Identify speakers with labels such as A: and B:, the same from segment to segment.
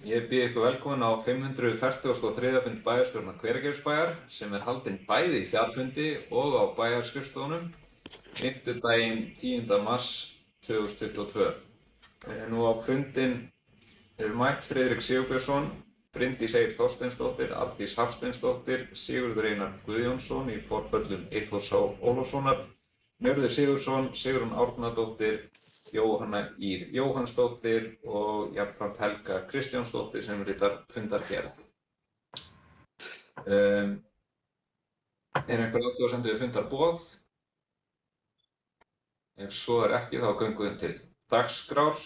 A: Ég býð ykkur velkomin á 543. fund bæjarstjórnar Hveragerðisbæjar sem haldinn bæði í fjarfundi og á bæjarskrifstofunum fimmtudaginn 10. mars 2022. Nú á fundinn eru mætt Friðrik Sigurbjörnsson, Bryndís Eir Þorsteinsdóttir, Aldís Hafsteinsdóttir, Sigurður Einar Guðjónsson í forföllum Eyþórs Ólafssonar, Njörður Sigurðsson, Sigrún Árnadóttir, Jóhanna Ýr Jóhannsdóttir og jafnframt Helga Kristjánsdóttir sem ritar fundargerð. Einhver athugasemd við fundarboð? Ef svo ekki þá göngum við til dagskrár.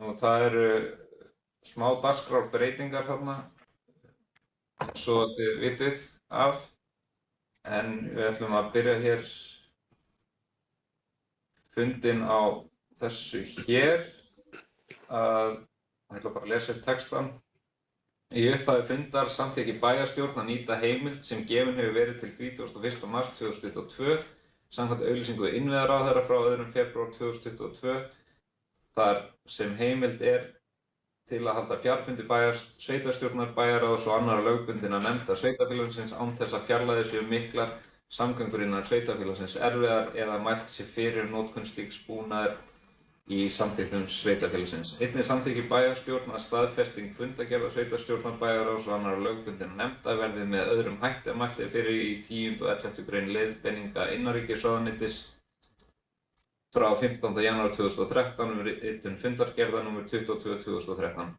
A: Og það eru smá dagskrárbreytingar þarna, svo þið vitið af. En við ætlum að byrja hér fundinn á þessu hér að ég ætla bara að lesa upp textann. Í upphafi fundar samþykki bæjarstjórn að nýta heimild sem gefin hefur verið til 31. mars 2022 samkvæmt auglýsingu innviðaráðherra frá 2. febrúar 2022 þar sem heimild til að halda fjarfundi sveitarstjórnar, bæjarráðs og annarra lögbundinna nefnda sveitarfélagsins án þess að fjarlægðir séu miklar, samgöngur innan sveitarfélagsins erfiðar eða mælt sé fyrir notkun slíks búnaðar í samþykktum sveitarfélagsins. Einnig samþykkir bæjarstjórn að staðfesting fundargerða sveitarstjórnar, bæjarráðs og annarra lögbundinna nefnda verði með öðrum hætti en mælt fyrir í 10. og 11. grein leiðbeininga innanríkisráðuneytis frá 15. janúar 2013 ritun fundargerða nr. 22/2013.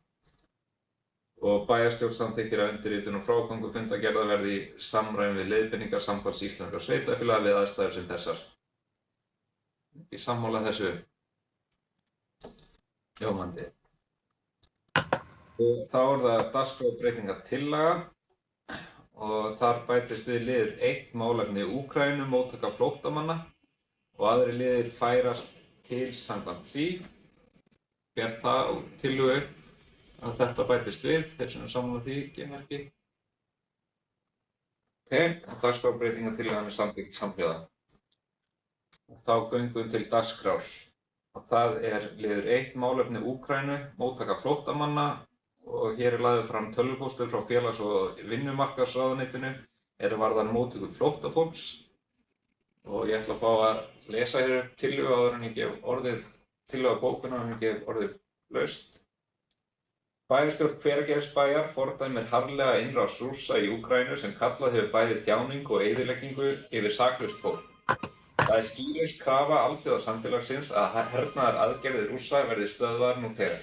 A: Og bæjarstjórn samþykkir að undirritun og frágangur fundargerða verði í samræmi við leiðbeiningar Sambands íslenskra sveitarfélaga við aðstæður sem þessar. Í sammála þessu hljómandi. Og þá það dagskrárbreytingartillaga og þar bætist við liður 1 málefni Úkraínu, móttaka flóttamanna og aðrir liðir færast til samkvæmt því. Ber það tillögu að þetta bætist við, þeir sem sammála því, gefur ekki. Og dagskrárbreytingartillagan samþykkt samhljóða. Og þá göngum við til dagskrár. Og það liður 1 málefni Úkraínu, móttaka flóttamanna og hér lagður fram tölvupóstur frá félags- og vinnumarkaðsráðuneytinu varðar móttöku flóttafólks. Og ég ætla að fá að lesa hér tillögu áður en ég gef orðið tillögu á bókuna og ég gef orðið laust. Bæjarstjórn Hveragerðisbæjar fordæmir harðlega innrás Rússa í Úkraínu sem kallað hefur bæði þjáningu og eyðileggingu yfir saklaust fólk. Það skýlaus krafa alþjóðasamfélagsins að hernaðaraðgerðir Rússa verði stöðvaðar nú þegar.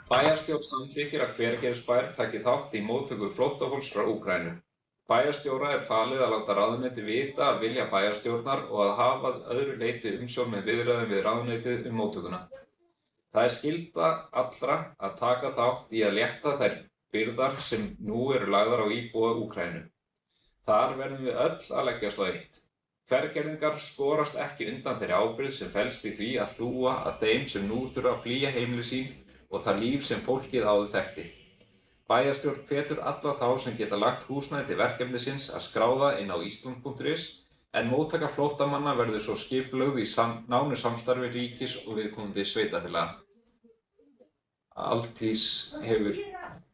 A: Bæjarstjórn samþykkir að Hveragerðisbær taki þátt í móttöku flóttafólks frá Úkraínu. Bæjarstjóra falið að láta ráðuneyti vita af vilja bæjarstjórnar og að hafa að öðru leyti umsjón með viðræðum við ráðuneytið móttökuna. Það skylda allra að taka þátt í að létta þær byrðar sem nú eru lagðar á íbúa Úkraínu. Þar verðum við öll að leggjast á eitt. Hveragerðingar skorast ekki undan þeirri ábyrgð sem felst í því að hlúa að þeim sem nú þurfa að flýja heimili sín og það líf sem fólkið áður þekkti. Bæjarstjórn hvetur alla þá sem geta lagt húsnæði til verkefnisins að skráða inn á island.is en móttaka flóttamanna verður svo skipulögð í nánu samstarfi ríkis og viðkomandi sveitarfélaga. Aldís hefur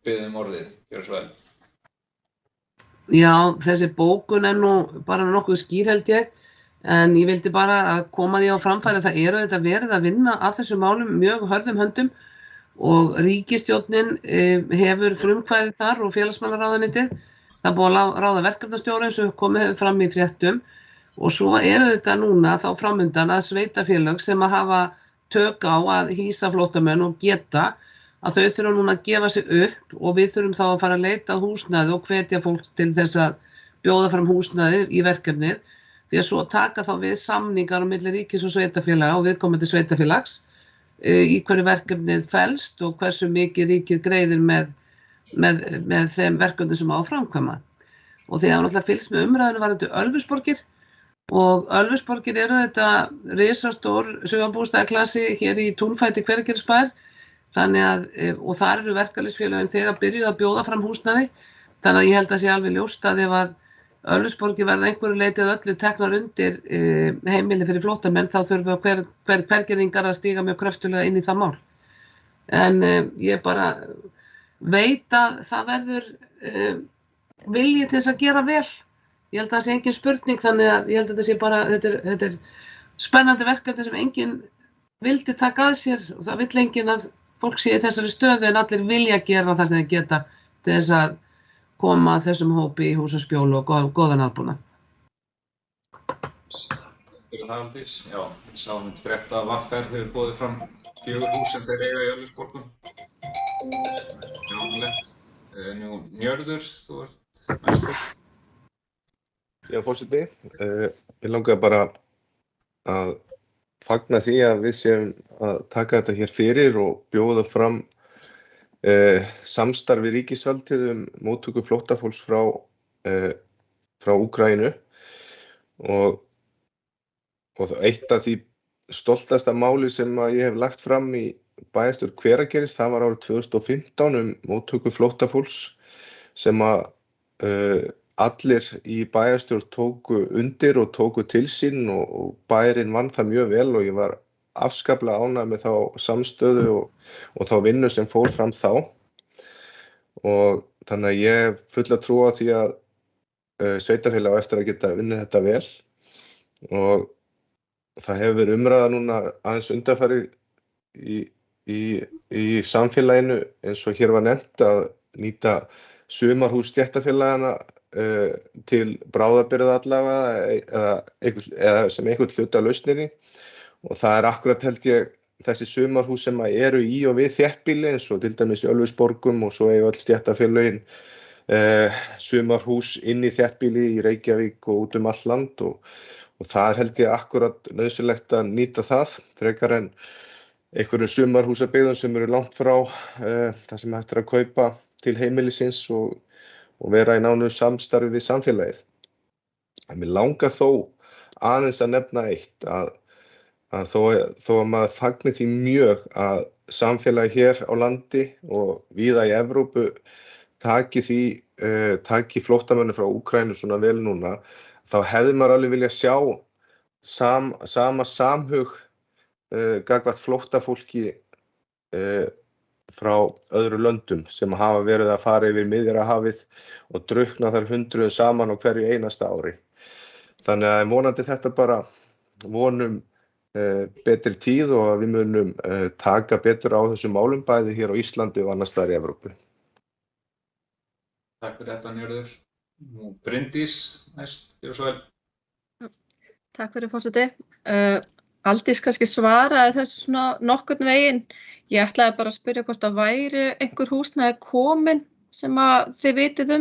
A: beðið orðið. Gjörðu svo vel.
B: Já, þessi bókun nú bara nokkuð skýr held ég, en ég vildi bara að koma því á framfæri að það þetta verið að vinna að þessum málum mjög hörðum höndum og ríkisstjórnin hefur frumkvæðið þar og félagsmálaráðuneytið. Það er búið að ráða verkefnastjóra eins og komið hefur fram í fréttum og svo þetta núna þá framundan að sveitarfélög sem að hafa tök á að hýsa flóttamenn og geta að þau þurfa núna að gefa sig upp og við þurfum þá að fara að leita að húsnæði og hvetja fólk til þess að bjóða fram húsnæði í verkefnið því að svo taka þá við samningar á milli ríkis og sveitarfélaga og viðkomandi sveitarfélags í hverju verkefnið felst og hversu mikið ríkið greiðir með þeim verkefnum sem á að framkvæma. Og því að náttúrulega fylgst með umræðinu varðandi Ölfusborgir og Ölfusborgir þetta risastór sumarbústaðaklassi hér í túnfæti Hveragerðisbæjar. Þannig að, og þar eru verkalýðsfélögin þegar byrjuð að bjóða fram húsnæði. Þannig að ég held að sé alveg ljóst að ef að Ölfusborgir verða einhverju leyti að öllu teknar undir heimili fyrir flóttamenn þá þurfa hvergerðingar að stíga mjög kröftulega inn í það mál. en ég bara veit að það verður vilji til þess að gera vel. Ég held að það sé engin spurning, þannig að ég held að þetta sé bara, þetta er spennandi verkefni sem enginn vildi taka að sér og það vill enginn að fólk sé í þessari stöðu en allir vilja gera það sem þeir geta til þess að koma þessum hópi í hús og skjól og góðan aðbúnað.
A: Fyrir það, Aldís. Já, við sáum þetta frétta að VR hefur boðið fram 4 hús sem þeir eiga í Ölfusborgum. Jánlegt. Nú, Njörður, þú ert næstur.
C: Já, forseti. Ég langaði bara að fagna því að við séum að taka þetta hér fyrir og bjóða fram samstarfi ríkisvaldið móttöku flóttafólks frá Úkraínu og eitt af því stoltasta máli sem að ég hef lagt fram í bæjarstjórn Hveragerðis, það var árið 2015 móttöku flóttafólks sem að allir í bæjarstjórn tóku undir og tóku til sín og bæjarinn vann það mjög vel og ég var afskaplega ánægður með þá samstöðu og þá vinnu sem fór fram þá. Og þannig að ég hef fulla trú á því að sveitarfélag á eftir að geta unnið þetta vel. Og það hefur verið umræða núna aðeins undanfarið í samfélaginu eins og hér var nefnt að nýta sumarhús stéttarfélagana til bráðabirgða allavega eða sem einhvern hluta af lausninni. Og það akkúrat held ég þessi sumarhús sem eru í og við þéttbýli eins og til dæmis í Ölfusborgum og svo eiga öll stéttarfélögin sumarhús inn í þéttbýli í Reykjavík og út all land og það held ég akkúrat nauðsynlegt að nýta það frekar en einhverjum sumarhúsabyggðum sem eru langt frá það sem hægt að kaupa til heimilisins og vera í nánu samstarfi við samfélagið. En mér langar þó aðeins að nefna eitt að þó að maður fagni því mjög að samfélagi hér á landi og víða í Evrópu taki flóttamönnum frá Úkraínu svona vel núna, þá hefði maður alveg vilja sjá sama samhug gagnvart flóttafólki frá öðru löndum sem hafa verið að fara yfir Miðjarðarhafið og drukkna þar hundruðum saman á hverju einasta ári. Þannig að vonandi þetta bara vonum betri tíð og að við munum taka betur á þessum málum bæði hér á Íslandi og annars staðar í Evrópu.
A: Takk fyrir þetta, Njörður. Nú, Bryndís, næst, gjörðu svo vel.
D: Takk fyrir, forseti. Aldís kannski svaraði þessu svona nokkurn veginn. Ég ætlaði bara að spyrja hvort það væri einhver húsnæði komin sem að þið vitið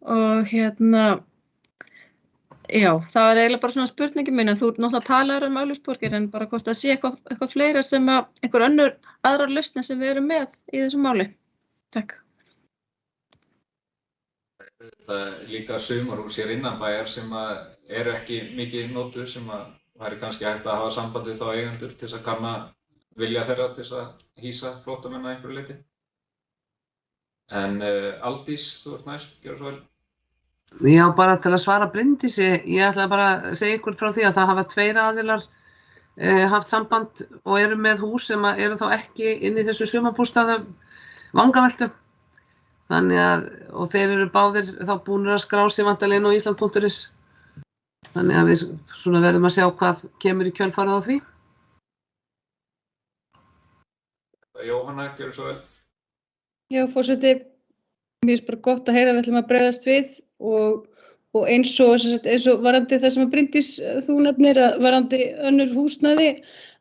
D: og já, það var eiginlega bara svona spurningin mín en þú náttúrulega talaður Ölfusborgir en bara hvort það sé eitthvað fleira sem að einhver aðrar lausnir sem við erum með í þessu máli. Takk.
A: Þetta líka sumarhús hér innanbæjar sem að eru ekki mikið notuð sem að væri kannski hægt að hafa samband við þá eigendur til þess að kanna vilja þeirra til þess að hýsa flóttamenn að einhverju leyti. En Aldís, þú ert næst, gjörðu svo vel.
B: Já, bara til að svara Bryndísi, ég ætla bara að segja ykkur frá því að það hafa 2 aðilar haft samband og eru með hús sem eru þá ekki inn í þessu sumarbústaða vangaveltu. Þannig að, og þeir eru báðir þá búnir að skrá sig væntanlega inn á Ísland.is. Þannig að við svona verðum að sjá hvað kemur í kjölfarið á því.
A: Jóhanna, gjörðu svo vel.
D: Já, forseti, mér finnst bara gott að heyra að við ætlum að bregðast við og eins og varandi það sem að Bryndís þú nefnir að varandi önnur húsnæði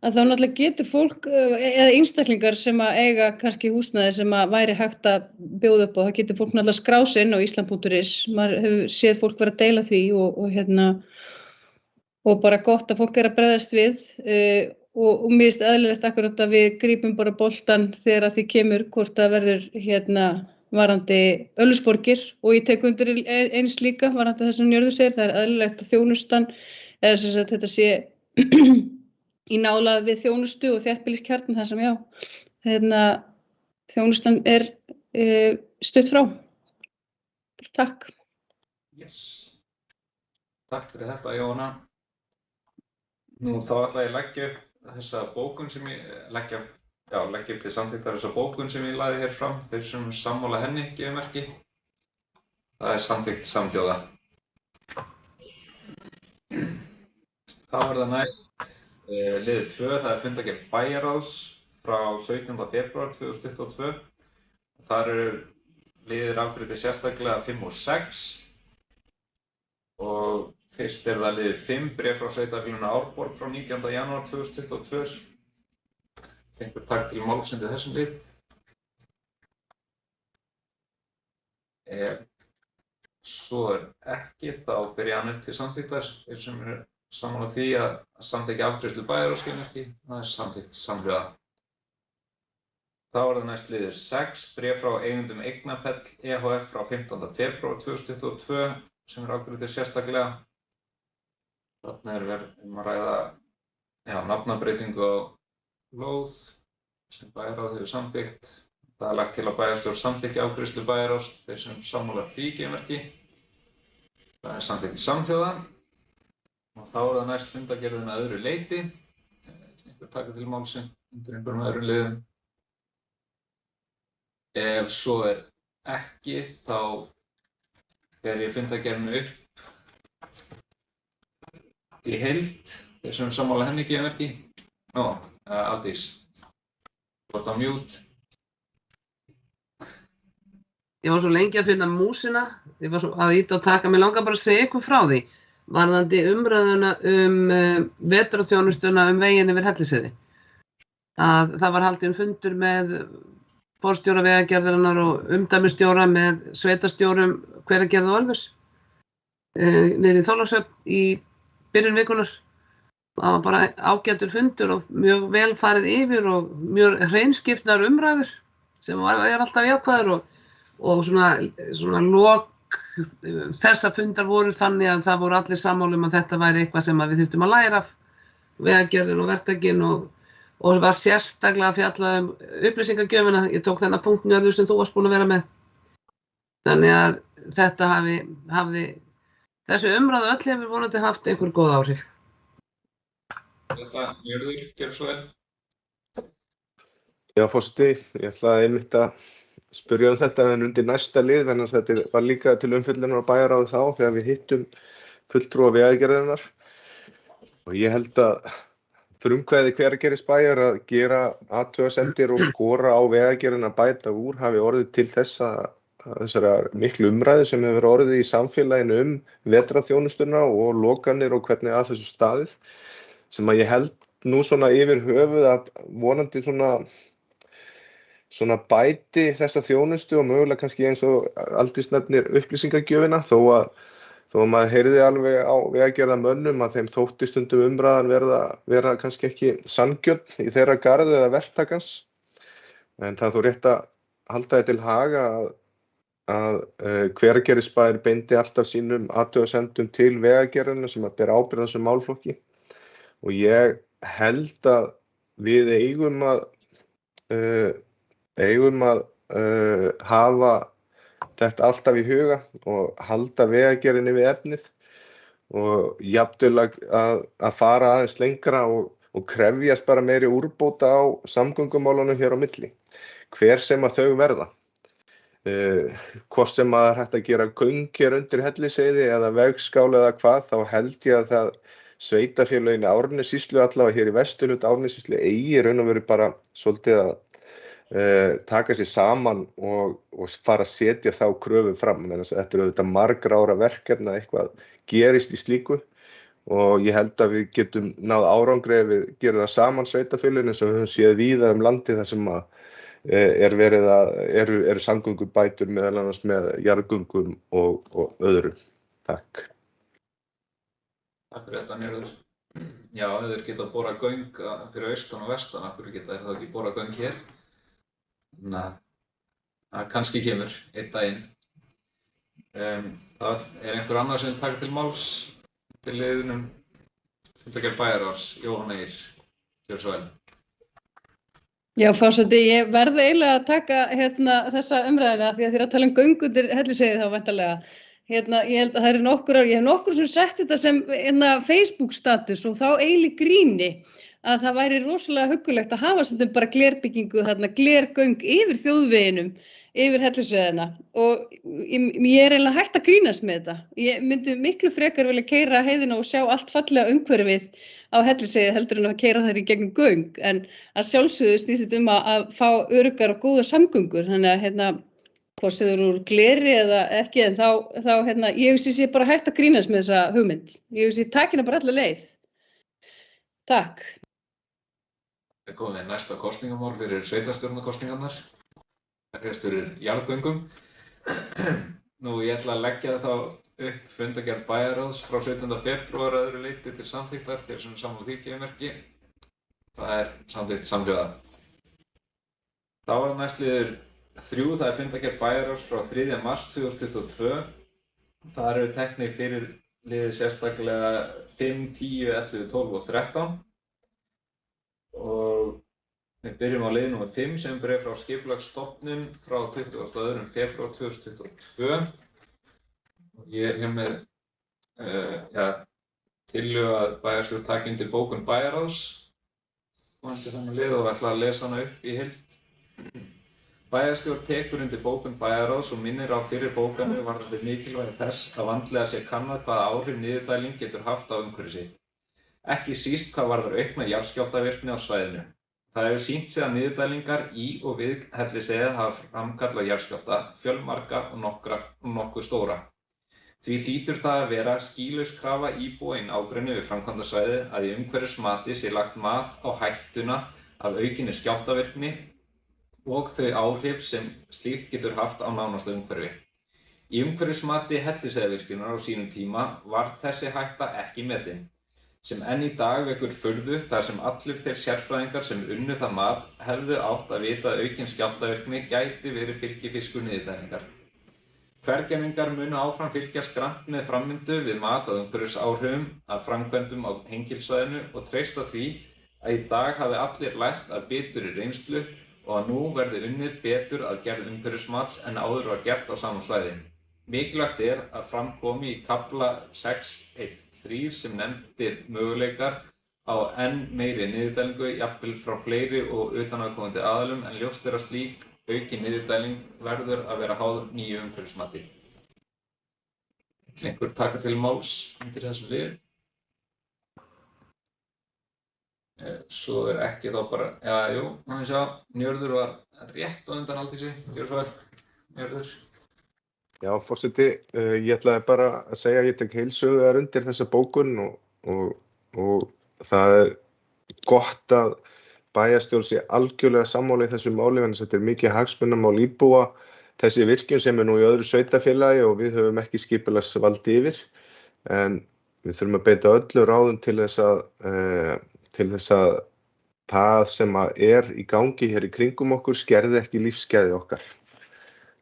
D: að þá náttúrulega getur fólk eða einstaklingar sem að eiga kannski húsnæði sem að væri hægt að bjóða upp og það getur fólk náttúrulega skrá sig inn á Ísland.is. Maður hefur séð fólk vera að deila því og bara gott að fólk að bregðast við og mér finnst eðlilegt akkurat að við grípum bara boltan þegar að því kemur hvort það verður varandi Ölfusborgir og ég tek undir eins líka varandi það sem Njörður segir, það eðlilegt að þjónustan eða sem sagt þetta sé í nálægð við þjónustu og þéttbýliskjarnann þar sem þjónustan stutt frá. Takk.
A: Yes. Takk fyrir þetta, Jóhanna. Nú þá ætla ég að leggja upp þessa bókun sem ég leggja leggjum til samþykktar þessa bókun sem ég lagði hér fram, þeir sem sammála henni, gefið merki. Það samþykkt samhljóða. Þá það næst liður 2, það fundargerð bæjarráðs frá 17. febrúar 2022. Þar liðir afgreiddir sérstaklega 5 og 6. Og fyrst það liður 5, bréf frá sveitarfélaginu Árborg frá 19. janúar 2022. Einhver takk til máls undir þessum lið. Svo ekki, þá byrja hann upp til samþykktar. Þeir sem sammála því að samþykkja afgreiðslu bæjarráðsskilmerki, það samþykkt samhljóða. Þá það næst liður 6, bréf frá eigendum Eignafell EHF frá 15. febrúar 2022 sem afgreiddir sérstaklega. Þarna verið að ræða nafnabreytingu á lóð sem bæjarráð hefur samþykkt. Það lagt til að bæjarstjórn samþykkja afgreiðslu bæjarráðs, þeir sem sammála því gefmerki. Það samþykkt samhljóða. Og þá það næst fundargerðin að öðru leyti. Einhver taka til málsinn undir einhverjum öðrum liðum. Ef svo ekki, þá ég fundargerðinu upp í heild, þeir sem sammála henni gefmerki. Aldís, þú ert á mute.
B: Ég var svo lengi að finna músina, ég var svo að íta og taka, mér langar bara að segja ykkur frá því, varðandi umræðuna vetrarþjónustuna veginn yfir Hellisheiði. Það var haldinn fundur með forstjóra vegagerðarinnar og umdæmisstjóra með sveitarstjórum Hveragerði og Ölfuss niðri í Þorlákshöfn í byrjun vikunar. Það var bara ágætur fundur og mjög vel farið yfir og mjög hreinskiptnar umræður sem alltaf jákvæðar og svona lok þessa fundar voru þannig að það voru allir sammála að þetta væri eitthvað sem við þurftum að læra af vegagerðin og verktakinn og var sérstaklega fjallað upplýsingagjöfina. Ég tók þennan punkt Njörður sem þú varst búin að vera með. Þannig að þetta hafði þessi umræða öll hefur vonandi haft einhver góð áhrif.
A: Þetta, Njörður, gerðu svo vel.
C: Já, forseti, ég ætlaði einmitt að spyrja þetta en undir næsta lið, en þetta var líka til umfjöllunar á bæjarráði þá þegar við hittum fulltrúa vegagerðarinnar. Og ég held að frumkvæði Hveragerðisbæjar að gera athugasemdir og skora á vegagerðina að bæta úr hafi orðið til þess að þessara miklu umræðu sem hefur orðið í samfélaginu vetrarþjónustuna og lokanir og hvernig að þessu staðið, sem að ég held nú svona yfir höfuð að vonandi svona bæti þessa þjónustu og mögulega kannski eins og Aldís nefnir upplýsingagjöfina þó að maður heyrði alveg á vegagerðarmönnum að þeim þótti stundum umræðan vera kannski ekki sanngjörn í þeirra garði eða verktakans. En það er þó rétt að halda því til haga að Hveragerðisbær beindi alltaf sínum athugasemdum til vegagerðarinnar sem að bera ábyrgð á þessum málflokki. Og ég held að við eigum að hafa þetta alltaf í huga og halda vegagerðinni við efnið og jafnvel að fara aðeins lengra og krefjast bara meiri úrbóta á samgöngumálunum hér á milli. Hver sem að þau verða. Hvort sem að hægt að gera göng hér undir Hellisheiði eða vegskála eða hvað, þá held ég að það sveitarfélögin Árnessýslu allavega hér í vesturhluta Árnessýslu eigi raun og veru bara svolítið að taka sér saman og fara að setja þá kröfu fram. Þetta er auðvitað margra ára verkefni að eitthvað gerist í slíku og ég held að við getum náð árangri ef við gerum það saman sveitarfélögin eins og við höfum séð víða landið þar sem að eru samgöngubætur meðal annars með jarðgöngum og öðru. Takk.
A: Takk fyrir þetta, Njörður. Já, þeir geta borað göng fyrir austan og vestan, af hverju geta þeir þá ekki borað göng hér? Þannig að það kannski kemur einn daginn. Það einhver annar sem vil taka til máls til liðunum fundargerð bæjarráðs, Jóhann Eir, gjörðu svo vel.
D: Já, forseti, ég verði eiginlega að taka þessa umræðina því að þér að tala göng undir Hellisheiði þá væntanlega. Ég held að það ég hef nokkur sem sett þetta sem Facebook status og þá eiginlega gríni að það væri rosalega huggulegt að hafa stundum bara glerbyggingu, glergöng yfir þjóðveginum, yfir Hellisheiðina og ég er eiginlega hætt að grínast með þetta. Ég myndi miklu frekar vilja keyra heiðina og sjá allt fallega umhverfið á Hellisheiði heldur en að keyra þær í gegnum göng, en að sjálfsögðu snýst þetta að fá öruggar og góða samgöngur, þannig að hvort sem þeir eru úr gleri eða ekki, en þá ég sé bara hætt að grínast með þessa hugmynd. Ég taki hana bara alla leið. Takk.
A: Það er komið næsta kosningamál fyrir sveitarstjórnarkosningarnar. Það er fyrir jarðgöngum. Nú, ég ætla að leggja þá upp fundargerð bæjarráðs frá 17. febrúar að öðru leyti til samþykktar fyrir svona sammála því gefmerki. Það er samþykkt samhljóða. Þá er næstliður 3, það er fundargerð bæjarráðs frá 3. mars 2022. Þar eru teknir fyrir liðið sérstaklega 5, 10, 11, 12 og 13. Og við byrjum á lið nr. 5 sem bréf frá Skipulagsstofnun frá 22. febrúar 2022. Og ég er hér með tillögu að bæjarstjórn taki undir bókun bæjarráðs og ætla að lesa hana upp í heild. Bæjarstjórn tekur undir bókun bæjarráðs og minnir á fyrir bókanu varðandi mikilvægi þess að vandlega sé kannað hvaða áhrif niðurdæling getur haft á umhverfi sitt. Ekki síst hvað varðar aukna jarðskjálftavirkni á svæðinu. Það hefur sýnt sig að niðurdælingar í og við Hellisheiði hafa framkallað jarðskjálfta, fjölmarga og nokkuð stóra. Því hlýtur það að vera skýlaus krafa íbúa í nágrenni við framkvæmdasvæðið að í umhverfismati sé lagt mat á hættuna af aukinni skjálftavirkni og þau áhrif sem slíkt getur haft á nánasta umhverfi. Í umhverfismati Hellisheiðarvirkjunar á sínum tíma var þessi hætta ekki metin, sem enn í dag vekur furðu þar sem allir þeir sérfræðingar sem unnu það mat hefðu átt að vita að aukin skjálftavirkni gæti verið fylgifiskur niðurdælingar. Hvergenningar munu áfram fylgjast grannt með framvindu við mat á umhverfisáhrifum af framkvæmdum á Hengilssvæðinu og treysta því að í dag hafi allir lært af biturri reynslu og að nú verði unnið betur að gerð umhverfismats en áður var gert á sama svæði. Mikilvægt er að fram komi í kafla 6.1.3 sem nefndir möguleikar á enn meiri niðurdælingu, jafnvel frá fleiri og utanaðkomandi aðilum, en ljóst er að slík aukin niðurdæling verður að vera háð nýju umhverfismati. Vill einhver taka til máls undir þessum lið? Svo er ekki þá bara, Njörður var rétt á undan Aldísi, gjörðu svo vel, Njörður.
C: Já, forseti, ég ætlaði bara að segja að ég tek heilshugar undir þessa bókun og það er gott að bæjarstjórn sé algjörlega sammála í þessu máli, en þetta er mikið hagsmunamál íbúa, þessi virkjun sem er nú í öðru sveitarfélagi og við höfum ekki skipulagsvald yfir, en við þurfum að beita öllu ráðum til þess að það sem er í gangi hér í kringum okkur skerði ekki lífsgæði okkar,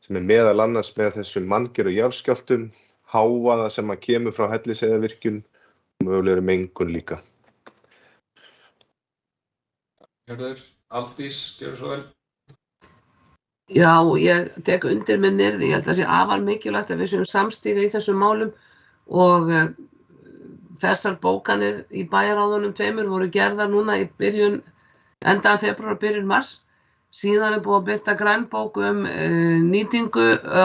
C: sem er meðal annars með þessum manngerðu jarðskjálftum, hávaða sem kemur frá Hellisheiðarvirkjun og mögulegri mengun líka.
A: Njörður, Aldís, gjörðu svo vel.
B: Já, ég tek undir með Nirði. Ég held að það sé afar mikilvægt að við séum samstíga í þessum málum og þessar bókanir í bæjarráðunum 2 voru gerðar núna í endan febrúar og byrjun mars. Síðan er búið að birta grænbók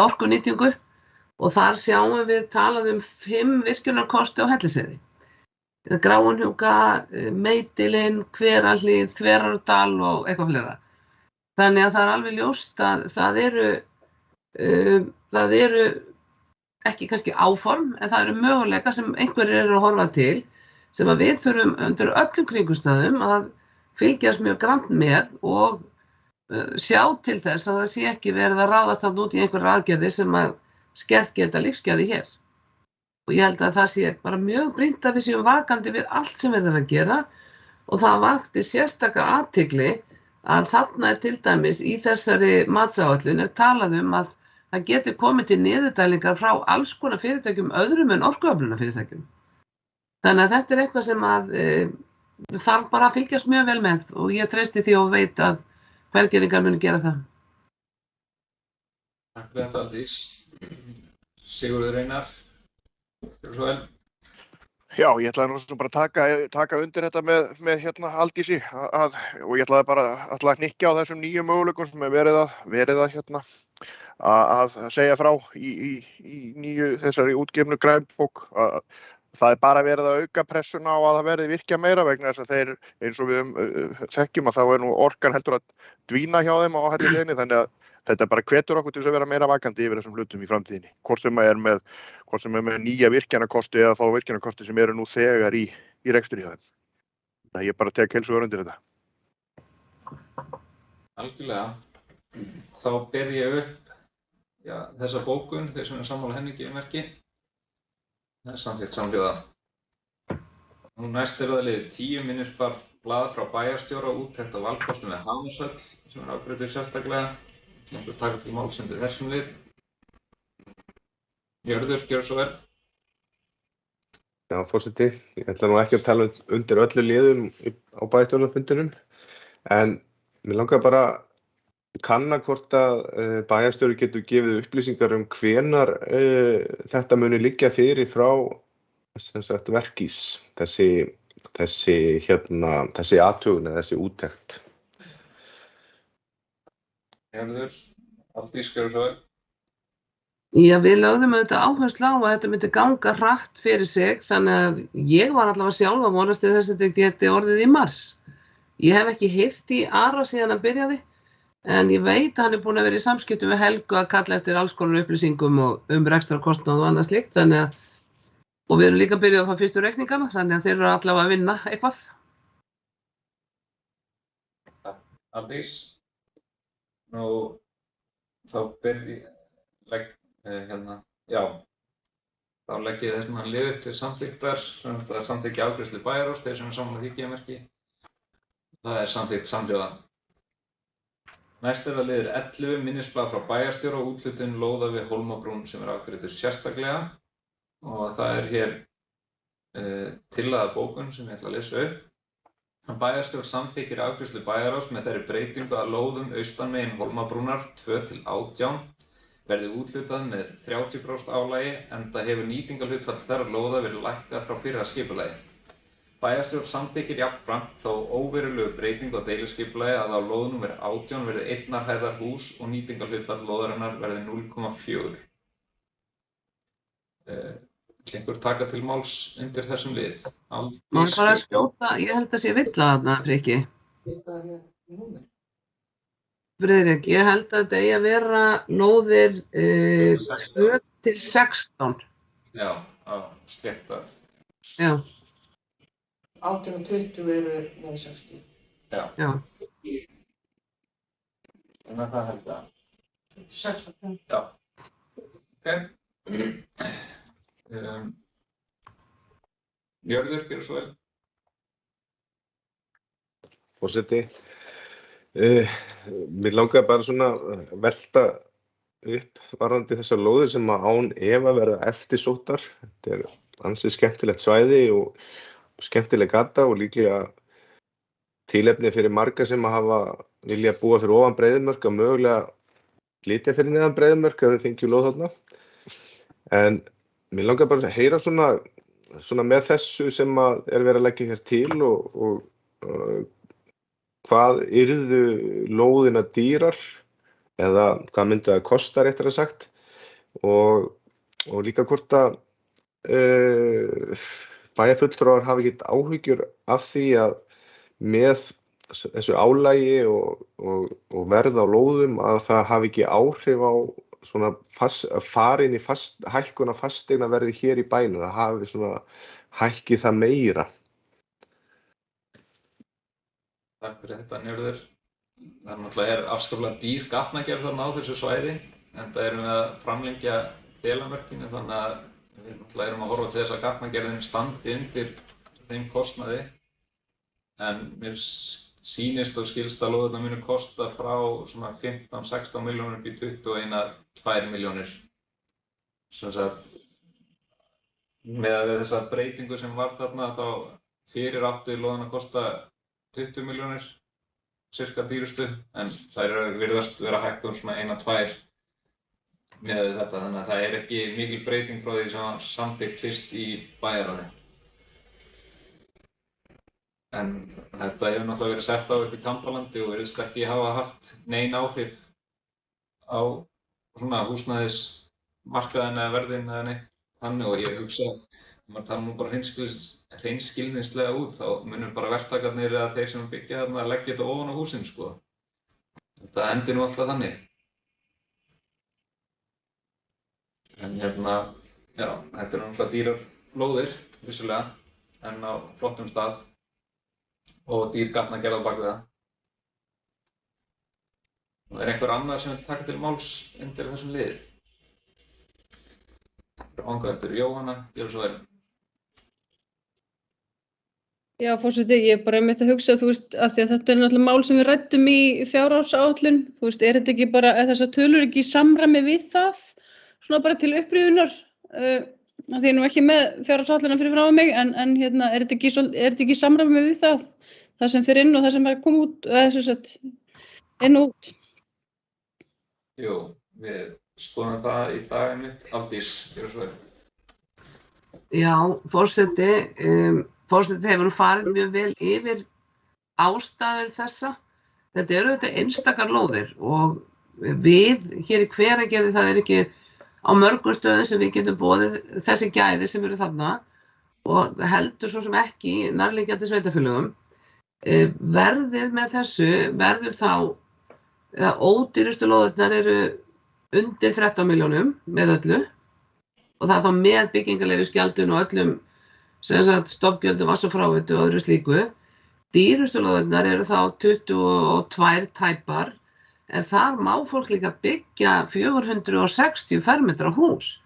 B: orkunýtingu og þar sjáum við talað 5 virkjunarkosti á Hellisheiði. Gráunhnjúka, Meitilinn, Hverahlíð, Þverárdal og eitthvað fleira. Þannig að það er alveg ljóst að það eru ekki kannski áform, en það eru möguleika sem einhverjir eru að horfa til, sem að við þurfum undir öllum kringumstæðum að fylgjast mjög grannt með og sjá til þess að það sé ekki verið að ráðast þarna út í einhverjar aðgerðir sem að skert geta lífsgæði hér. Og ég held að það sé bara mjög brýnt að við séum vakandi við allt sem við erum að gera og það vakti sérstaka athygli að þarna er til dæmis í þessari matsáætlun talað að það geti komið til niðurdælingar frá alls konar fyrirtækjum öðrum en orkuöflunarfyrirtækjum. Þannig að þetta er eitthvað sem að þarf bara að fylgjast mjög vel með og ég treysti því og veit að Hveragerðingar munu gera það.
A: Takk fyrir þetta, Aldís. Sigurður Einar, gjörðu svo vel.
E: Já, ég ætlaði nú svo bara að taka undir þetta með hérna Aldísi og ég ætlaði að hnykkja á þessum nýju möguleikum sem er verið að hérna að segja frá í nýju þessari útgefnu grænbók. Það er bara verið að auka pressuna á að það verði virkja meira vegna þess að þeir, eins og við þekkjum, að þá er nú orkan heldur að dvína hjá þeim á hellisleiðinni, þannig að þetta bara hvetur okkur til þess að vera meira vakandi yfir þessum hlutum í framtíðinni. Hvort sem er með nýja virkjanakosti eða þá virkjanakosti sem eru nú þegar í rekstri hjá þeim. Þannig að ég bara tek heils hugar undir þetta.
A: Algjörlega. Þá ber ég upp þessa bókun, þeir sem er sammála henni gefið merki. Það er samþykkt samhljóða. Nú næst er það liðið 10 minnisblað frá bæjarstjóra úttekt á valkostum við Hamarshöll sem er afgreiddur sérstaklega. Ég ætla að taka til máls undir þessum lið. Jörður, gjörðu svo vel.
C: Já, forseti, ég ætla nú ekki að tala undir öllu liðum á bæjarstjórnarfundinum, en mér langar bara að kanna hvort að bæjarstjóri getur gefið upplýsingar hvenær þetta muni liggja fyrir frá verkís, þessi athugun eða þessi úttekt.
A: Jörður, Aldís, gjörðu svo vel.
B: Já, við lögðum auðvitað áherslu á að þetta myndi ganga hratt fyrir sig, þannig að ég var allavega sjálf að vonast til þess að þetta geti orðið í mars. Ég hef ekki heyrt í Ara síðan hann byrjaði, en ég veit að hann er búinn að vera í samskiptum við Helgu að kalla eftir alls konar upplýsingum og rekstrarkostnað og annað slíkt, þannig að, og við erum líka byrjuð að fá fyrstu reikningana, þannig að þeir eru allavega að vinna eitthvað.
A: Aldís, nú þá þá legg ég þess að lið upp til samþykktar, það er samþykki afgreiðslu bæjarráðs, þeir sem er sammála því gefið merki. Það er samþykkt samhljóða. Næst er það liður 11 minnisblað frá bæjarstjóra og úthlutun lóða við Hólmabrún sem er afgreiddur sérstaklega og það er hér tillaga bókun sem ég ætla að lesa upp. Bæjarstjóri samþykkir afgreiðslu bæjarráðs með þeirri breytingu að lóðum austanmegin Hólmabrúnar 2-18 verði úthlutað með 30% álagi enda hefur nýtingarhlutfall þeirra lóða verið lækkað frá fyrra skipulagi. Bæjarstjórn samþykkir jafnframt þó óverulegu breytingu á deiluskipulagi að á lóð númer 18 verði 1 hæðar hús og nýtingarhlutfall lóðarinnar verði 0,4. Einhver taka til máls undir þessum lið.
B: Má ég bara skjóta, ég held að sé villa þarna, Frikki. Friðrik, ég held að þetta eigi að vera lóðir 2-16.
A: Já, sléttar.
B: Já.
F: 18 og 20 eru með 60.
A: Já. Þannig að það held að.
F: 16.
A: Já. Ok. Jörður, gjörðu svo vel.
C: Forseti, mér langaði bara svona velta upp varðandi þessar lóðir sem að án efa verða eftirsóttar. Þetta er ansi skemmtilegt svæði og skemmtileg gata og líklega tilefni fyrir marga sem að hafa vilja búa fyrir ofan Breiðumörk að mögulega flytja fyrir neðan Breiðumörk ef við fengjum lóð þarna. En mér langaði bara að heyra svona með þessu sem að er verið að leggja hér til og hvað yrðu lóðina dýrar eða hvað myndi það kosta réttara sagt og líka hvort að bæjarfulltrúar hafi ekki áhyggjur af því að með þessu álagi og verð á lóðum að það hafi ekki áhrif á svona farin í hækkun af fasteignaverði hér í bænum, það hafi svona hækkið það meira.
A: Takk fyrir þetta, Njörður. Það náttúrulega afskaplega dýr gatnagerð þarna á þessu svæði, en það erum við að framlengja þelamörkinu, þannig að við náttúrulega erum að horfa til þess að gatnagerðin standi undir þeim kostnaði. En mér sýnist og skilst að lóðirnar munu kosta frá svona 15-16 milljónir upp í 21-2 milljónir. Sem sagt, með þessa breytingu sem var þarna þá fyrir áttu lóðina að kosta 20 milljónir, cirka dýrustu, en það virðast vera hækkun svona 1-2 með þetta, þannig að það er ekki mikil breyting frá því sem var samþykkt fyrst í bæjarráði. En þetta hefur náttúrulega verið sett á upp í Kambalandi og virðist ekki hafa haft nein áhrif á svona húsnæðismarkaðinn eða verðin eða neitt þannig og ég hugsa að maður tala nú bara hreinskilnislega út, þá munur bara verktakarnir eða þeir sem byggja þarna að leggja þetta ofan á húsin, sko. Þetta endir nú alltaf þannig. En hérna, já, þetta náttúrulega dýrar lóðir, vissulega, en á flottum stað og dýr gatnagerð á bak við það. Og einhver annar sem vil taka til máls undir þessum liði? Ángæður Jóhanna, gjörðu svo vel.
D: Já, forseti, ég er bara einmitt að hugsa, þú veist, af því að þetta er náttúrulega mál sem við ræddum í fjárhagsáætlun, þú veist, er þetta ekki bara, er þessar tölur ekki í samræmi við það, svona bara til upprýðunar, af því ég er nú ekki með fjárhagsáætluna fyrir frá mig, en hérna, er þetta ekki í samræmi við það sem fer inn og það sem er að koma út, eða þess að inn og út?
A: Jú, við skoðum það í dag einmitt. Aldís, gjörðu svo vel.
B: Já, forseti hefur nú farið mjög vel yfir ástæður þessa. Þetta eru auðvitað einstakar lóðir og við hér í Hveragerði, það er ekki á mörgum stöðum sem við getum boðið þessi gæði sem eru þarna og heldur svo sem ekki í nærliggjandi sveitarfélögum. Verðið með þessu verður þá, ódýrustu lóðirnar eru undir 13 milljónum með öllu og það er þá með byggingarleyfisgjaldinu og öllum stofngjöldum, vatns- og fráveitu og öðru slíku. Dýrustu lóðirnar eru þá 22 tæpar en þar má fólk líka byggja 460 fermetra hús.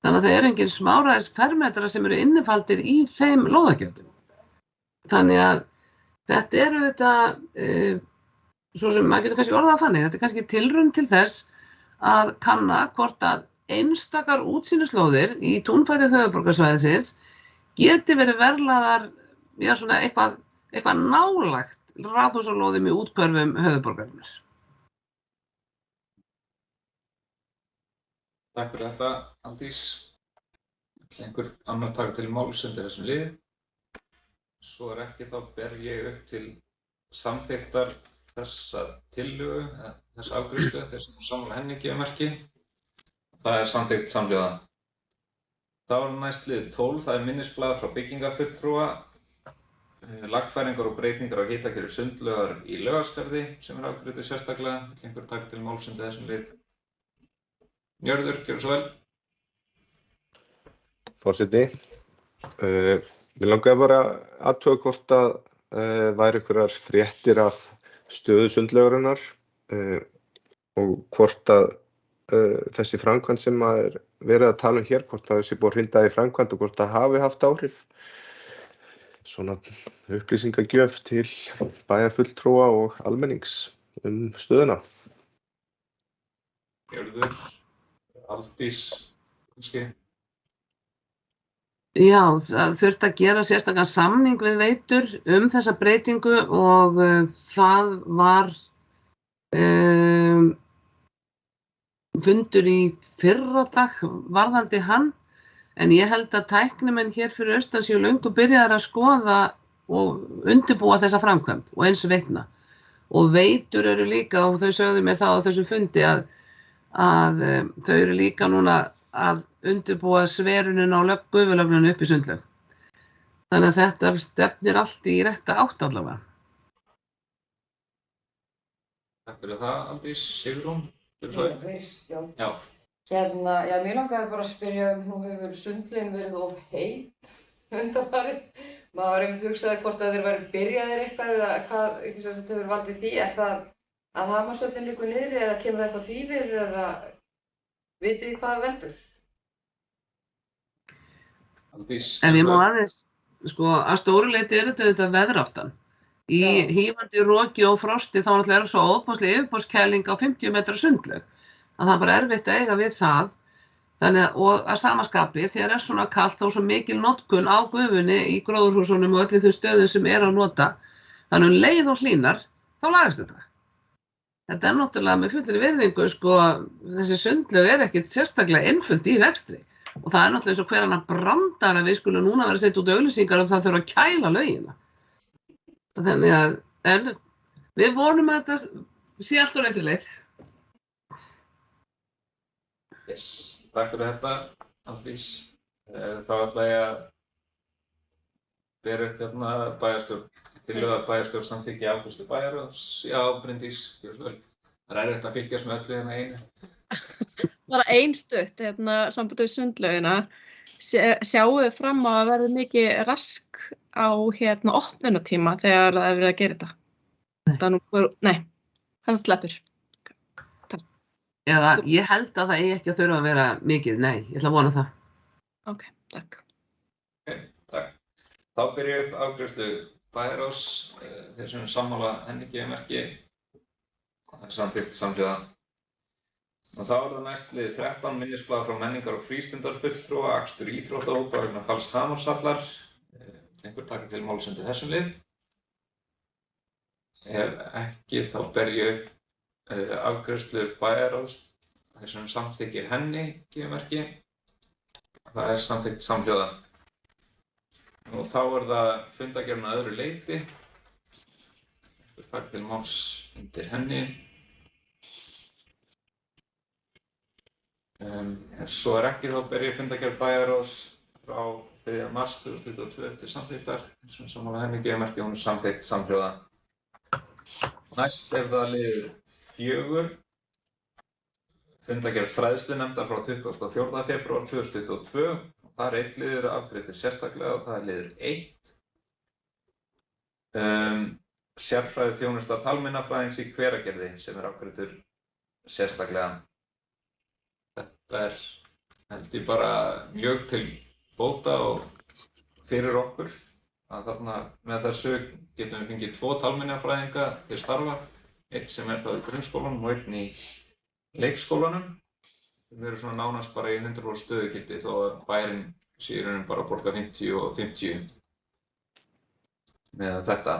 B: Þannig að það eru engin smáræðis fermetra sem eru innifaldir í þeim lóðagjöldum. Þannig að þetta eru þetta, svo sem maður getur kannski orðað þannig, þetta er kannski tilraun til þess að kanna hvort að einstakar útsýnislóðir í túnfæri höfuðborgarsvæðisins geti verið verðlaðar, já svona eitthvað nálægt raðhúsalóðum í úthverfum höfuðborgarinnar.
A: Takk fyrir þetta, Aldís. Ætli einhver annar taka til máls undir þessum liði? Svo ekki, þá ber ég upp til samþykktar þessa tillögu, þessa afgreiðslu, þessum sammála henni gefa merki. Það er samþykkt samhljóða. Þá er næst lið 12, það er minnisblað frá byggingafulltrúa, lagfæringar og breytingar á hitakerfi sundlaugar í Laugaskarði sem er afgreiðtu sérstaklega. Ætli einhver taka til máls undir þessum lið? Njörður, gjörðu svo vel.
C: Forseti, mér langaði bara að athuga hvort að væri einhverjar fréttir af stöðu sundlaugarinnar og hvort að þessi framkvæmd sem er verið að tala um hér, hvort það sé búið að hrinda í framkvæmd og hvort það hafi haft áhrif. Svona upplýsingagjöf til bæjarfulltrúa og almennings stöðuna.
A: Njörður, Aldís, kannski?
B: Já, það þurfti að gera sérstakann samning við Veitur þessa breytingu og það var fundur í fyrradag varðandi hann, en ég held að tæknimenn hér fyrir austan séu löngu byrjaðir að skoða og undirbúa þessa framkvæmd og eins Veitna. Og Veitur eru líka, og þau sögðu mér það á þessum fundi að þau eru líka núna að undirbúa sverunina á gufulögninu upp í Sundlaug. Þannig að þetta stefnir allt í rétta átt allavega.
A: Takk fyrir það, Aldís. Sigrún?
F: Já. Hérna, já, mér langaði bara að spyrja, nú hefur sundlaugin verið of heit undanfarið. Maður einmitt hugsaði hvort að þeir væru byrjaðir eitthvað eða hvað hefur valdið því. Er það að Hamarshöllin liggur niðri eða kemur eitthvað því við eða vitið þið hvað veldur?
A: Aldís.
B: Ef ég má aðeins, að stóru leyti er þetta veðráttan. Í hífandi roki og frosti þá er svo óbúslega yfirborðskæling á 50 metra sundlaug. Að það er bara erfitt að eiga við það. Þannig og að sama skapi þegar er svona kalt þá svo mikil notkun á gufunni í gróðurhúsunum og öllu þau stöðum sem er að nota. Þannig leið og hlýnar, þá lagast þetta. Þetta er náttúrulega með fullri virðingu, þessi sundlaug er ekkert sérstaklega einföld í rekstri. Og það er náttúrulega eins og hver annar brandar að við skulum núna vera að setja út auglýsingar það þurfa að kæla laugina. Þannig að, en við vonum að þetta sé allt á réttri leið.
A: Yes, takk fyrir þetta, Aldís. Þá ætla ég að bera upp hérna bæjarstjórn, tillögu að bæjarstjórn samþykki afgreiðslu bæjarráðs. Já, Bryndís, gjörðu svo vel. Það er erfitt að fylgjast með öllu hérna einu.
G: Bara ein stutt, samband við sundlaugina. Sjáu þið fram á að verði mikið rask á opnunartíma þegar það er verið að gera þetta? Nei, hann sleppur.
B: Eða ég held að það eigi ekki að þurfa að vera mikið, nei, ég ætla að vona það.
G: Ok, takk.
A: Ok, takk. Þá byrja upp afgreiðslu bæjarráðs, þeir sem sammála henni gefumerki. Það er samþykkt samhliða. Og þá er það næst lið 13 minnisblað frá menningar- og frístundarfulltrúa, akstur íþróttahópa vegna falls Hamarshallar. Einhver taka til máls undir þessum lið. Ef ekki, þá ber ég upp afgreiðslu bæjarráðs, þeir sem samþykkir henni gefumerki. Það er samþykkt samhljóða. Og þá er það fundargerðin að öðru leyti. Einhver taka til máls undir henni. Svo er ekki, þá ber ég fundargerð bæjarráðs frá 3. mars 2022 til samþykktar, sem sammála henni gefumerki, hún er samþykkt samhljóða. Næst er það lið 4, fundargerð fræðslunefndar frá 24. febrúar 2022. Það er einn liður afgreiddur sérstaklega og það er liður 1. Sérfræði þjónusta talmeinafræðings í Hveragerði sem er afgreiddur sérstaklega. Þetta er held ég bara mjög til bóta og fyrir okkur að þarna með þessu getum við fengið 2 talmeinafræðinga til starfa, einn sem er þá í grunnskólanum og einn í leikskólanum. Við erum svona nánast bara í 100% stöðugildi þó að bærinn sé í raunum bara að borga 50 og 50 með þetta.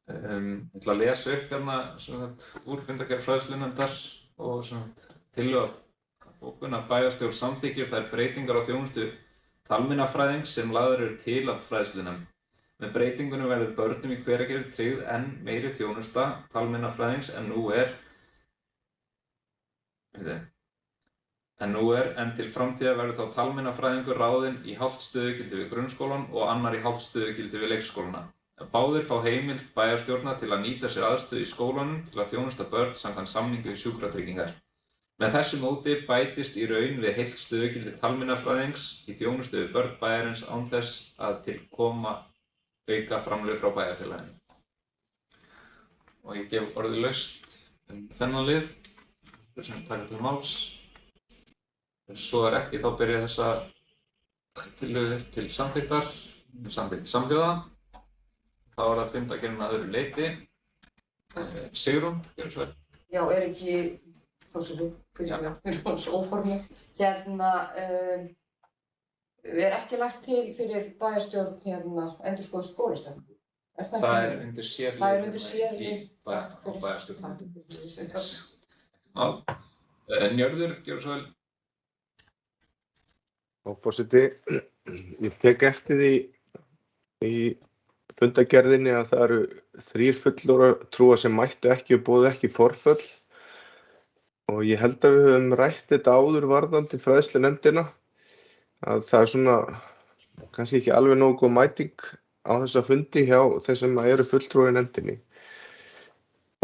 A: Ég ætla að lesa upp hérna úr fundargerð fræðslunefndar og tillögu að bókun að bæjarstjórn samþykkir þær breytingar á þjónustu talmeinafræðings sem lagðar eru til af fræðslunefnd. Með breytingunum verður börnum í Hveragerði tryggð enn meiri þjónusta talmeinafræðings en nú er, en til framtíðar verður þá talmeinafræðingur ráðinn í hálft stöðugildi við grunnskólann og annar í hálft stöðugildi við leikskólana. Báðir fá heimild bæjarstjórnar til að nýta sér aðstöðu í skólanum til að þjónusta börn samkvæmt samningi við sjúkratryggingar. Með þessu móti bætist í raun við heilt stöðugildi talmeinafræðings í þjónustu við börn bæjarins án þess að til koma auka framlög frá bæjarfélaginu. Og ég gef orðið laust þennan lið, sem taka til máls. Ef svo er ekki, þá byrja þessa tillögu til samþykktar, samþykkt samhljóða. Þá er það fundargerðin að öðru leyti. Sigrún, gjörðu svo vel.
F: Já, er ekki forseti, fyrir það, við erum svo óformið. Er ekki lagt til fyrir bæjarstjórn endurskoðun skólastefnu?
A: Það er undir sérlið.
F: Það er undir sérlið.
A: Á bæjarstjórn. Njörður, gjörðu svo vel.
C: Forseti, ég tek eftir því í fundargerðinni að það eru 3 fulltrúar sem mættu ekki og boðu ekki forföll og ég held að við höfum rætt þetta áður varðandi fræðslunefndina að það er svona kannski ekki alveg nógu góð mæting á þessa fundi hjá þeir sem eru fulltrúar í nefndinni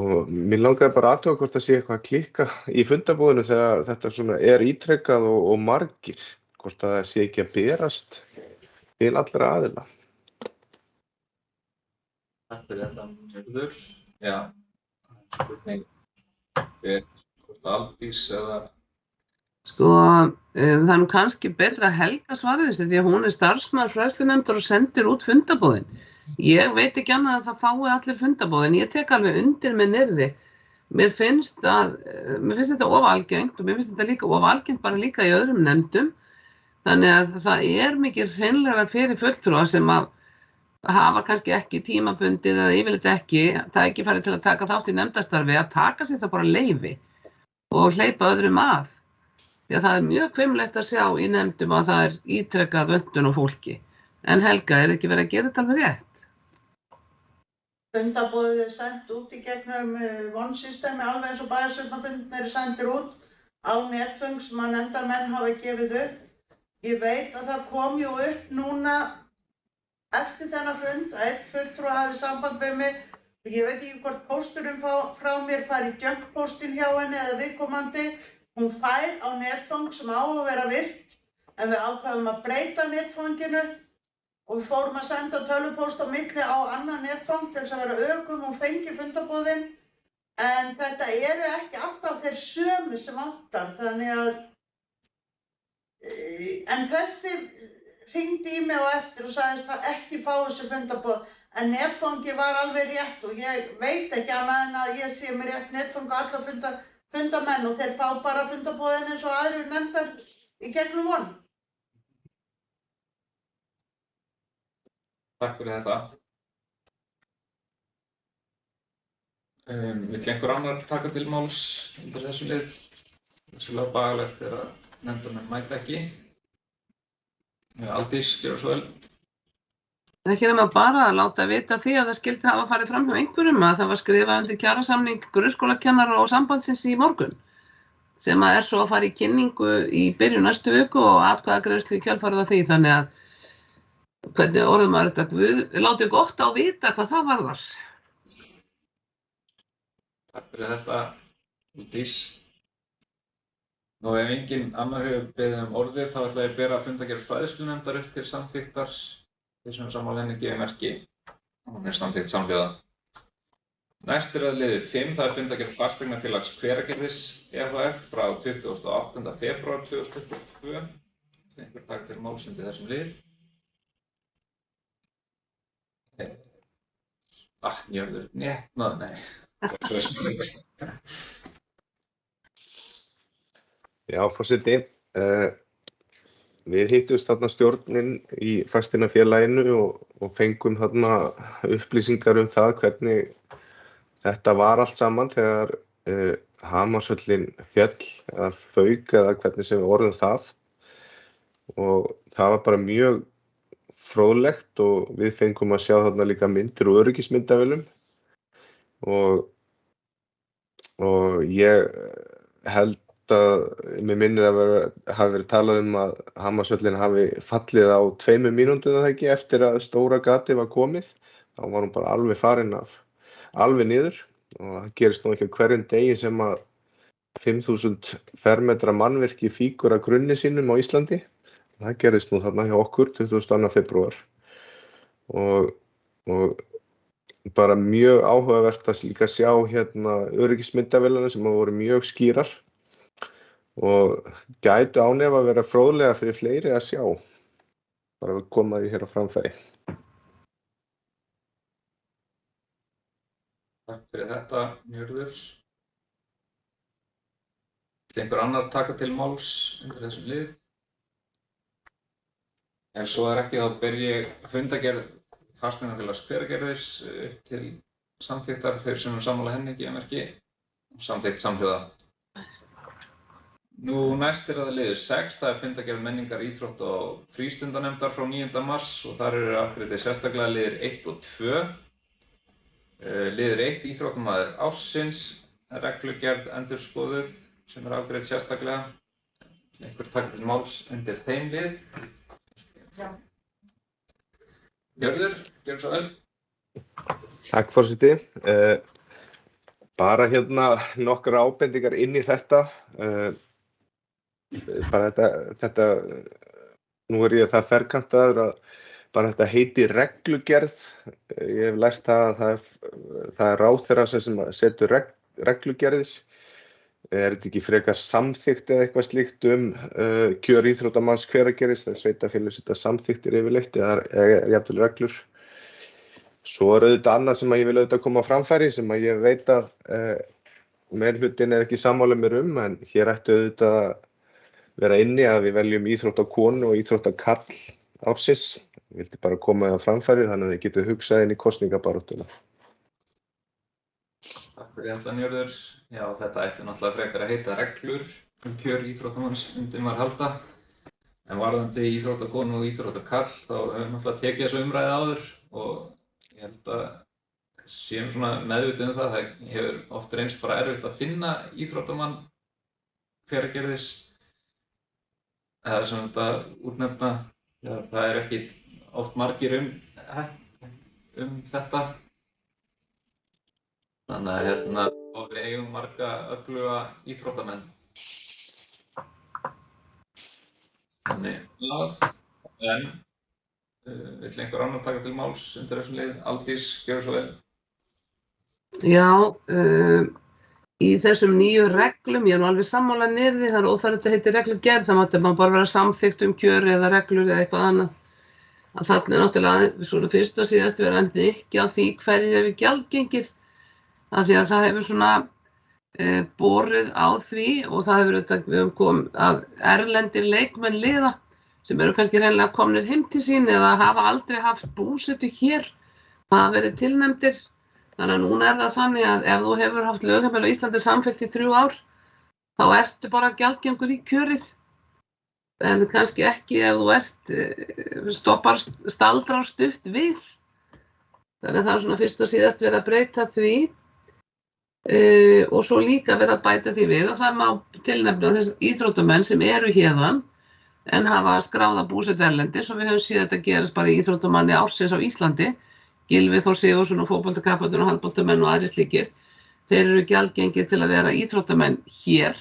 C: og mér langaði bara að athuga hvort það sé eitthvað að klikka í fundarbúðinu þegar þetta svona er ítrekkað og margir, hvort það sé ekki að berast til allra aðila.
A: Takk fyrir þetta, Njörður. Já, spurning hvort Aldís eða...
B: Sko, það er nú kannski betra að Helga svara þessu því að hún er starfsmaður fræðslunefndar og sendir út fundarbúðin. Ég veit ekki annað að það fái allir fundarbúðin, ég tek alveg undir með nyrði. Mér finnst þetta of algengt og mér finnst þetta líka of algengt bara líka í öðrum nefndum. Þannig að það er mikið hreinlegra fyrir fulltrúa sem að hafa kannski ekki tímabundið eða yfirleitt ekki, það er ekki farið til að taka þátt í nefndastarfi, að taka sér það bara leyfi og hleypa öðrum að. Því að það er mjög hvimleitt að sjá í nefndum að það er ítrekkað vöntun á fólki. En Helga, er ekki verið að gera þetta alveg rétt?
H: fundarboðið sent út í gegnum VON-systemi, alveg eins og bæjarstjórnarfundirnir sendir út á netföng sem að nefndarmenn hafa gefið upp. Ég veit að það kom jú upp núna eftir þennan fund að einn fulltrúi hafði samband við mig. Ég veit ekki hvort pósturinn frá mér fær í junkpóstinn hjá henni eða viðkomandi. Hún fær á netfang sem á að vera virkt, en við ákveðum að breyta netfanginu og við fórum að senda tölvupóst á milli á annan netfang til þess að vera öruggum og fengi fundarboðin. En þetta eru ekki alltaf þeir sömu sem vantar, þannig að en þessi hringdi í mig á eftir og sagðist það ekki fá þessi fundarboð. En netfangi var alveg rétt og ég veit ekki annað en að ég sé mér rétt netfang á alla fundamenn og þeir fá bara fundarboðin eins og aðrir nefndar í gegnum VON.
A: Takk fyrir þetta. Vill einhver annar taka til máls undir þessu lið? Vissulega bagalegt er að nefndarmenn mæta ekki. Aldís, gjörðu svo vel.
B: Ekki nema bara að láta vita því að það skyldi hafa farið fram hjá einhverjum að það var skrifað undir kjarasamning grunnskólakennara og sambandsins í morgun sem að svo að fara í kynningu í byrjun næstu viku og atkvæðagreiðslu í kjölfarið af því, þannig að hvernig orðum maður þetta, Guð láti gott á vita hvað það varðar.
A: Takk fyrir þetta, Aldís. Nú ef enginn annar hefur beðið orðið þá ætla ég að bera fundargerð fræðslunefndar upp til samþykktar. Þeir sem sammála henni gefið merki. Hún samþykkt samhljóða. Næst að liðið 5, það fundargerð fasteignafélags Hveragerðis ehf. Frá 28. febrúar 2022. Einhver taka til máls undir þessum lið. Njörður, nei.
C: Já, forseti. Við hittumst þarna stjórnin í fasteignafélaginu og fengum þarna upplýsingar það hvernig þetta var allt saman þegar Hamarshöllin féll eða fauk eða hvernig sem við orðum það. Og það var bara mjög fróðlegt og við fengum að sjá þarna líka myndir og öryggismyndavélum og ég held mér minnir að hafi verið talað að Hamarshöllin hafi fallið á 2 mínútum það ekki eftir að stóra gatið var komið. Þá var hún bara alveg farin alveg niður og það gerist nú ekki á hverjum degi sem að 5.000 fermetra mannvirki fýkur að grunni sínum á Íslandi. Það gerist nú þarna hjá okkur 22. febrúar og bara mjög áhugavert að líka sjá öryggismyndavélana sem voru mjög skýrar og gætu án efa að vera fróðlega fyrir fleiri að sjá. Bara að koma því hér á framfæri.
A: Takk fyrir þetta, Njörður. Vill einhver annar taka til máls undir þessum lið? Ef svo ekki þá ber ég fundargerð fasteignafélags Hveragerðis upp til samþykktar þeir sem sammála henni gefið merki og samþykkt samhljóða. Nú næst að liður 6, það fundargerð menningar, íþrótta og frístundanefndar frá 9. mars og þar eru afgreiddar sérstaklega liðir 1 og 2. Liður 1, íþróttamaður ársins, reglugerð endurskoðuð sem afgreidd sérstaklega. Einhver taka til máls undir þeim lið? Já. Njörður, gjörðu svo vel.
C: Takk forseti. Bara nokkrar ábendingar inn í þetta. Bara þetta, nú ég það ferkantaður að bara þetta heiti reglugerð. Ég hef lært að það ráðherra sem setur reglugerðir. Er þetta ekki frekar samþykkt eða eitthvað slíkt kjör íþróttamanns Hveragerðis, það sveitarfélög setja samþykktir yfirleitt eða jafnvel reglur. Svo auðvitað annað sem ég vil auðvitað koma á framfæri sem ég veit að meirihlutin ekki sammála mér en hér ættu auðvitað að vera inni að við veljum íþróttakonu og íþróttakarl ársins. Ég vildi bara koma það á framfæri þannig að þið getið hugsað inn í kosningabaráttuna.
A: Takk fyrir þetta, Njörður. Já, þetta ætti náttúrulega frekar að heita reglur kjör íþróttamanns myndi maður halda. En varðandi íþróttakonu og íþróttakarl þá höfum við náttúrulega tekið þessu umræði áður og ég held að séum svona meðvituð það hefur oft reynst bara erfitt að finna íþróttamann Hveragerðis eða sem þetta útnefna, það ekki oft margir þetta. Þannig að og við eigum marga öfluga íþróttamenn. Þannig en vill einhver annar taka til máls undir þessum lið? Aldís, gjörðu svo vel.
B: Já, í þessum nýju reglum, ég er nú alveg sammála nyrði, það óþarft að heiti reglugerð, það mátti bara vera samþykkt kjör eða reglur eða eitthvað annað. Að þarna náttúrulega svona fyrst og síðast vera ekki á því hverjir eru gjaldgengir, af því að það hefur svona borið á því og það hefur við komið að erlendir leikmenn liða sem eru kannski hreinlega komnir heim til sín eða hafa aldrei haft búsetu hér, hafa verið tilnefndir. Þannig að núna það þannig að ef þú hefur haft lögheimili á Íslandi samfellt í 3 ár, þá ertu bara gjaldgengur í kjörið. En kannski ekki ef þú staldrar stutt við. Þannig að það svona fyrst og síðast verið að breyta því og svo líka verið að bæta því við að það má tilnefna þess íþróttamenn sem eru hérðan en hafa skráða búsetu erlendis og við höfum séð þetta gerast bara í íþróttamanni ársins á Íslandi. Gylfi Þór Sigurðsson og fótboltakapparnir og handboltamenn og aðrir slíkir. Þeir eru gjaldgengir til að vera íþróttamenn hér.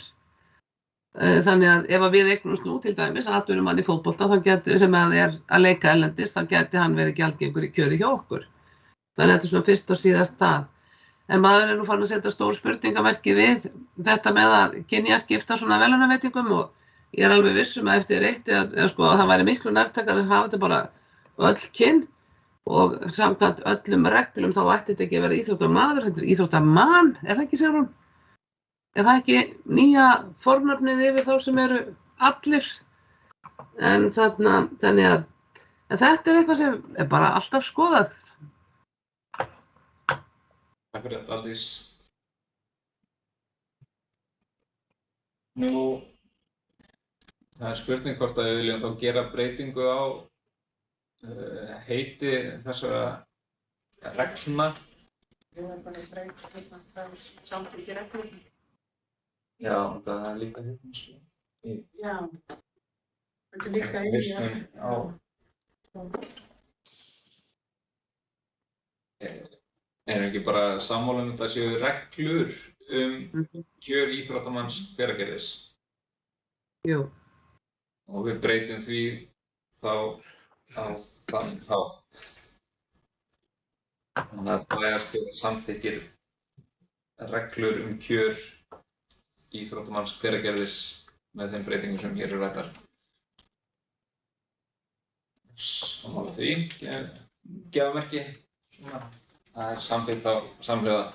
B: Þannig að ef við eignumst nú til dæmis atvinnumann í fótbolta sem er að leika erlendis, þá gæti hann verið gjaldgengur í kjöri hjá okkur. Þannig að þetta svona fyrst og síðast það. En maður nú farin að setja stór spurningamerki við þetta með að kynjaskipta svona verðlaunaveitingum og ég er alveg viss að eftir eitt að það væri miklu nærtækara að hafa þetta bara öll kyn. Og samkvæmt öllum reglum þá ætti þetta ekki að vera íþróttamaður, þetta íþróttamann, það ekki, Sigrún? Er það ekki nýja fornafnið yfir þá sem eru allir? En þannig að þetta eitthvað sem bara alltaf skoðað.
A: Takk fyrir þetta, Aldís. Nú, það spurning hvort að við viljum þá gera breytingu á heiti þessara reglna.
F: Við erum bara að breyta samþykki reglur.
A: Já, það líka sko.
F: Já, þetta líka
A: Erum ekki bara sammála þetta séu reglur kjör íþróttamanns Hveragerðis?
B: Jú.
A: Og við breytum því þá á þann hátt. Þannig að bæjarstjórn samþykkir reglur kjör íþróttamanns Hveragerðis með þeim breytingum sem hér eru ræddar. Sammála því, gjafamerki. Það samþykkt á samhljóða.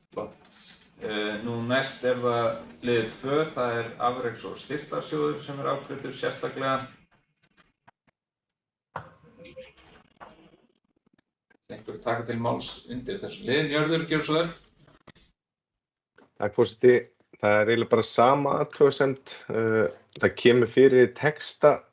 A: Flott. Nú næst það liðið 2, það afreks- og styrktarsjóður sem ákveðtur sérstaklega. Einhver taka til máls undir þessu lið. Njörður, gjörðu svo vel.
C: Takk forseti. Það eiginlega bara sama athugasemd. Það kemur fyrir í texta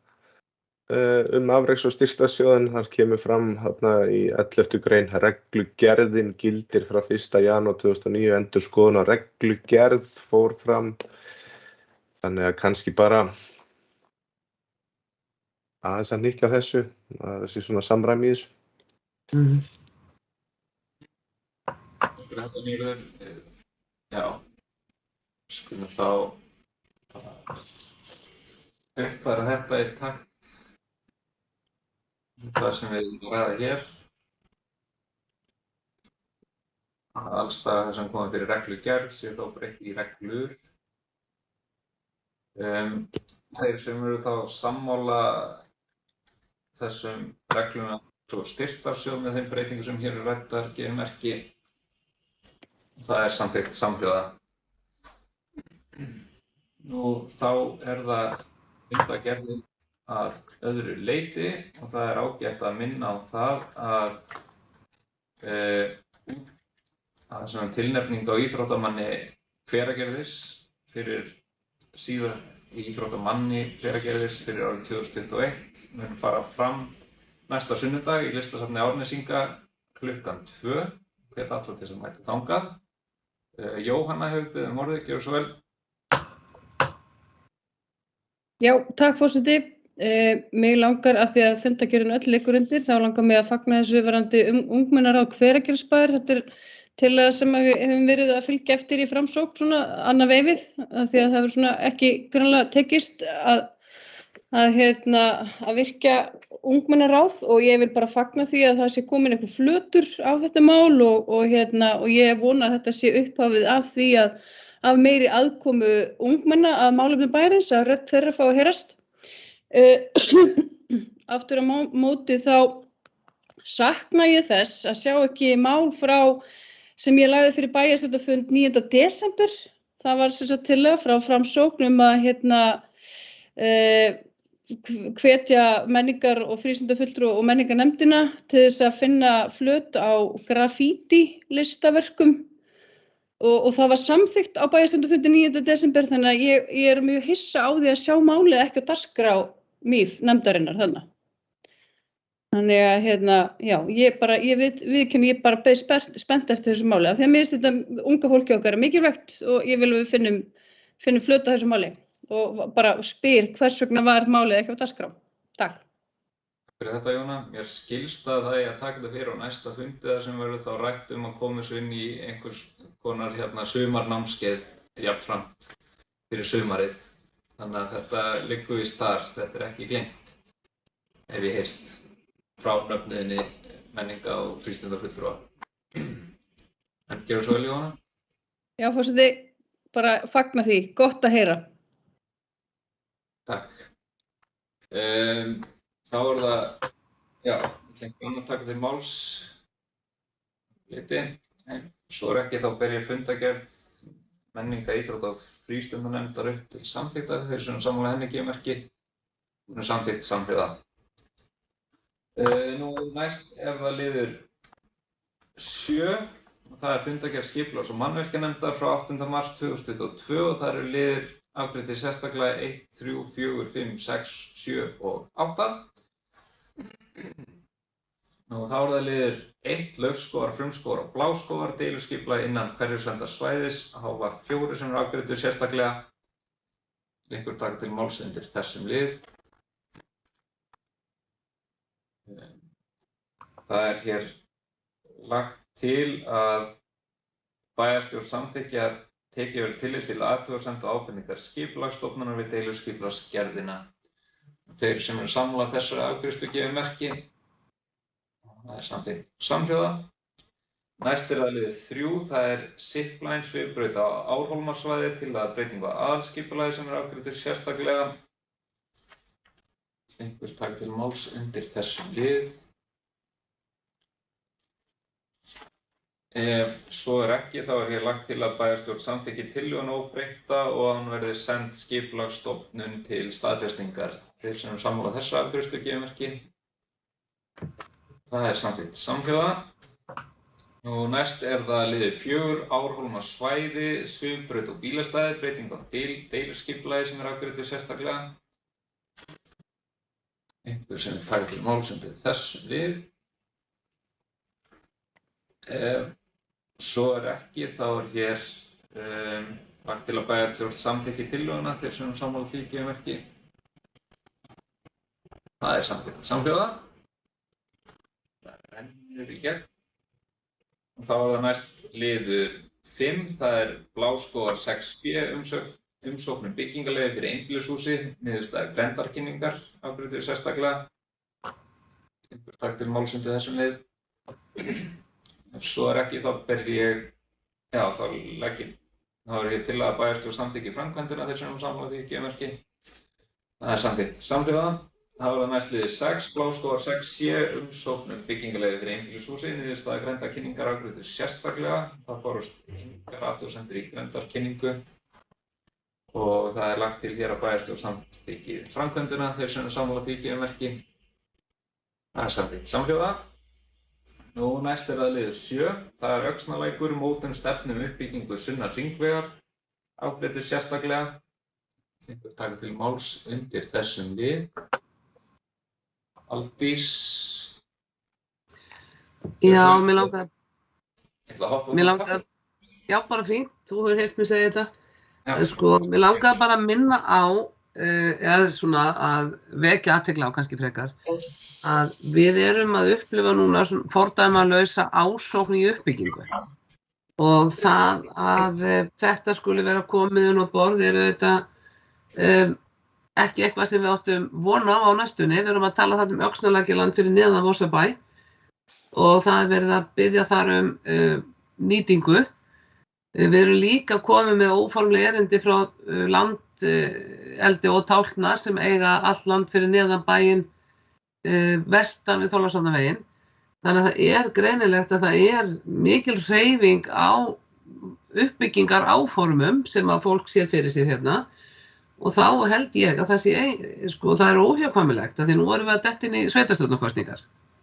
C: afreks- og styrktarsjóðinn. Það kemur fram þarna í 11. grein reglugerðin gildir frá 1. janúar 2009. Endurskoðun á reglugerð fór fram. Þannig að kannski bara aðeins að hnykkja á þessu. Það sé svona samræmi í þessu.
A: Þetta Njörður. Já. Skulum þá uppfæra þetta í takt það sem við ræða hér. Alls staðar það sem komið fyrir reglugerð sé þó breytt í reglur. Þeir sem eru þá sammála þessum reglum svo styrktarsjóð með þeim breytingum sem hér eru ræddar gefur merki. Það samþykkt samhljóða. Nú þá það undangerðin að öðru leyti og það ágætt að minna á það að sem tilnefning á íþróttamanni Hveragerðis fyrir síðan íþróttamanni Hveragerðis fyrir árið 2021 mun fara fram næsta sunnudag í listasafni Árnesinga klukkan 2. Hvet alla til þess að mæta þangað. Jóhanna hefur beðið um orðið, gjörðu svo vel.
D: Já, takk forseti. Mig langar, af því að fundargerðin öll liggur undir, þá langar mig að fagna þessu varðandi ungmennaráð Hveragerðisbæjar. Þetta er tillaga sem við höfum verið að fylgja eftir í Framsókn svona annað veifið, af því að það hefur svona ekki greinilega tekist að virkja ungmennaráð, og ég vil bara fagna því að það sé komin einhver flötur á þetta mál og ég vona að þetta sé upphafið af því að meiri aðkomu ungmenna að málefnum bæjarins, að rödd þeirra fá að heyrast. Aftur á móti þá sakna ég þess að sjá ekki mál sem ég lagði fyrir bæjarstjórnarfund 9. desember. Það var sem sagt tillaga frá Framsókn að hvetja menningar- og frístundafulltrúa og menningarnefndina til þess að finna flöt á graffíti listaverkum, og það var samþykkt á bæjarstjórnarfundi 9. desember, þannig að ég er mjög hissa á því að sjá málið ekki á dagskrá MÍF nefndarinnar þarna. Þannig að já, ég bara beið spennt eftir þessu máli, af því að mér finnst þetta unga fólki okkar mikilvægt og ég vil að við finnum flöt á þessu máli, og bara spyr hvers vegna var málið ekki á dagskrá. Takk.
A: Fyrir þetta, Jóna. Mér skilst að það að taka þetta fyrir á næsta fundi þar sem verður þá rætt að koma þessu inn í einhvers konar sumarnámskeið jafnframt fyrir sumarið. Þannig að þetta liggur víst þar, þetta er ekki gleymt, hef ég heyrt frá nöfniðinni menninga- og frístundafulltrúa. En gerðu svo vel, Jóna?
D: Já, forseti, bara fagna því, gott að heyra.
A: Takk. Þá það, já, ég ætla að taka til máls liti. Svo ekki þá ber ég fundargerð menninga-, íþrótta- og frístundanefndar upp til samþykkta þeir sem sammála henni G-merki. Hún er samþykkt samhliða. Nú næst það liður 7, og það fundargerð skipulags- og mannvirkjanefndar frá 8. mars 2022, og það eru liðir afgreiddir sérstaklega 1, 3, 4, 5, 6, 7 og 8. Nú þá það liðir 1, laufskógar, frumskógar og bláskógar, deiluskipulag innan hverfisverndarsvæðis, HV4 sem afgreiddur sérstaklega. Einhver taka til máls undir þessum lið. Það hér lagt til að bæjarstjórn samþykki að tekið verður tillit til athugasemda og ábendingar skipulagsstofnunar við deiluskipulagsgerðina. Þeir sem eru sammála þessari afgreiðslu gefi merki. Það er samþykkt samhljóða. Næst það liður 3, það er zipline svifbraut á Árhólmasvæði til að breytingu á aðalskipulagi sem er afgreiddur sérstaklega. Einhver taka til máls undir þessum lið. Ef svo ekki, þá hér lagt til að bæjarstjórn samþykki tillöguna óbreytta og að hún verði send skipulagsstofnun til staðfestingar. Þeir sem eru sammála þessa afgreiðslu gefi merki. Það er samþykkt samhljóða. Og næst það liður 4, Árhólmasvæði, svifbraut og bílastæði, breyting á deiluskipulagi sem er afgreiddur sérstaklega. Einhver sem taka til máls undir þessum lið. Svo ekki, þá hér lagt til að bæjarstjórn samþykki tillöguna til sem sammála því gefi merki. Það er samþykkt samhljóða. Það rennur í gegn. Þá það næst liður 5, það er Bláskógar 6B umsókn byggingarleyfi fyrir einbýlishúsi, niðurstaða grenndarkynningar afgreiddur sérstaklega. Einhver taka til máls undir þessum lið. Ef svo ekki, þá er ég til að bæjarstjórn samþykki framkvæmdina þeir sem sammála því gefi merki. Það er samþykkt samhljóða. Þá það næst liður 6, Bláskógar 6C, umsókn byggingarleyfi fyrir einbýlishúsi, niðurstaða grenndarkynningar afgreiddur sérstaklega. Það bárust engar athugasemdir í grenndarkynningu og það er lagt til hér að bæjarstjórn samþykki framkvæmdina þeir sem sammála því gefi merki. Það er samþykkt samhljóða. Nú næst það liður 7, það er Öxnalækur, mótun stefnu uppbyggingu sunnan hringvegar, afgreiddur sérstaklega. Einhver taka til máls undir þessum lið. Aldís.
B: Já, mér langaði,
A: Ég ætla að hoppa út
B: mér
A: á
B: langaði,
A: kaffi.
B: já, bara fínt, þú hefur heyrt mig segja þetta.
A: Já.
B: En sko, mér langaði bara að minna á, eða svona að vekja athygli á kannski frekar, að við erum að upplifa núna svona fordæmalausa ásókn í uppbyggingu. Og það að þetta skuli vera komið inn á borð er auðvitað ekki eitthvað sem við áttum vona á næstunni. Við erum að tala þarna um Öxnalækjarland fyrir neðan Vorsabæ og það er verið að biðja þar nýtingu. Við erum líka komið með óformleg erindi frá Landeldi og Tálknar sem eiga allt land fyrir neðan bæinn vestan við Þorlákshafnarveginn. Þannig að það er greinilegt að það er mikil hreyfing á uppbyggingar áformum sem að fólk sér fyrir sér hérna og þá held ég að það sé, sko, það er óhjákvæmilegt að því nú erum við að detta inn í sveitarstjórnarkosningar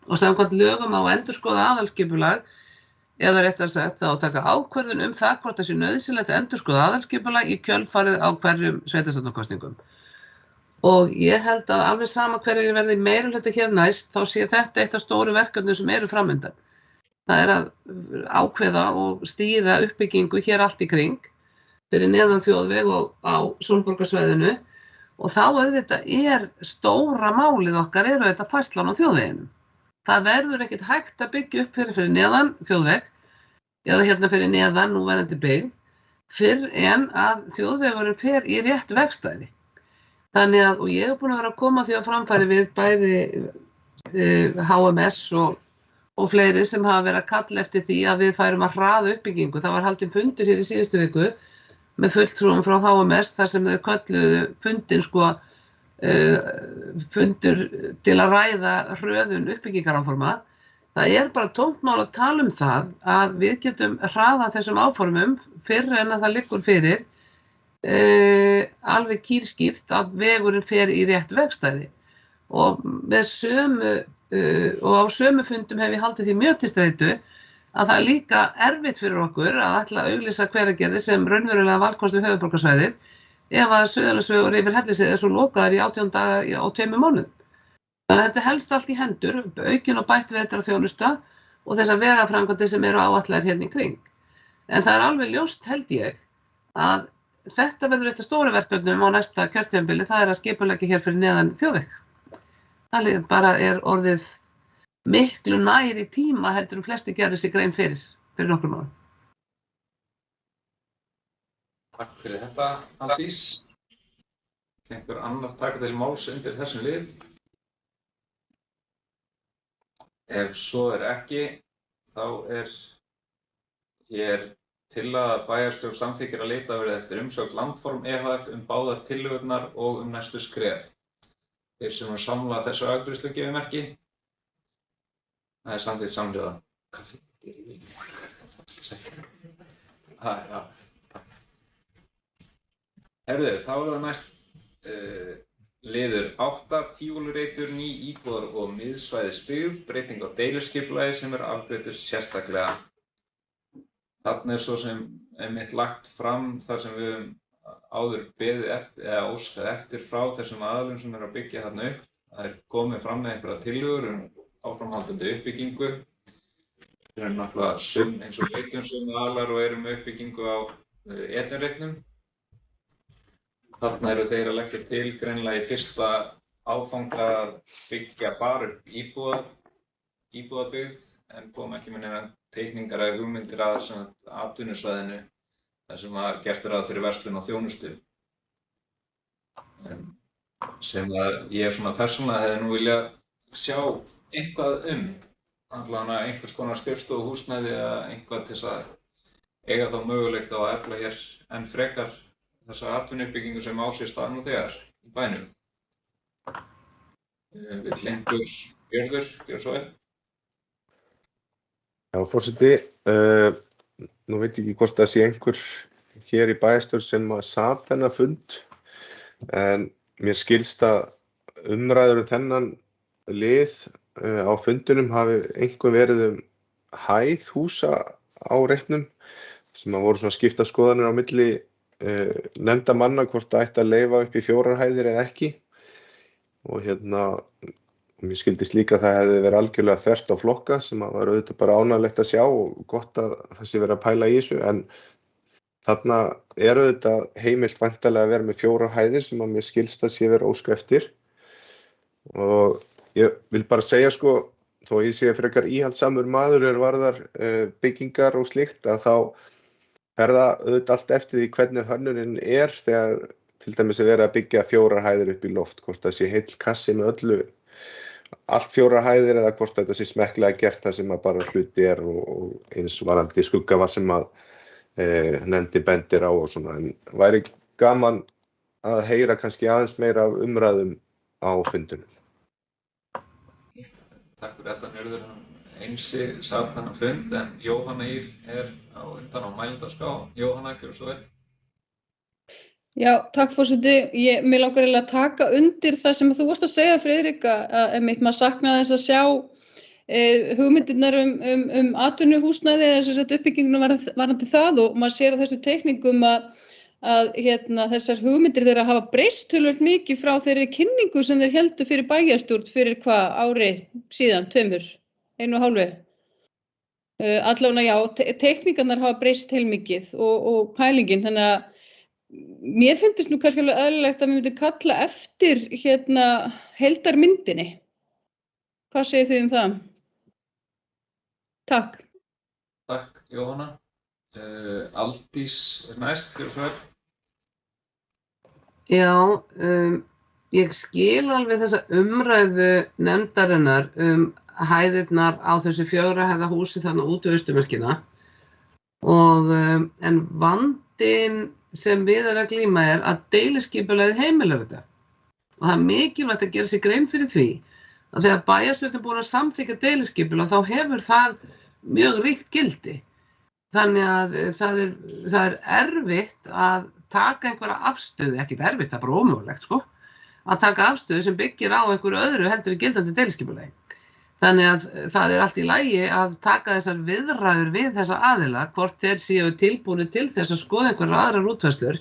B: og samkvæmt lögum á að endurskoða aðalskipulag eða réttar sagt þá að taka ákvörðun það hvort það sé nauðsynlegt að endurskoða aðalskipulag í kjölfarið á hverjum sveitarstjórnarkosningum. Og ég held að alveg sama hverjir verði meirihluti hér næst, þá sé þetta eitt af stóru verkefnum sem eru framundan. Það er að ákveða og stýra uppbyggingu hér allt í kring, fyrir neðan þjóðveg og á Sólborgarsvæðinu. Og þá auðvitað stóra málið okkar auðvitað færslan á þjóðveginum. Það verður ekkert hægt að byggja upp fyrir neðan þjóðveg, eða hérna fyrir neðan núverandi byggð, fyrr en að þjóðvegurinn fer í rétt vegstæði. Þannig að, og ég hef búin að vera að koma því á framfæri við bæði HMS og fleiri sem hafa verið að kalla eftir því að við færum að hraða uppbyggingu. Það var haldinn fundur hér í síðustu viku með fulltrúum frá HMS þar sem þeir kölluðu fundinn fundur til að ræða hröðun uppbyggingaráforma. Það er bara tómt mál að tala það að við getum hraðað þessum áformum fyrr en að það liggur fyrir alveg kýrskýrt að vegurinn fer í rétt vegstæði og á sömu fundum hef ég haldið því mjög til streitu að það er líka erfitt fyrir okkur að ætla að auglýsa Hveragerði sem raunverulega valkost við höfuðborgarsvæðið ef að Suðurlandsvegur yfir Hellisheiði svo lokaður í 18 daga á 2 mánuðum. Þannig að þetta helst allt í hendur, aukin og bætt vetrarþjónusta og þessar vegaframkvæmdir sem eru áætlaðir hérna í kring. En það er alveg ljóst held ég að þetta verður eitt af stóru verkefnum á næsta kjörtímabili, það er að skipuleggja hér fyrir neðan þjóðveg. Það bara orðið miklu nær í tíma heldur flesti gerðu sig grein fyrir nokkrum árum.
A: Takk fyrir þetta, Aldís. Einhver annar taka til máls undir þessum lið? Ef svo ekki, þá hér tillaga að bæjarstjórn samþykkir að leita verið eftir umsögn Landform EHF báðar tillögurnar og næstu skref. Þeir sem samla þessu afgreiðslu gefi merki. Það er samþykkt samhljóða. Kaffi er í vilja. Já. Herðu, þá er það næst liður 8, Tívolurreitur, ný íbúðar og miðsvæðisbyggð, breyting á deiluskipulagi sem afgreiddur sérstaklega. Þarna svo sem einmitt lagt fram þar sem við höfum áður beðið eftir, eða óskað eftir frá þessum aðilum sem að byggja þarna upp. Það komið fram með einhverja tillögur áframhaldandi uppbyggingu. Við erum náttúrulega eins og veitum sömu aðilar og erum með uppbyggingu á Edenreitnum. Þarna eru þeir að leggja til greinilega í fyrsta áfanga að byggja bara upp íbúðarbyggð en koma ekki með neina teikningar eða hugmyndir að atvinnusvæðinu þar sem gert ráð fyrir verslun og þjónustu. Sem að ég svona persónulega hefði nú viljað sjá eitthvað allavega einhvers konar skrifstofuhúsnæði eða eitthvað til þess að eiga þá möguleika á að efla hér enn frekar þessa atvinnuuppbyggingu sem á sér stað nú þegar í bænum. Vill einhver Björður, gjör svo vel?
C: Já, forseti, nú veit ég ekki hvort það sé einhver hér í bæjarstjórn sem sat þennan fund, en mér skilst að umræður þennan lið á fundunum hafi einhver verið hæð húsa á reitnum, sem voru svona skipta skoðanir á milli nefndarmanna hvort það ætti að leyfa upp í 4 hæðir eða ekki. Og mér skildist líka að það hefði verið algjörlega þvert á flokka sem var auðvitað bara ánægilegt að sjá og gott að það sé verið að pæla í þessu, en þarna auðvitað heimilt væntanlega að vera með 4 hæðir sem að mér skilst að sé verið óska eftir. Og ég vil bara segja sko, þó ég sé frekar íhaldssamur maður varðar byggingar og slíkt, að þá það auðvitað allt eftir því hvernig hönnunin þegar til dæmis er verið að byggja 4 hæðir upp í loft, hvort það sé heill kassi með öllu, allt 4 hæðir, eða hvort þetta sé smekklega gert það sem að bara hluti og eins varandi skuggavar sem að nefndi bendir á og svona. En væri gaman að heyra kannski aðeins meira af umræðum á fundunum.
A: Takk fyrir þetta, Njörður. Einsi satt hann á fund, en Jóhanna Ýr á undan á mælendaskrá. Jóhanna, gjörðu svo vel.
D: Já, takk forseti. Mig langar eiginlega að taka undir það sem þú varst að segja, Friðrik, að maður saknaði þess að sjá hugmyndirnar atvinnuhúsnæði eða þess að uppbygginguna varðandi það, og maður sér á þessu teikningum að þessar hugmyndir þeirra hafa breyst töluvert mikið frá þeirri kynningu sem þeir héldu fyrir bæjarstjórn fyrir ári síðan, 2, 1,5. Allavega já, teikningarnar hafa breyst heilmikið og pælingin, þannig að mér finnst nú kannski alveg eðlilegt að við myndum kalla eftir heildarmyndinni. Hvað segir þið það? Takk.
A: Takk, Jóhanna. Aldís næst, gjörðu svo vel.
B: Já, ég skil alveg þessa umræðu nefndarinnar hæðirnar á þessu 4 hæða húsi þannig út við Austurmerkina, en vandinn sem við að glíma að deiliskipulagið heimilar þetta. Og það mikilvægt að gera sér grein fyrir því að þegar bæjarstjórn búin að samþykkja deiliskipulag þá hefur það mjög ríkt gildi. Þannig að það er erfitt að taka einhverja afstöðu, ekkert erfitt, það er bara ómögulegt sko, að taka afstöðu sem byggir á einhverju öðru heldur en gildandi deiliskipulagi. Þannig að það allt í lagi að taka þessar viðræður við þessa aðila, hvort þeir séu tilbúnir til þess að skoða einhverjar aðrar útfærslur,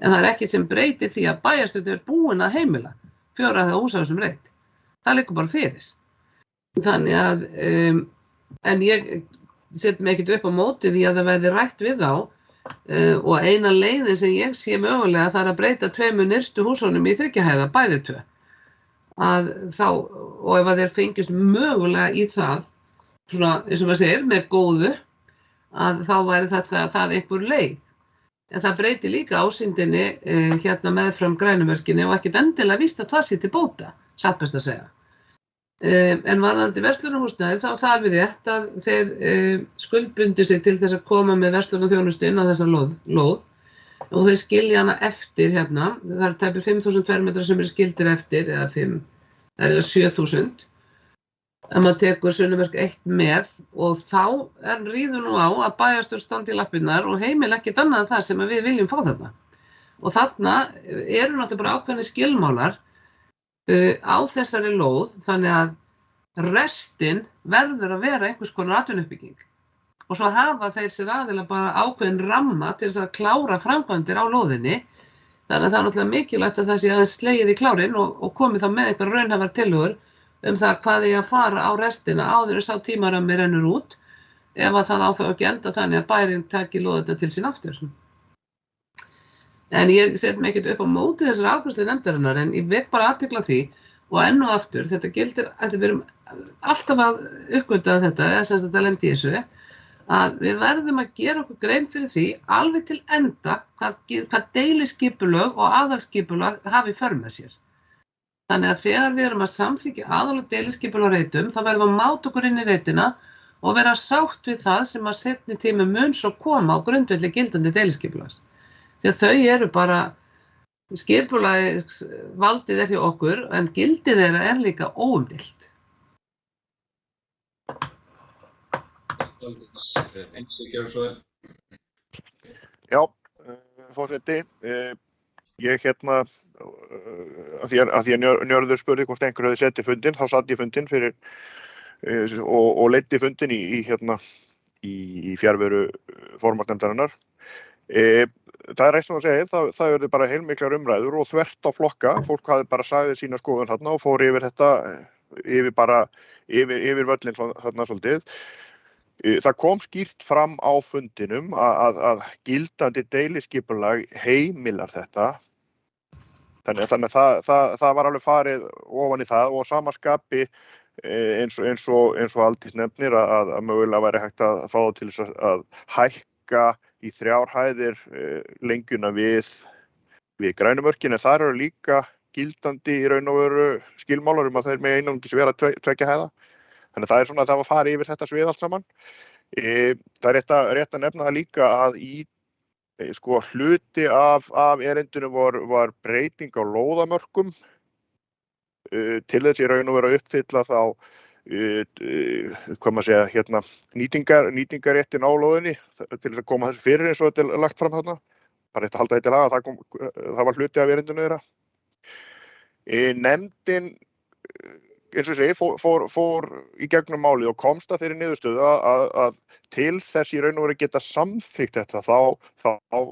B: en það ekkert sem breytir því að bæjarstjórn búin að heimila 4 hæða hús á þessum reit. Það liggur bara fyrir. Þannig að, en ég set mig ekkert upp á móti því að það verði rætt við þá, og eina leiðin sem ég sé mögulega það að breyta 2 nyrstu húsunum í 3 hæða, bæði 2. Og ef að þeir fengist mögulega í það, svona eins og maður segir, með góðu, að þá væri það einhver leið. En það breytir líka ásýndinni meðfram grænumörkinni og ekkert endilega víst að það sé til bóta, satt best að segja. En varðandi verslunarhúsnæði þá það alveg rétt að þeir skuldbundu sig til þess að koma með verslunarþjónustu inn á þessa lóð og þeir skilja hana eftir það er tæpir 5.000 fermetrar sem eru skildir eftir, eða 5, það er 7.000 ef maður tekur Sunnumörk 1 með, og þá ríður nú á að bæjarstjórn standi í lappirnar og heimil ekkert annað en það sem við viljum fá þarna. Og þarna eru náttúrulega bara ákveðnir skilmálar á þessari lóð, þannig að restin verður að vera einhvers konar atvinnuuppbygging. Og svo hafa þeir sér aðilega bara ákveðin ramma til þess að klára framkvæmdir á lóðinni, þannig að það er náttúrulega mikilvægt að það sé aðeins slegið í klárinn og komið þá með einhver raunhæfar tillögur það hvað ég að fara á restina áður en sá tímarammi rennur út, ef að það á þá ekki enda þannig að bærinn taki lóðina til sín aftur. En ég set mig ekkert upp á móti þessar afgreiðslu nefndarinnar, en ég vek bara athygli á því, og enn og aftur, þetta gildir að við erum alltaf að uppgötva þetta, eða sem þetta lendi í þessu, að við verðum að gera okkur grein fyrir því alveg til enda hvað deiliskipulög og aðalskipulög hafi í för með sér. Þannig að þegar við erum að samþykkja aðal- og deiliskipulag reitum, þá verðum við að máta okkur inn í reitina og vera sátt við það sem að seinni tíma mun svo koma á grundvelli gildandi deiliskipulags. Því að þau eru bara, skipulagsvaldið hjá okkur, en gildið þeirra líka óumdeilt.
A: Einsi, gjörðu svo vel.
E: Já, forseti, ég að því að Njörður spurði hvort einhver hefði sett í fundinn, þá satt ég fundinn fyrir og leiddi fundinn í fjarveru formannsnefndarinnar. Það er eins og það segir, það eru bara heilmiklar umræður og þvert á flokka, fólk hafði bara sagði sína skoðun þarna og fór yfir þetta yfir völlin þarna svolítið. Það kom skýrt fram á fundinum að gildandi deiliskipulag heimilar þetta. Þannig að það var alveg farið ofan í það og á sama skapi eins og Aldís nefnir að mögulega væri hægt að fá það til þess að hækka í 3 hæðir lengjuna við grænumörkin, en þar eru líka gildandi í raun og veru skilmálar að þeir með einungis vera 2 hæða. Þannig að það svona að það var farið yfir þetta svið allt saman. Það er rétt að nefna það líka að hluti af erindinu var breyting á lóðamörkum til þess í raun og veru að uppfylla þá nýtingaréttin á lóðinni til þess að koma þessu fyrir eins og þetta er lagt fram þarna. Bara rétt að halda þetta í laga, það var hluti af erindinu þeirra. Nefndin, eins og ég segi, fór í gegnum málið og komst að þeirri niðurstöðu að til þess í raun og veru geta samþykkt þetta þá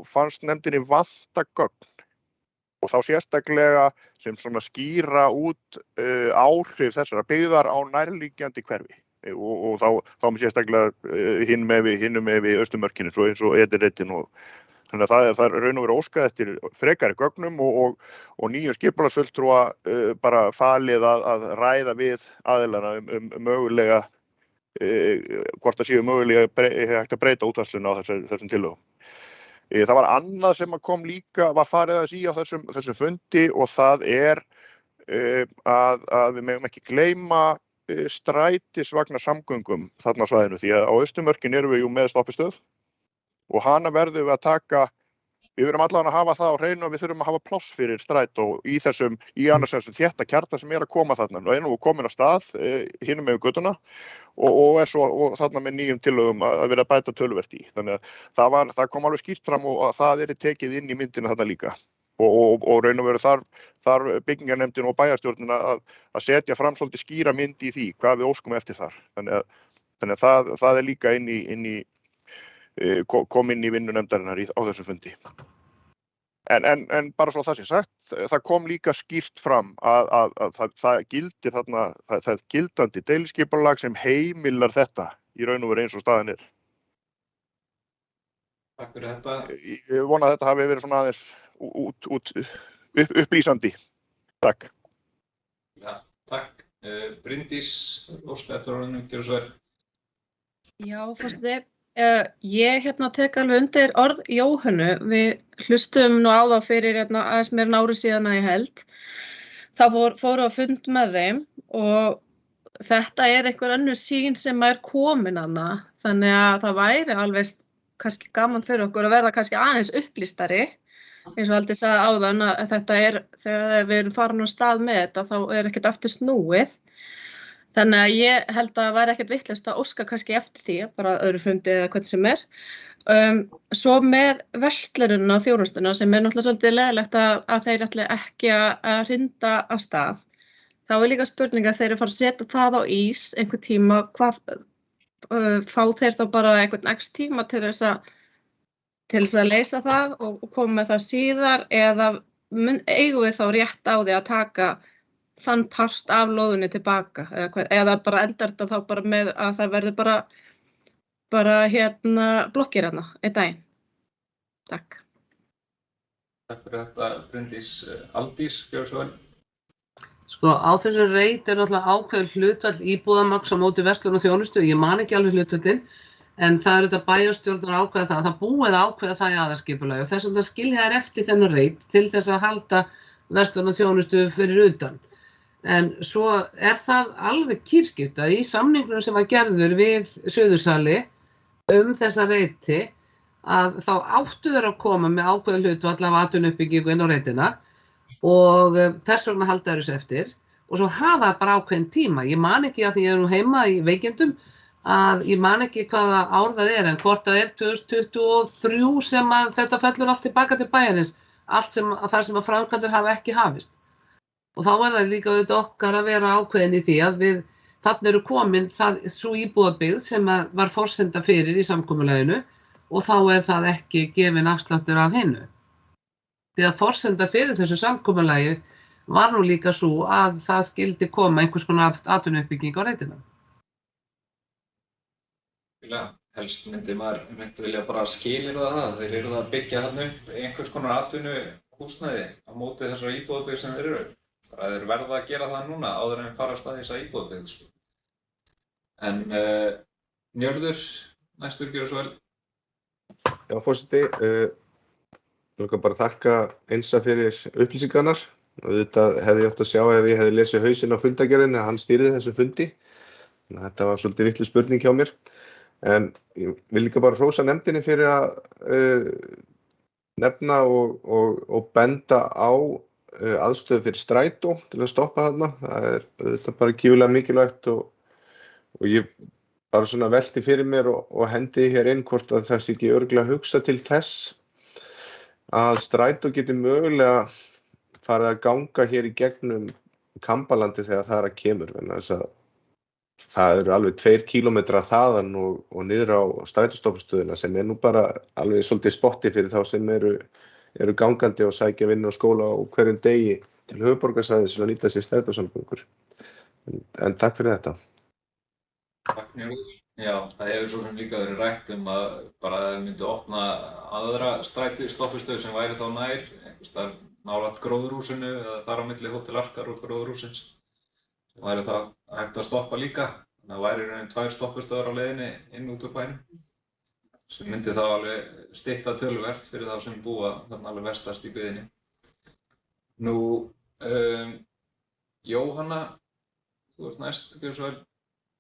E: fannst nefndinni vanta gögn og þá sérstaklega sem svona skýra út áhrif þessara byggðar á nærliggjandi hverfi og þá með sérstaklega hinum með við Austurmörkinni svo eins og Edirreitin og þannig að það er raun og veru óskað eftir frekari gögnum og nýjum skipulagsfulltrúa bara falið að ræða við aðilana mögulega hvort það séu mögulega hægt að breyta útfærsluna á þessum tillögum. Það var annað sem kom líka, var farið aðeins í á þessum fundi og það er að við megum ekki gleyma strætisvagnarsamgöngum þarna á svæðinu því að á Austurmörkinni erum við jú með stoppistöð og hana verðum við að taka, við verðum allavega að hafa það á hreinu og við þurfum að hafa pláss fyrir strætó í annars þessum þétta kjarna sem að koma þarna. Og nú komin að stað hinum með göttuna og þarna með nýjum tillögum að vera að bæta töluvert í. Þannig að það kom alveg skýrt fram og það tekið inn í myndina þarna líka. Og raun og veru þar byggingarnefndin og bæjarstjórnin að setja fram svolítið skýra mynd í því hvað við óskum eftir þar. Þannig að það líka kom inn í vinnunefndarinnar á þessum fundi. En bara svo það sé sagt, það kom líka skýrt fram að það gildir þarna, það gildandi deiliskipulag sem heimilar þetta í raun og veru eins og staðan er.
A: Takk fyrir þetta.
E: Ég vona að þetta hafi verið svona aðeins upplýsandi. Takk.
A: Ja, takk. Bryndís, óska eftir orðinu, gjörðu svo vel.
G: Já, forseti. Ég tek alveg undir orð Jóhönnu. Við hlustum nú á það fyrir aðeins meira en ári síðan að ég held. Það fóru að fund með þeim og þetta er einhver önnur sýn sem er komin hana. Þannig að það væri alveg kannski gaman fyrir okkur að verða kannski aðeins upplýstari. Eins og Aldís sagði áðan að þetta þegar við erum farin á stað með þetta þá er ekkert aftur snúið. Þannig að ég held að það væri ekkert vitlaust að óska kannski eftir því, bara öðru fundi eða hvernig sem er. Svo með verslunina og þjónustuna sem er náttúrulega svolítið leiðilegt að þeir ætli ekki að hrinda af stað. Þá er líka spurning að þeir eru að fara að setja það á ís einhver tíma, fá þeir þá bara einhvern x tíma til þess að leysa það og koma með það síðar eða eigum við þá rétt á því að taka þann part af lóðinni tilbaka eða bara endar þetta þá bara með að það verður bara blokkir hana einn daginn. Takk.
A: Takk fyrir þetta, Bryndís. Aldís, gjörðu svo vel.
B: Á þessu reit náttúrulega ákveðið hlutfall íbúðamagns á móti verslun og þjónustu. Ég man ekki alveg hlutfallin, en það er þetta bæjarstjórnar ákveða það. Það búið að ákveða það í aðalskipulagi og þess vegna skilja þær eftir þennan reit til þess að halda verslun og þjónustu fyrir utan. En svo er það alveg kýrskipt að í samningnum sem var gerður við Suðursali þessa reiti að þá áttu þeir að koma með ákveðið hlutfall af atvinnuuppbyggingu inn á reitina og þess vegna halda þeir þessu eftir og svo hafa bara ákveðin tíma. Ég man ekki að því ég er nú heima í veikindum að ég man ekki hvaða ár það er en hvort það er 2023 sem að þetta fellur allt tilbaka til bæjarins, þar sem að framkvæmdir hafa ekki hafist. Og þá er það líka auðvitað okkar að vera ákveðin í því að þarna eru komin sú íbúðabyggð sem var forsenda fyrir í samkomulaginu og þá er það ekki gefin afsláttur af hinu. Því að forsenda fyrir þessu samkomulagi var nú líka svo að það skyldi koma einhvers konar atvinnuuppbygging á Reytinum.
A: Helst myndi maður vilja bara skilyrða það. Þeir eru að byggja þarna upp einhvers konar atvinnuhúsnæði á móti þessara íbúðabyggð sem þeir eru. Þeir verða að gera það núna áður en fara af stað í þessa íbúðabyggð, sko. En Njörður, næstur gera svo vel.
C: Já, forseti, ég vil bara þakka Einsa fyrir upplýsingarnar. Auðvitað hefði ég átt að sjá ef ég hefði lesið hausinn á fundagerðinni að hann stýrði þessu fundi. Þetta var svolítið vitlaus spurning hjá mér. En ég vil líka bara hrósa nefndinni fyrir að nefna og benda á aðstöðu fyrir strætó til að stoppa þarna. Það er auðvitað bara gífurlega mikilvægt og ég bara svona velti fyrir mér og hendi hér inn hvort að það sé ekki örugglega hugsa til þess að strætó geti mögulega farið að ganga hér í gegnum Kambalandi þegar það kemur, vegna þess að það eru alveg 2 kílómetrar þaðan og niður á strætóstoppastöðina sem nú bara alveg svolítið spotti fyrir þá sem eru gangandi og sækja vinnu og skóla á hverjum degi til höfuðborgarsvæðis til að nýta sér strætósamgöngur. En takk fyrir þetta.
A: Takk Njörður. Já, það hefur svo sem líka verið rætt að bara það myndi opna aðra stoppistöð sem væri þá nær, einhvers staðar nálægt gróðurhúsinu eða þar á milli Hótel Arkar og gróðurhúsins. Það væri það hægt að stoppa líka, þannig að það væri raunin 2 stoppistöðar á leiðinni inn út úr bænum sem myndi þá alveg stytta töluvert fyrir þá sem búa þarna alveg vestast í byggðinni. Nú, Jóhanna, þú ert næst, gjörðu svo vel.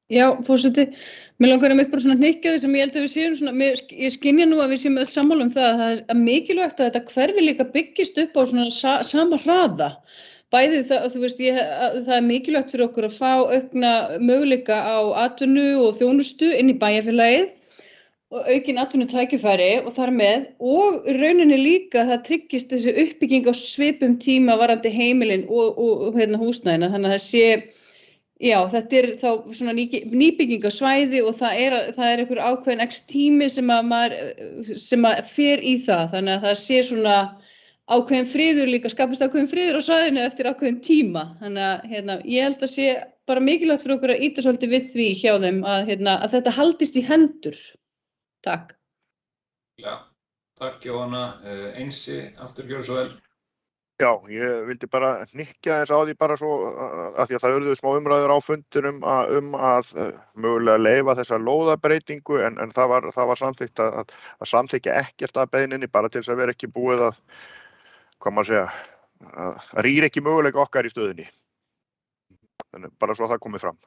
D: Já, forseti, mér langar bara svona hnykkja því sem ég held að við séum svona, ég skynja nú að við séum öll sammála það að það er mikilvægt að þetta hverfi líka byggist upp á svona sama hraða. Bæði það, þú veist, það er mikilvægt fyrir okkur að fá aukna möguleika á atvinnu og þjónustu inn í bæjarfélagið og aukin atvinnutækifæri og þar með og í rauninni líka það tryggist þessi uppbygging á svipum tíma varðandi heimilin og húsnæðina, þannig að það sé. Já, þetta er þá svona nýbyggingasvæði og það er einhver ákveðin x tími sem að fer í það, þannig að það sé svona ákveðin friður líka, skapast ákveðin friður á svæðinu eftir ákveðin tíma. Þannig að ég held að sé bara mikilvægt fyrir okkur að ýta svolítið við því hjá þeim að þetta haldist í hendur. Takk.
A: Já, takk Jóhanna. Einsi, aftur gjörðu svo vel.
E: Já, ég vildi bara hnykkja þess á því bara svo að því að það urðu smá umræður á fundinum að mögulega leyfa þessa lóðabreytingu en það var samþykkt að samþykkja ekkert að beiðninni bara til þess að vera ekki búið að, hvað maður segja, að rýra ekki möguleika okkar í stöðunni. Þannig bara svo það komið fram.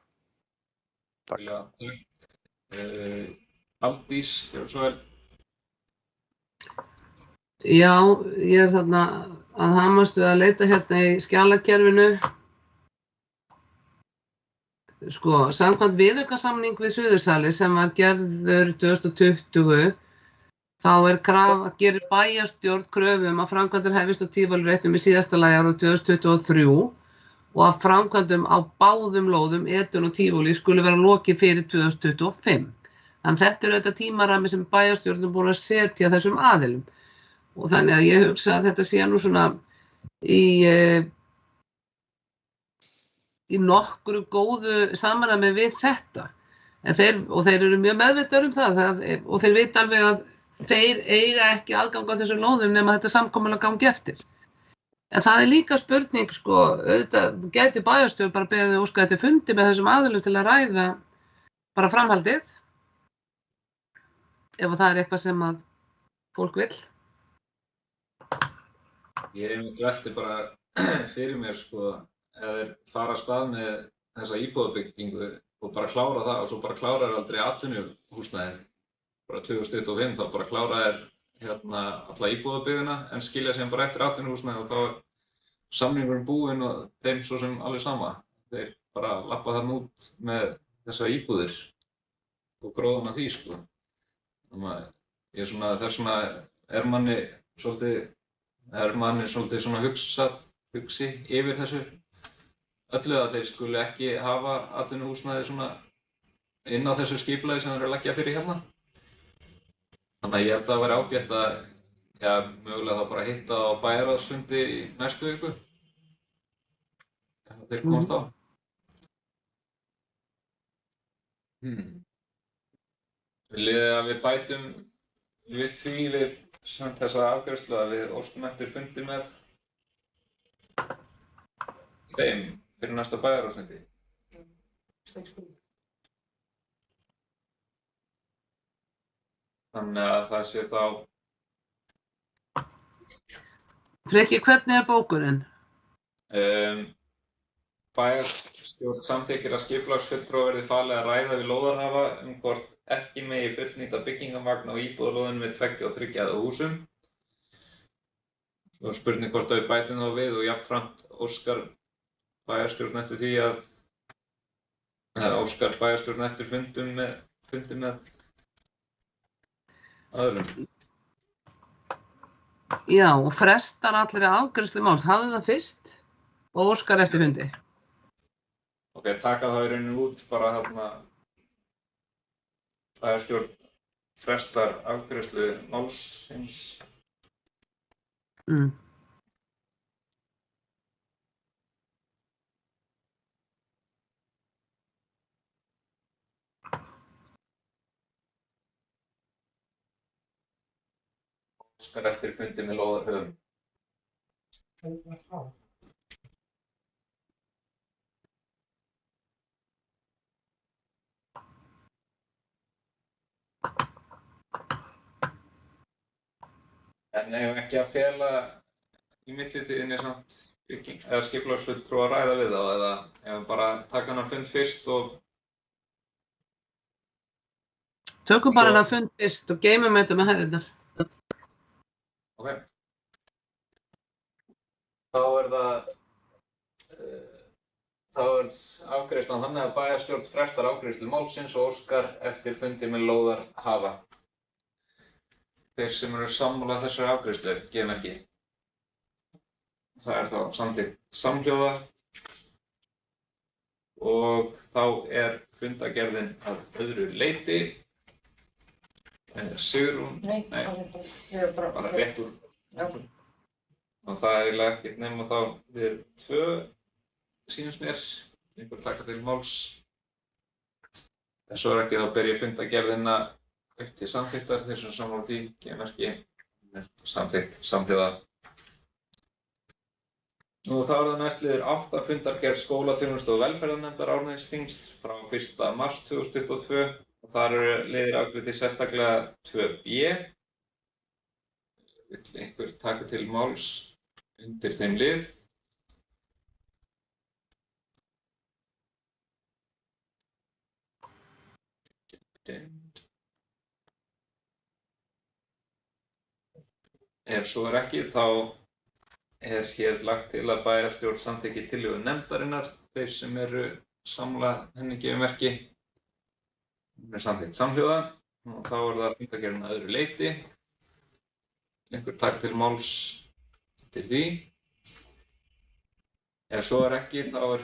E: Takk.
A: Já, Aldís, gjörðu svo vel.
B: Já, ég þarna að hamast við að leita hérna í skjalakerfinu. Sko, samkvæmt viðaukasamning við Suðursali sem var gerður 2020, þá gerir bæjarstjórn kröfu að framkvæmdir hefjist á Tívolíreitum í síðasta lagi árið 2023 og að framkvæmdum á báðum lóðum Edun og Tívolí skuli vera lokið fyrir 2025. Þannig þetta er auðvitað tímarami sem bæjarstjórn er búin að setja þessum aðilum. Og þannig að ég hugsa að þetta sé nú svona í nokkru góðu samræmi við þetta. Þeir eru mjög meðvitaðir það og þeir vita alveg að þeir eiga ekki aðgang á þessum lóðum nema þetta samkomulag gangi eftir. En það er líka spurning, sko, auðvitað gæti bæjarstjórn bara beðið óska eftir fundi með þessum aðilum til að ræða bara framhaldið, ef það er eitthvað sem að fólk vill.
A: Ég velti bara fyrir mér, sko, ef þeir fara af stað með þessa íbúðabyggingu og bara klára það og svo bara klára þeir aldrei atvinnuhúsnæðið, bara 2025 þá bara klára þeir alla íbúðabyggðina en skilja síðan bara eftir atvinnuhúsnæðið og þá er samningurinn búinn og þeim svo sem alveg sama. Þeir bara lappa þarna út með þessa íbúðir og gróðan af því, sko. Þess vegna er manni svolítið svona hugsi yfir þessu öllu að þeir skuli ekki hafa atvinnuhúsnæði svona inn á þessu skipulagi sem þeir eru að leggja fyrir hérna. Þannig að ég held að það væri ágætt að mögulega þá bara hitta á bæjarráðsfundi í næstu viku þeir komast á. Viljið þið að við bætum við því við þessa afgreiðslu að við óskum eftir fundi með þeim fyrir næsta bæjarráðsfundi? Þannig að það sé þá...
B: Frikki, hvernig bókunin?
A: Bæjarstjórn samþykkir að skipulagsfulltrúa verði falið að ræða við lóðarhafa hvort ekki megi fullnýta byggingarmagn á íbúðarlóðum við 2 og 3 hæða húsum. Svo spurning hvort þau bætum þá við og jafnframt óskar bæjarstjórn eftir því óskar bæjarstjórn eftir fundi með öðrum.
B: Já, og frestar allir afgreiðslu máls. Hafðu það fyrst og óskar eftir fundi.
A: Ok, taka það í rauninu út bara þarna bæjarstjórn frestar afgreiðslu málsins. Óskar eftir fundi með lóðarhöfum. En ef ekki að fela í millitíðinni samt eða skipulagsfulltrúa að ræða við þá eða ef bara taka hann fund fyrst og...
B: Tökum bara hann fund fyrst og geymum þetta með hæðirnar.
A: Ok. Þá er það... Þá er afgreiðslan þannig að bæjarstjórn frestar afgreiðslu málsins og óskar eftir fundi með lóðarhafa. Þeir sem eru sammála þessari afgreiðslu, gefum ekki. Það er þá samþykkt samhljóða og þá er fundargerðin að öðru leyti. Sigrún?
F: Nei,
A: bara rétt úr. Og það er eiginlega ekkert nema þá við 2, sýnist mér, einhver taka til máls. En svo er ekki þá ber ég fundargerðina upp til samþykktar, þeir sem sammála því, gefum ekki samþykkt samhljóða. Nú þá er það næstliður 8 fundargerð skólaþjónustu og velferðarnefndar Árnessþings frá 1. mars 2022 og þar eru liðir afgreiddir sérstaklega 2b. Vill einhver taka til máls undir þeim lið? Ef svo er ekki, þá er hér lagt til að bæjarstjórn samþykki tillögu nefndarinnar. Þeir sem eru sammála henni gefum ekki. Hún er samþykkt samhljóða og þá er það fundargerðin að öðru leyti. Einhver taka til máls til því. Ef svo er ekki, þá er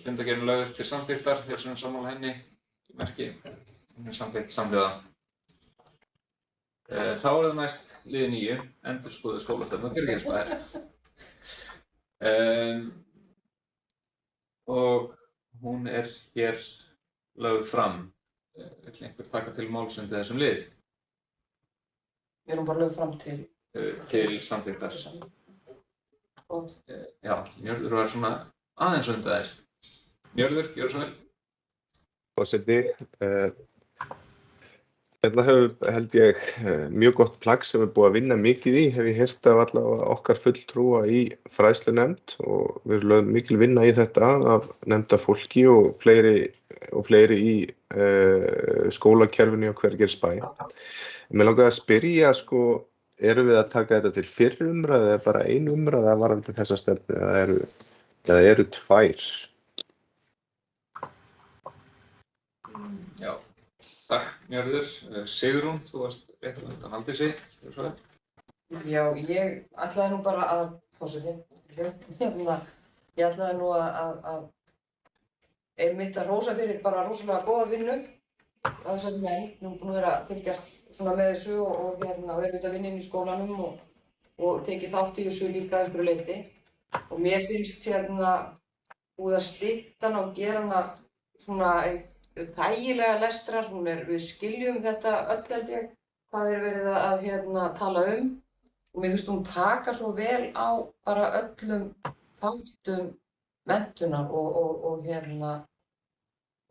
A: fundargerðin lögð upp til samþykktar. Þeir sem eru sammála henni gefum ekki. Hún er samþykkt samhljóða. Þá er það næst lið 9, endurskoðuð skólastefna Byrgisbæjar. Og hún er hér lögð fram. Vill einhver taka til máls undir þessum lið?
F: Við erum bara lögð fram
A: til samþykktar. Já, Njörður var svona aðeins undir þær. Njörður, gjörðu svo vel.
C: Forseti, hérna held ég mjög gott plagg sem búið að vinna mikið í, hef ég heyrt af allavega okkar fulltrúa í fræðslunefnd og við erum lögð mikil vinna í þetta af nefnda fólki og fleiri í skólakerfinu á Hvergilsbæ. Mér langaði að spyrja, erum við að taka þetta til fyrri umræðu eða bara einu umræðu varðandi þessa stefnu eða eru 2?
A: Já. Takk, Njörður. Sigrún, þú varst rétt að undan Aldísi.
F: Já, ég ætlaði nú bara að, forseti, ég ætlaði nú að einmitt að hrósa fyrir bara rosalega góða vinnu á þessari nefnd. Nú búin að vera að fylgjast svona með þessu og erum við að vinna inn í skólanum og tekið þátt í þessu líka einhverju leyti. Og mér finnst búið að stytta hana og gera hana svona þægilega lestrar. Við skiljum þetta öll held ég, hvað verið að tala og mér finnst hún taka svo vel á bara öllum þáttum menntunar og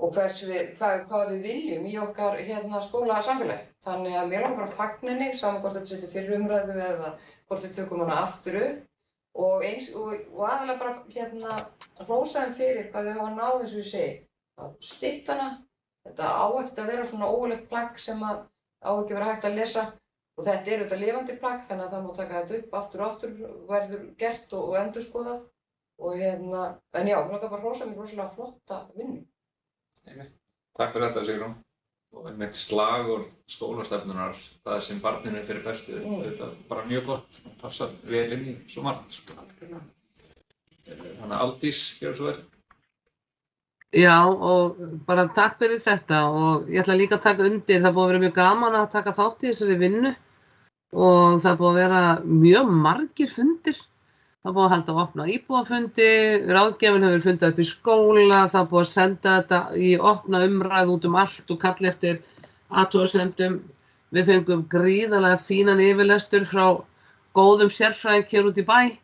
F: hvað við viljum í okkar skólasamfélagi. Þannig að mér langar bara að fagna henni, saman hvort þetta setja fyrir umræðu eða hvort við tökum hana aftur upp og aðalega bara hrósa þeim fyrir hvað þau hafa náð eins og ég segi, að stytta hana. Þetta á ekkert að vera svona ógurlegt plagg sem á ekki að vera hægt að lesa og þetta auðvitað lifandi plagg þannig að það má taka þetta upp aftur og aftur, verður gert og endurskoðað og en já, mér langar bara að hrósa fyrir rosalega flotta vinnu.
A: Takk fyrir þetta Sigrún og einmitt slagorð skólastefnunar, það sem barninu fyrir bestu, þetta er bara mjög gott og passar vel inn í svo margt. Þannig að Aldís, gjörðu svo vel.
B: Já, og bara takk fyrir þetta og ég ætla líka að taka undir, það búið að vera mjög gaman að taka þátt í þessari vinnu og það búið að vera mjög margir fundir. Það búið að halda opna íbúafundi, ráðgjafinn hefur fundað upp í skóla, það búið að senda þetta í opna umræðu út allt og kalla eftir athugasemdum. Við fengum gríðarlega fínan yfirlestur frá góðum sérfræðing hér út í bæ.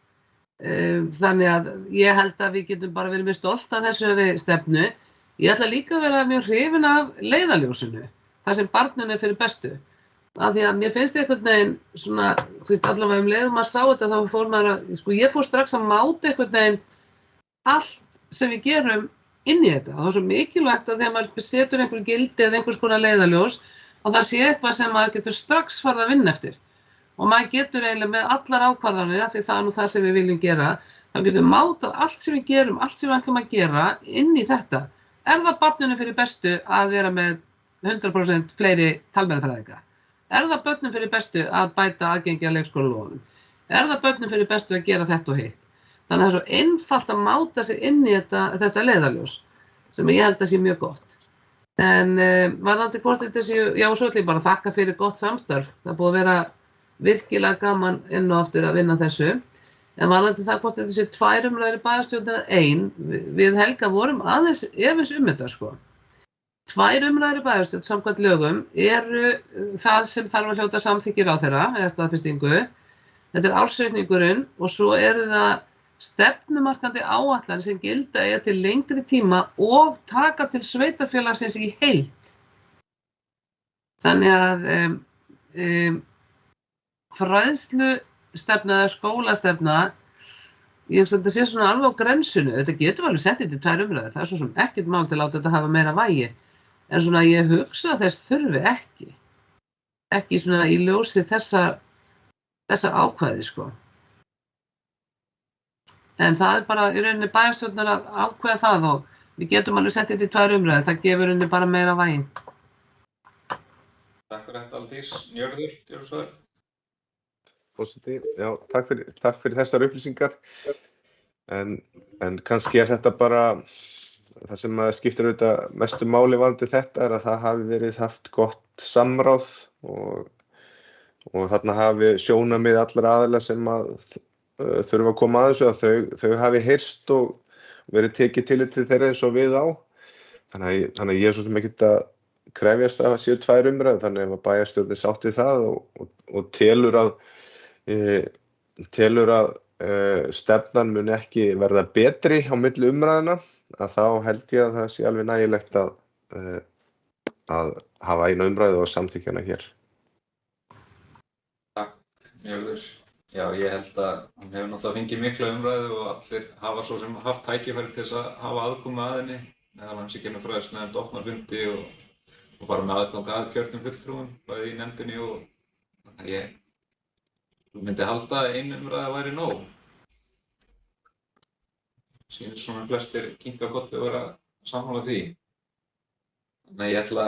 B: Þannig að ég held að við getum bara verið mjög stolt af þessari stefnu. Ég ætla líka að vera mjög hrifin af leiðarljósinu, það sem barninu fyrir bestu. Af því að mér finnst einhvern veginn svona, þú veist, allavega leið maður sá þetta þá fór maður að, ég fór strax að máta einhvern veginn allt sem við gerum inn í þetta. Það er svo mikilvægt að þegar maður setur einhver gildi eða einhvers konar leiðarljós og það sé eitthvað sem maður getur strax farið að vinna eftir. Og maður getur eiginlega með allar ákvarðanir, því það er nú það sem við viljum gera, þá getum mátað allt sem við gerum, allt sem við ætlum að gera inn í þetta. Er það barninu fyrir bestu að vera með 100% fleiri talmeinafræðinga? Er það börnum fyrir bestu að bæta aðgengi að leikskólalóðunum? Er það börnum fyrir bestu að gera þetta og hitt? Þannig að það er svo einfalt að máta sig inn í þetta leiðarljós sem ég held að sé mjög gott. En varðandi hvort þetta sé, já svo ætlum ég bara að þakka fyrir gott samstarf. Það er búið að vera virkilega gaman inn og aftur að vinna þessu. En varðandi það hvort þetta sé 2 umræður í bæjarstjórn eða 1, við Helga vorum aðeins efins þetta sko. 2 umræður í bæjarstjórn samkvæmt lögum eru það sem þarf að hljóta samþykki ráðherra eða staðfestingu. Þetta er ársreikningurinn og svo eru það stefnumarkandi áætlanir sem gilda til lengri tíma og taka til sveitarfélagsins í heild. Þannig að fræðslustefna eða skólastefna, ég hugsa að þetta sé svona alveg á grensinu. Þetta getur alveg sett til 2 umræður, það er svo sem ekkert mál til að láta þetta hafa meira vægi. En svona ég hugsa að þess þurfi ekki svona í ljósi þessa ákvæði sko. En það er bara í rauninni bæjarstjórnar að ákveða það og við getum alveg sett þetta í 2 umræður, það gefur henni bara meira vægi.
A: Takk fyrir þetta Aldís. Njörður, gjörðu svo vel.
C: Forseti, já, takk fyrir þessar upplýsingar. En kannski er þetta bara það sem skiptir auðvitað mestu máli varðandi þetta er að það hafi verið haft gott samráð og þarna hafi sjónarmið allra aðila sem þurfa að koma að þessu að þau hafi heyrst og verið tekið tillit til þeirra eins og við á. Þannig að ég er svo sem ekkert að krefjast að það séu 2 umræður, þannig að bæjarstjórnin sátt við það og telur að stefnan mun ekki verða betri á milli umræðuna, að þá held ég að það sé alveg nægilegt að hafa eina umræðu og samþykkja hana hér.
A: Takk, Njörður. Já, ég held að hann hefur náttúrulega fengið mikla umræðu og allir hafa svo sem haft tækifæri til þess að hafa aðkomu að henni, meðal annars í gegnum fræðslunefnd opna fundi og bara með aðgang að kjörnum fulltrúum, bæði í nefndinni og þannig að ég myndi halda að ein umræða væri nóg. Sýnir svona flestir kinka kolli og vera sammála því. Þannig að ég ætla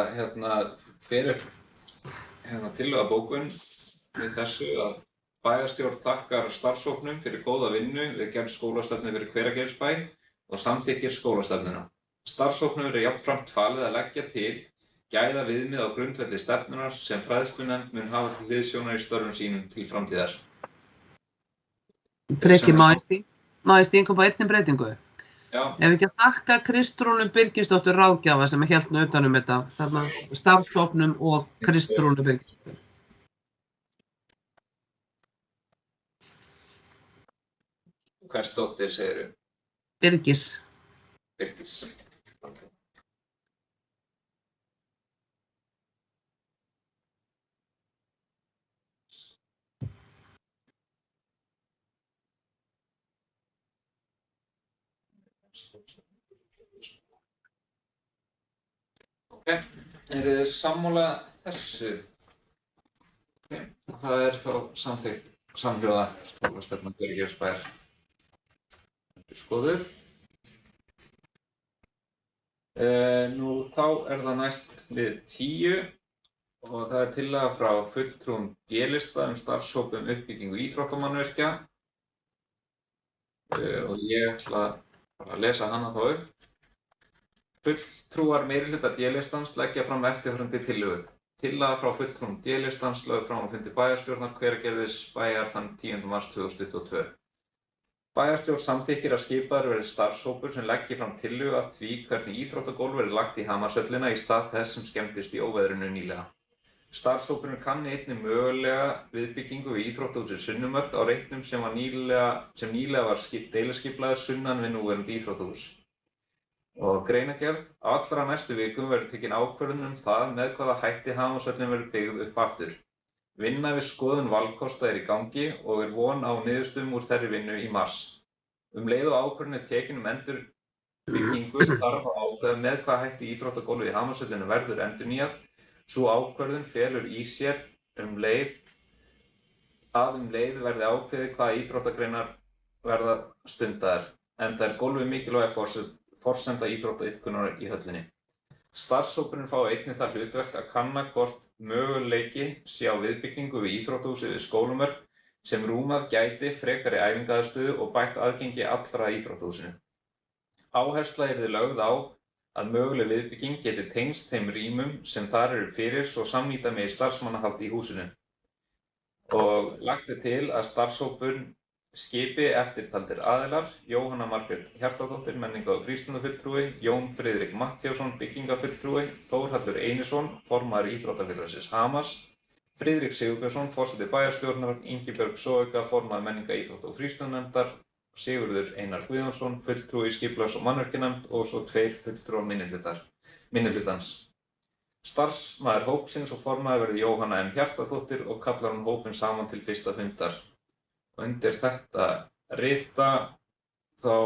A: fyrir tillögu bókun við þessu að bæjarstjórn þakkar starfshópnum fyrir góða vinnu við gerð skólastefnu fyrir Hveragerðisbæ og samþykkir skólastefnuna. Starfshópnum er jafnframt falið að leggja til gæða viðmið á grundvelli stefnunar sem fræðslunefnd mun hafa til hliðsjónar í störfum sínum til framtíðar.
B: Breki, má ég stinga upp á einni breytingu?
A: Já,
B: Ef ekki að þakka Kristrúnu Birgisdóttur ráðgjafa sem hélt nú utan þetta, þarna starfshópnum og Kristrúnu Birgisdóttur.
A: hvers dóttir segirðu?
B: Birgis.
A: Birgis. Ok. Ok, eru þið sammála þessu? Ok, það er þá samþykkt samhljóða skólastefna Birgisbæjar. Skoðuð. Nú þá er það næst lið 10 og það er tillaga frá fulltrúum D-lista starfshóp uppbyggingu íþróttamannvirkja og ég ætla bara að lesa hana þá upp. Fulltrúar meirihluta D-listans leggja fram eftirfarandi tillögu. Tillaga frá fulltrúum D-listans lögð fram á fundi bæjarstjórnar Hveragerðisbæjar þann 10. mars 2022. Bæjarstjórn samþykkir að skipaður verði starfshópur sem leggi fram tillögu að því hvernig íþróttagólf verði lagt í Hamarshöllina í stað þess sem skemmdist í óveðrinu nýlega. Starfshópurinn kanni einnig mögulega viðbyggingu við íþróttahúsið Sunnumörk á reitnum sem nýlega var deiliskipulaður sunnan við núverandi íþróttahús. Og greinargerð, á allra næstu vikum verður tekin ákvörðun það með hvaða hætti Hamarshöllin verður byggð upp aftur. Vinna við skoðun valkosta í gangi og von á niðurstöðum úr þeirri vinnu í mars. Leið og ákvörðun tekin endurbyggingu þarf að ákveða með hvaða hætti íþróttagólfið í Hamarshöllinu verður endurnýjað. Sú ákvörðun felur í sér leið verði ákveðið hvaða íþróttagreinar verða stundaðar, enda gólfið mikilvæg forsenda íþróttaiðkunar í höllinni. Starfshópurinn fái einnig það hlutverk að kanna hvort möguleiki sé á viðbyggingu við íþróttahúsið við Skólamörk sem rúmað gæti frekari æfingaaðstöðu og bætt aðgengi allra að íþróttahúsinu. Áhersla yrði lögð á að möguleg viðbygging geti tengst þeim rýmum sem þar eru fyrir svo samnýta megi starfsmannahald í húsinu. Og lagt til að starfshópurinn skipi eftirtaldir aðilar, Jóhanna Margrét Hjartardóttir, menninga- og frístundafulltrúi, Jón Friðrik Matthíasson, byggingafulltrúi, Þórhallur Einarsson, formaður íþróttafélagsins Hamars, Friðrik Sigurbjörnsson, forseti bæjarstjórnar, Ingibjörg Soga, formaður menninga-, íþrótta- og frístundanefndar, Sigurður Einar Guðjónsson, fulltrúi skipulags- og mannvirkjanefnd og svo 2 fulltrúar minnihlutans. Starfsmaður hópsins og formaður verði Jóhanna M. Hjartardóttir og kallar hún hópinn saman til fyrsta fundar. Undir þetta rita þá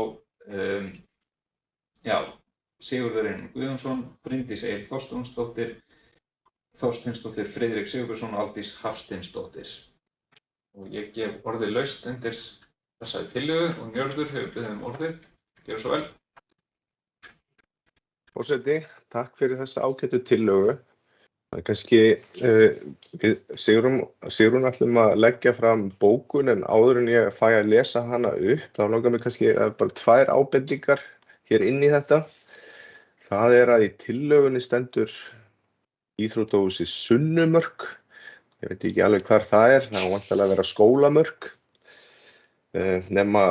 A: Sigurður Einar Guðjónsson, Bryndís Eir Þorsteinsdóttir, Friðrik Sigurbjörnsson og Aldís Hafsteinsdóttir. Og ég gef orðið laust undir þessari tillögu og Njörður hefur beðið orðið. Gjörðu svo vel.
C: Forseti, takk fyrir þessa ágætu tillögu. Það er kannski, við Sigrún ætlum að leggja fram bókun en áður en ég fæ að lesa hana upp, þá langar mér kannski bara 2 ábendingar hér inn í þetta. Það er að í tillögunni stendur íþróttahúsið Sunnumörk. Ég veit ekki alveg hvar það er, það vantarlega að vera Skólamörk. Nema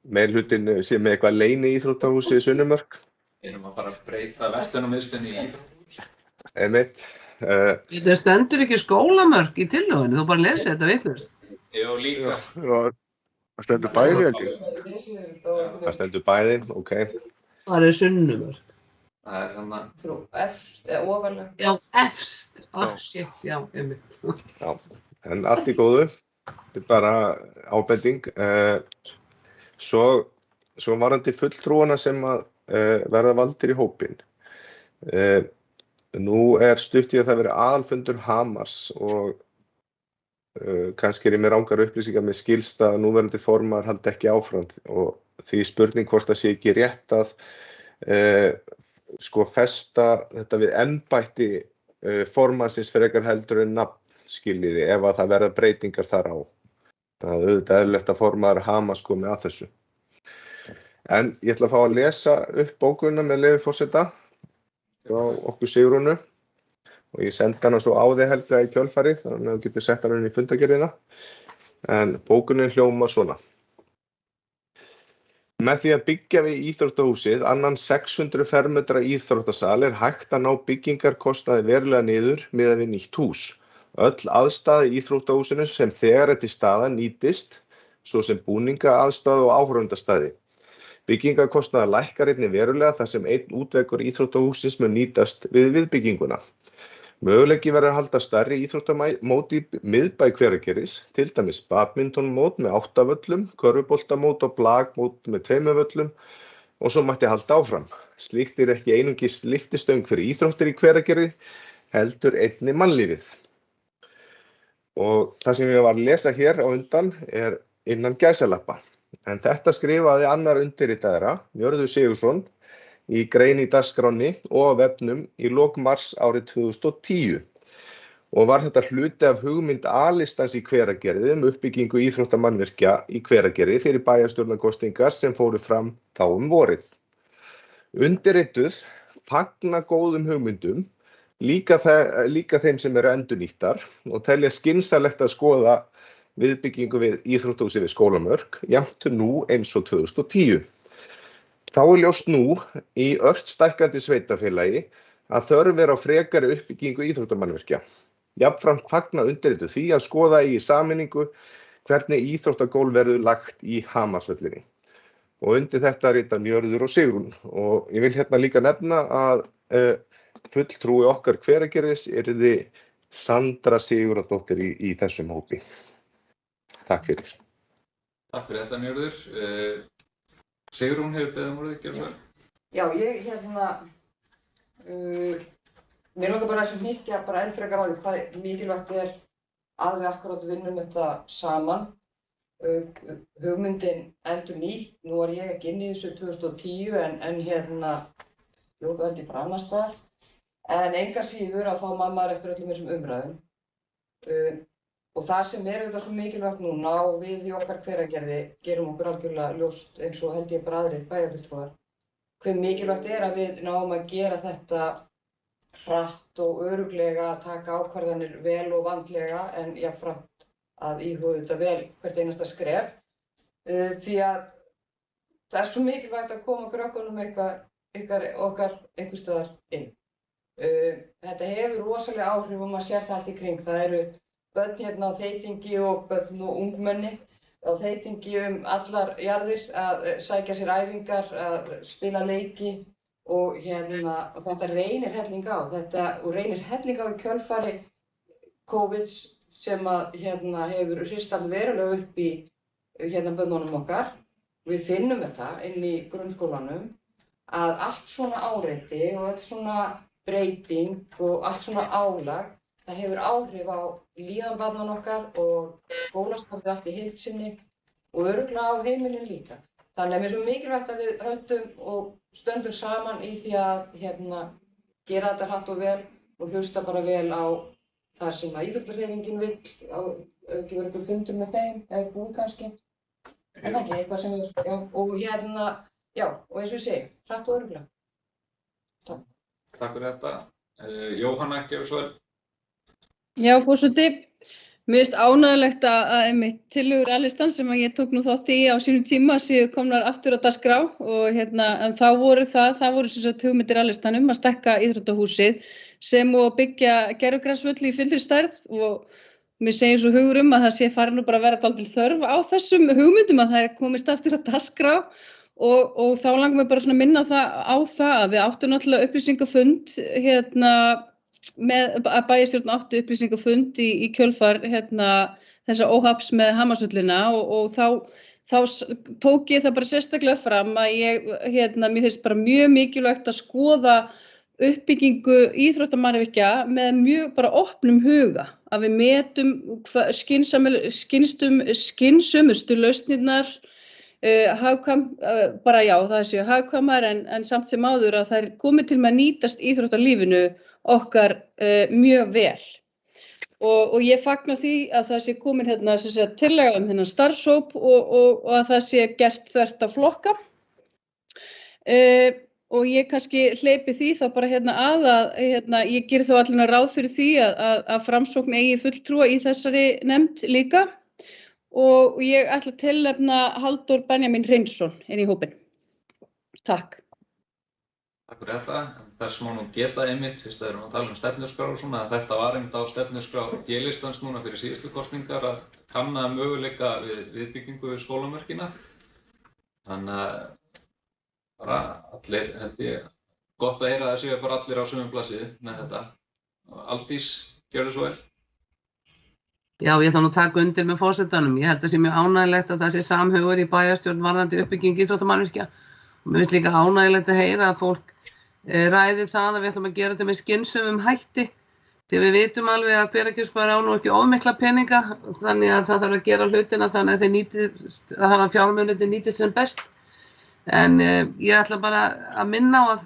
C: meirhlutinn sé með eitthvað leyni íþróttahúsið Sunnumörk.
A: Við erum að fara að breyta verslunarmiðstöðinni í íþróttahús.
C: Einmitt.
B: Það stendur ekki Skólamörk í tillögunni, þú bara lesið þetta vitlaust.
A: Jú, líka.
E: Já, það stendur bæði held ég.
C: Það stendur bæði, ok.
B: Það er Sunnumörk.
A: Það er hann að...
F: Frú, efst, eða ofarlega.
B: Já, efst. Shit, já, einmitt.
C: Já, en allt í góðu. Þetta er bara ábending. Svo varðandi fulltrúana sem að verða valdir í hópinn. Nú stutt ég að það veri aðalfundur Hamars og kannski er ég með rangar upplýsingar með skilst að núverandi formaður haldi ekki áfram og því spurning hvort það sé ekki rétt að festa þetta við embætti formannsins frekar heldur en nafnskiljiði ef að það verða breytingar þar á. Það er auðvitað eðlilegt að formaður Hamars komi að þessu. En ég ætla að fá að lesa upp bókunina með leyfi forseta frá okkur Sigrúnu og ég sendi hana svo á þig Helga í kjölfarið þannig að þú getur sett hana inn í fundargerðina. En bókunin hljómar svona. Með því að byggja við íþróttahúsið annan 600 fermetra íþróttasal hægt að ná byggingarkostnaði verulega niður miðað við nýtt hús. Öll aðstaða í íþróttahúsinu sem þegar til staðar nýtist, svo sem búningaaðstaða og áhorfendastaði. Byggingarkostnaður lækkar einnig verulega þar sem einn útveggur íþróttahússins mun nýtast við viðbygginguna. Möguleiki verður að halda stærri íþróttamót í miðbæ Hveragerðis, til dæmis badmintonmót með 8 völlum, körfuboltamót og blakmót með 2 völlum og svo mætti halda áfram. Slíkt ekki einungis lyftistöng fyrir íþróttir í Hveragerði, heldur einnig mannlífið. Og það sem ég var að lesa hér á undan innan gæsalappa. En þetta skrifaði annar undirritaðra, Njörður Sigurðsson, í grein í dagskránni og á vefnum í lok mars árið 2010. Og var þetta hluti af hugmynd A-listans í Hveragerði uppbyggingu íþróttamannvirkja í Hveragerði fyrir bæjarstjórnarkosningar sem fóru fram þá vorið. Undirrituð fagna góðum hugmyndum, líka þeim sem eru endurnýttar og telja skynsamlegt að skoða viðbyggingu við íþróttahúsið við Skólamörk, jafnt nú eins og 2010. Þá ljóst nú í ört stækkandi sveitarfélagi að þörf á frekari uppbyggingu íþróttamannvirkja. Jafnframt fagna undirrituð því að skoða í sameiningu hvernig íþróttagólf verður lagt í Hamarsvellinni. Og undir þetta rita Njörður og Sigrún. Og ég vil hérna líka nefna að fulltrúi okkar Hveragerðis yrði Sandra Sigurðardóttir í þessum hópi. Takk fyrir.
A: Takk fyrir þetta, Njörður. Sigrún hefur beðið orðið, ekki það?
F: Já, ég mér langar bara að hnykkja bara enn frekar á því hvað mikilvægt að við akkúrat vinnum þetta saman. Hugmyndin endurnýtt, nú var ég ekki inn í þessu 2010 en jú, það held ég bara annars staðar. En engar síður að þá man maður eftir öllum þessum umræðum. Og það sem auðvitað svo mikilvægt núna og við í okkar Hveragerði gerum okkur algjörlega ljóst eins og held ég bara aðrir bæjarfulltrúar. Hve mikilvægt að við náum að gera þetta hratt og örugglega að taka ákvarðanir vel og vandlega en jafnframt að íhuga þetta vel hvert einasta skref. Því að það svo mikilvægt að koma krökkunum okkar einhvers staðar inn. Þetta hefur rosalega áhrif og maður sér það allt í kring. Það eru börn hérna á þeytingi og börn og ungmenni á þeytingi allar jarðir að sækja sér æfingar, að spila leiki og þetta reynir helling á. Og reynir helling á í kjölfari COVID sem hefur hrist allt verulega upp í börnunum okkar. Við finnum þetta inn í grunnskólanum að allt svona áreiti og allt svona breyting og allt svona álag það hefur áhrif á líðan barnanna okkar og skólastarfið allt í heild sinni og örugglega á heimilin líka. Þannig að mér er svo mikilvægt að við höldum og stöndum saman í því að gera þetta hratt og vel og hlusta bara vel á það sem að íþróttahreyfingin vill, ekki verið einhver fundur með þeim, eða búið kannski. En ekki, eitthvað sem og og eins og ég segi, hratt og örugglega. Takk.
A: Takk fyrir þetta. Jóhanna, gefur svar.
D: Já, forseti. Mér finnst ánægjulegt að einmitt tillögur A-listans sem ég tók nú þátt í á sínum tíma séu komnar aftur á dagskrá og en þá voru sem sagt hugmyndir A-listanum að stækka íþróttahúsið sem og byggja gervigrasvöll í fullri stærð og mér segir svo hugur að það sé farin nú bara að vera dálítil þörf á þessum hugmyndum að það komist aftur á dagskrá og þá langar mér bara svona að minna á það að við áttum náttúrulega upplýsingafund með að bæjarstjórn áttu upplýsingafund í kjölfar þessa óhapps með Hamarsvöllina og þá tók ég það bara sérstaklega fram að mér finnst bara mjög mikilvægt að skoða uppbyggingu íþróttamannvirkja með mjög bara opnum huga að við metum skynsömustu lausnirnar það séu hagkvæmar en samt sem áður að það komi til með að nýtast íþróttalífinu okkar mjög vel og ég fagna því að það sé komin tillaga þennan starfshóp og að það sé gert þvert á flokka og ég kannski hleypi því þá bara ég geri þá allavega ráð fyrir því að Framsókn eigi fulltrúa í þessari nefnd líka og ég ætla að tilnefna Halldór Benjamín Hreinsson inn í hópinn. Takk.
A: Takk fyrir þetta. Þess má nú geta einmitt, fyrst að erum að tala stefnuskrá og svona, að þetta var einmitt á stefnuskrá D-listans núna fyrir síðustu kosningar að kanna möguleika við viðbyggingu við skólamörkina. Þannig að bara allir, held ég, gott að heyra að það séu bara allir á sömu blaðsíðu með þetta. Aldís, gjörðu svo vel.
B: Já, ég ætla nú að taka undir með forsetanum. Ég held að sé mjög ánægilegt að það sé samhugur í bæjarstjórn varðandi uppbygging íþróttamannvirkja. Og mér finnst líka ánægilegt að heyra að fólk ræði það að við ætlum að gera þetta með skynsömum hætti. Þegar við vitum alveg að Hveragerðisbær á nú ekki ómikla peninga, þannig að það þarf að gera hlutina þannig að þeir nýtist, að það fjármunirnir nýtist sem best. En ég ætla bara að minna á að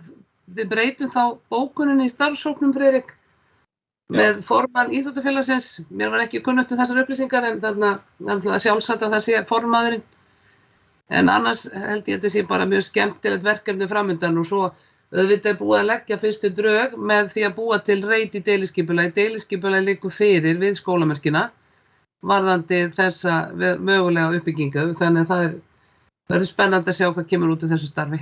B: við breytum þá bókuninni í starfshópnum, Friðrik, með formann íþróttafélagsins. Mér var ekki kunnugt þessar upplýsingar en þarna er sjálfsagt að það sé formaðurinn. En annars held ég að þetta sé bara mjög skemmtilegt verkefni framundan og svo auðvitað er búið að leggja fyrstu drög með því að búa til reit í deiliskipulagi. Deiliskipulagi liggur fyrir við skólamörkina varðandi þessa mögulega uppbyggingu. Þannig að það verður spennandi að sjá hvað kemur út úr þessu starfi.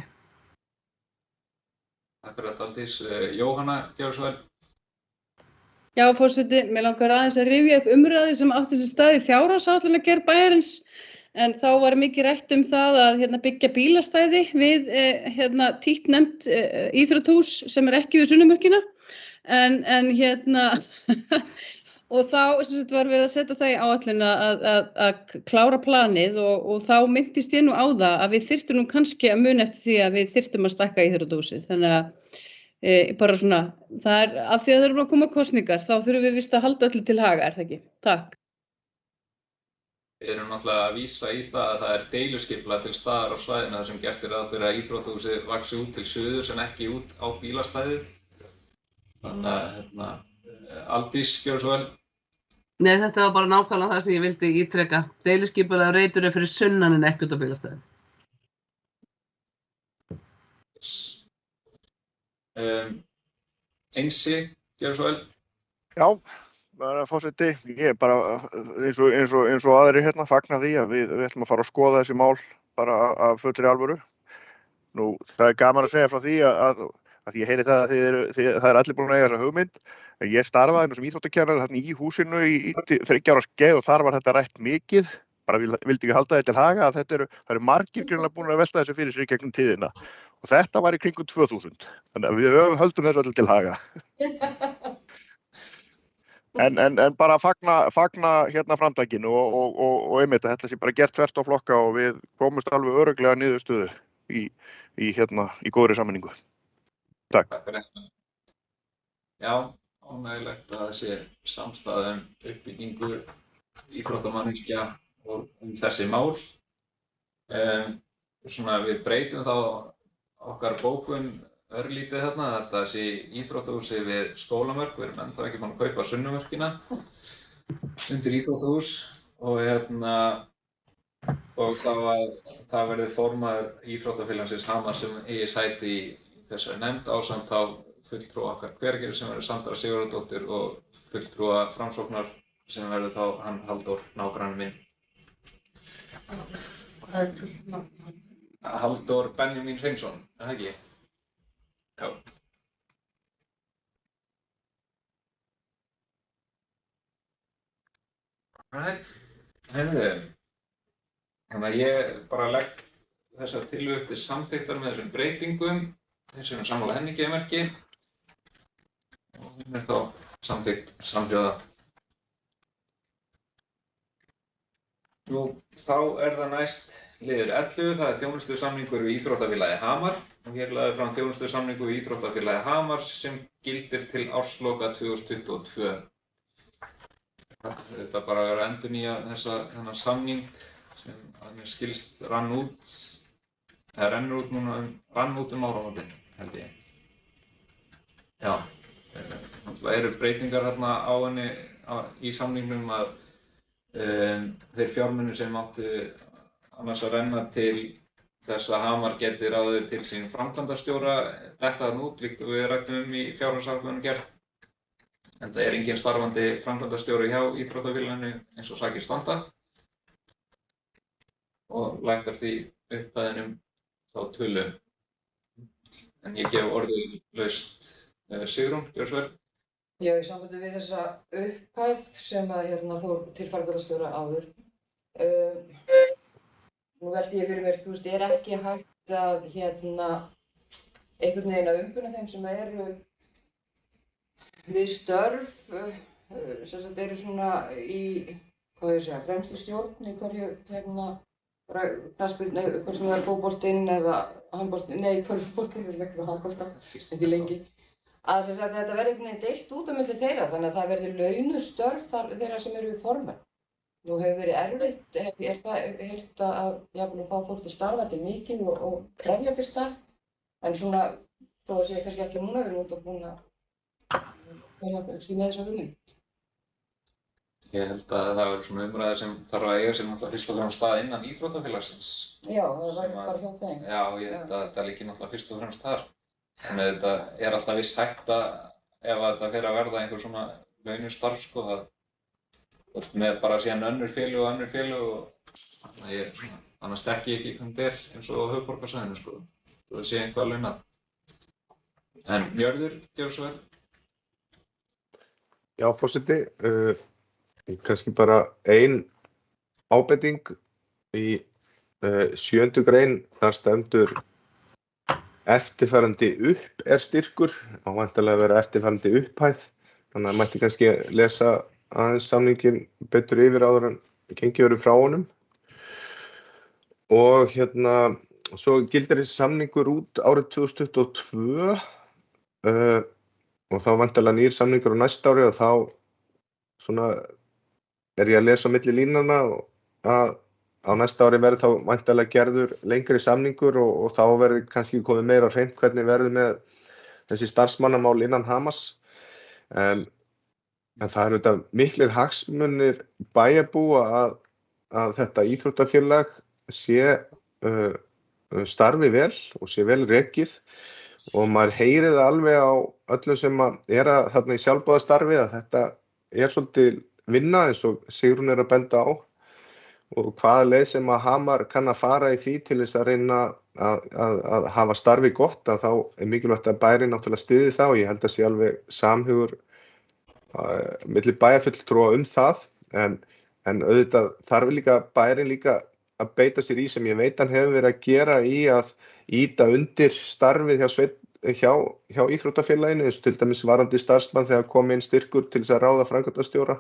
A: Takk fyrir þetta, Aldís. Jóhanna, gjörðu svo vel.
D: Já, forseti, mig langar aðeins að rifja upp umræðu sem átti sér stað í fjárhagsáætlunargerð bæjarins. En þá var mikið rætt það að byggja bílastæði við títt nefnt íþróttahús sem ekki við Sunnumörkina. Og þá var verið að setja það í áætlun að klára planið og þá minntist ég nú á það að við þyrftum nú kannski að muna eftir því að við þyrftum að stækka íþróttahúsið. Þannig að bara svona, það af því að það eru að koma kosningar, þá þurfum við víst að halda öllu til haga, það ekki? Takk.
A: Við erum náttúrulega að vísa í það að það deiluskipulag til staðar á svæðinu þar sem gert ráð fyrir að íþróttahúsið vaxi út til suðurs en ekki út á bílastæðið. Þannig að Aldís, gjörðu svo vel.
B: Nei, þetta var bara nákvæmlega það sem ég vildi ítreka. Deiluskipulag reitur fyrir sunnan en ekki út á bílastæðið.
A: Einsi, gjörðu svo vel.
E: Já. Forseti, ég bara eins og aðrir fagna því að við ætlum að fara að skoða þessi mál bara af fullri alvöru. Nú, það gaman að segja frá því að ég heyri það að það allir búin að eiga þessa hugmynd. En ég starfaði sem íþróttakennari þarna í húsinu í 30 ára skeið og þar var þetta rætt mikið. Bara vildi ekki halda þetta til haga að það eru margir greinilega búin að velta þessu fyrir sér gegnum tíðina. Og þetta var í kringum 2000. Þannig að við höldum þessu allir til haga. En bara fagna framtakinu og einmitt að þetta sé bara gert þvert á flokka og við komumst alveg örugglega niðurstöðu í góðri sammenningu. Takk.
A: Takk fyrir þetta. Já, ánægilegt að það sé samstaða uppbyggingu íþróttamannvirkja og þessi mál. Svona við breytum þá okkar bókun örlítið þarna, þetta sé íþróttahúsi við skólamörk, við erum ennþá ekki búin að kaupa Sunnumörkina undir íþróttahús og það verði formaður íþróttafélagsins Hamar sem eigi sæti í þessari nefnd ásamt þá fulltrúa okkar Hveragerðis sem verður Sandra Sigurðardóttir og fulltrúa Framsóknar sem verður þá hann Halldór nágranni minn. Halldór Benjamín Hreinsson, er það ekki? Já. Right. Þannig að ég bara legg þessar tillögur til samþykktar með þessum breytingum. Þessi er sammála henni geðmerki. Og hún er þá samþykkt samhljóða. Nú, þá er það næst liður 11, það er þjónustusamningur við Íþróttafélagið Hamar og hér lagði fram þjónustusamningur við Íþróttafélagið Hamar sem gildir til ársloka 2022. Þetta bara verður að endurnýja þennan samning sem að mér skilst rann út áramótin, held ég. Já, náttúrulega eru breytingar þarna á henni í samningnum að þeir fjármunir sem áttu annars að renna til þess að Hamar geti ráðið til sín framkvæmdastjóra detta þarna út líkt og við rættum í fjárhagsáætlunargerð. En það er engin starfandi framkvæmdastjóri hjá íþróttafélaginu eins og sakir standa. og lækkar því upphæðin þá tölu. En ég gef orðið laust Sigrún, gjörðu svo vel.
F: Já, í sambandi við þessa upphæð sem að fór til framkvæmdastjóra áður. Nú velti ég fyrir mér, þú veist, ekki hægt að einhvern veginn að umbuna þeim sem eru við störf, sem sagt eru svona í, hvað ég segja, fremstu stjórn í hverju, knattspyrnu, hvort sem það er fótboltinn eða handboltinn, nei, körfuboltinn, við leggjum að handbolta, ekki lengi. Að sem sagt þetta verði einhvern veginn deilt út á milli þeirra, þannig að það verði launuð störf þeirra sem eru við formenn. Nú hefur verið erfitt, er það heyrt að jafnvel að fá fólk til starfa, þetta er mikið og krefjandi starf, en svona, þó að segja kannski ekki núna, við erum út að búin að með þessa hugmynd.
A: Ég held að það verður svona umræði sem þarf að eiga sér náttúrulega fyrst og fremst stað innan íþróttafélagsins.
F: Já, það væri bara hjá þeim.
A: Já, ég held að þetta liggi náttúrulega fyrst og fremst þar. En þetta er alltaf viss hætta ef þetta fer að verða einhver svona launuð starf, sko, með bara síðan önnur félög og annars þekki ég ekki hvernig þetta er eins og á höfuðborgarsvæðinu, sko. Það sé eitthvað launað. En Njörður, gjörðu svo vel.
C: Já, forseti, kannski bara ein ábending í 7. grein, þar stendur eftirfarandi upp er styrkur, og væntanlega vera eftirfarandi upphæð, þannig að mætti kannski lesa aðeins samningin betur yfir áður en gengið verið frá honum. Og svo gildir þessi samningur út árið 2022 og þá væntanlega nýr samningur á næsta ári og þá svona er ég að lesa á milli línanna að á næsta ári verður þá væntanlega gerður lengri samningur og þá verður kannski komið meira á hreint hvernig verður með þessi starfsmannamál innan Hamas. En það eru þetta miklir hagsmunir bæjarbúa að þetta íþróttafélag sé starfi vel og sé vel rekið og maður heyrir það alveg á öllum sem er þarna í sjálfboðastarfi að þetta er svolítið vinna eins og Sigrún er að benda á og hvaða leið sem að Hamar kann að fara í því til þess að reyna að hafa starfi gott að þá er mikilvægt að bærinn náttúrulega styðji það og ég held að sé alveg samhugur milli bæjarfulltrúa það en auðvitað þarf líka bærinn líka að beita sér í sem ég veit hann hefur verið að gera í að ýta undir starfið hjá íþróttafélaginu eins og til dæmis varandi starfsmann þegar kom inn styrkur til þess að ráða framkvæmdastjóra.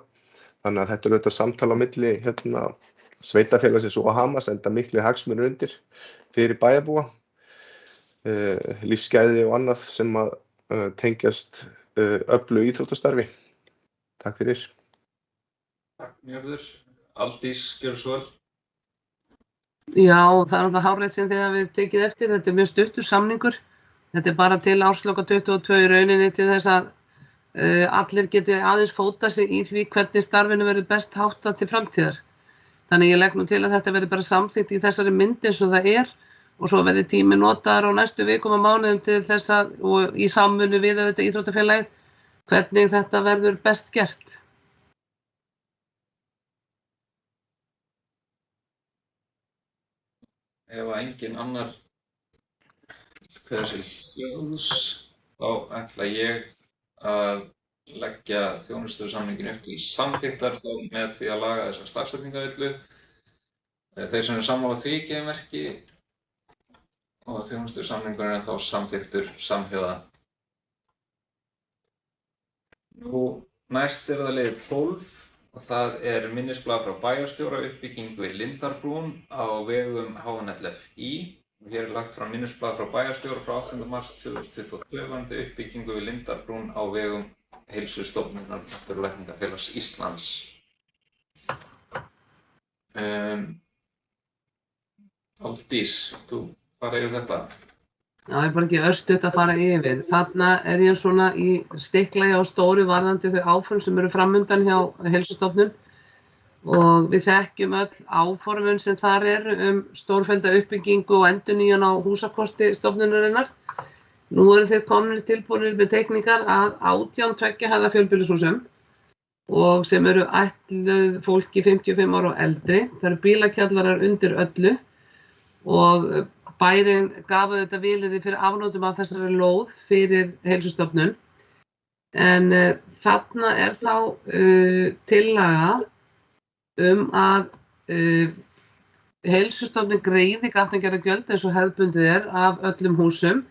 C: Þannig að þetta er auðvitað samtal á milli sveitafélagsins og Hamas enda miklir hagsmunir undir fyrir bæjarbúa, lífsgæði og annað sem að tengjast öflugu íþróttastarfi. Takk fyrir.
A: Takk Njörður. Aldís, gjörðu svo vel.
B: Já, það er alltaf hárrétt sem þið hafið tekið eftir. Þetta er mjög stuttur samningur. Þetta er bara til ársloka 22 í rauninni til þess að allir geti aðeins fóta sig í því hvernig starfinu verður best háttað til framtíðar. Þannig ég legg nú til að þetta verður bara samþykkt í þessari mynd eins og það er og svo verður tími notaður á næstu vikum og mánuðum til þess að, og í samvinnu við þetta íþróttafélagið, hvernig þetta verður best gert.
A: Ef engin annar hver sér hljóðs, þá ætla ég að leggja þjónustusamningin upp til samþykktar þá með því að laga þessa stafsetningavillu. Þeir sem eru sammála því gefa merki og þjónustusamningurinn er þá samþykktur samhljóða. Nú næst er það liður 12 og það er minnisblað frá bæjarstjóra uppbyggingu í Lindarbrún á vegum HNLFÍ. Hér er lagt fram minnisblað frá bæjarstjóra frá 8. mars 2022 uppbyggingu í Lindarbrún á vegum Heilsustofnunar Náttúrulækningafélags Íslands. Aldís, þú fara yfir þetta?
B: Já, ég er bara ekki örstutt að fara yfir. Þarna er ég svona í stikla hjá stóri varðandi þau áform sem eru framundan hjá Heilsustofnun og við þekkjum öll áformun sem þar eru stórfellda uppbyggingu og endurnýjun á húsakosti stofnunarinnar. Nú eru þeir komnir tilbúnir með teikningar að 18 tveggja hæða fjölbýlishúsum og sem eru ætluð fólki 55 ára og eldri. Það eru bílakjallarar undir öllu og bærinn gaf auðvitað vilyrði fyrir afnotum af þessari lóð fyrir Heilsustofnun. En þarna þá tillaga að Heilsustofnun greiði gatnagerðargjöld eins og hefðbundið af öllum húsum.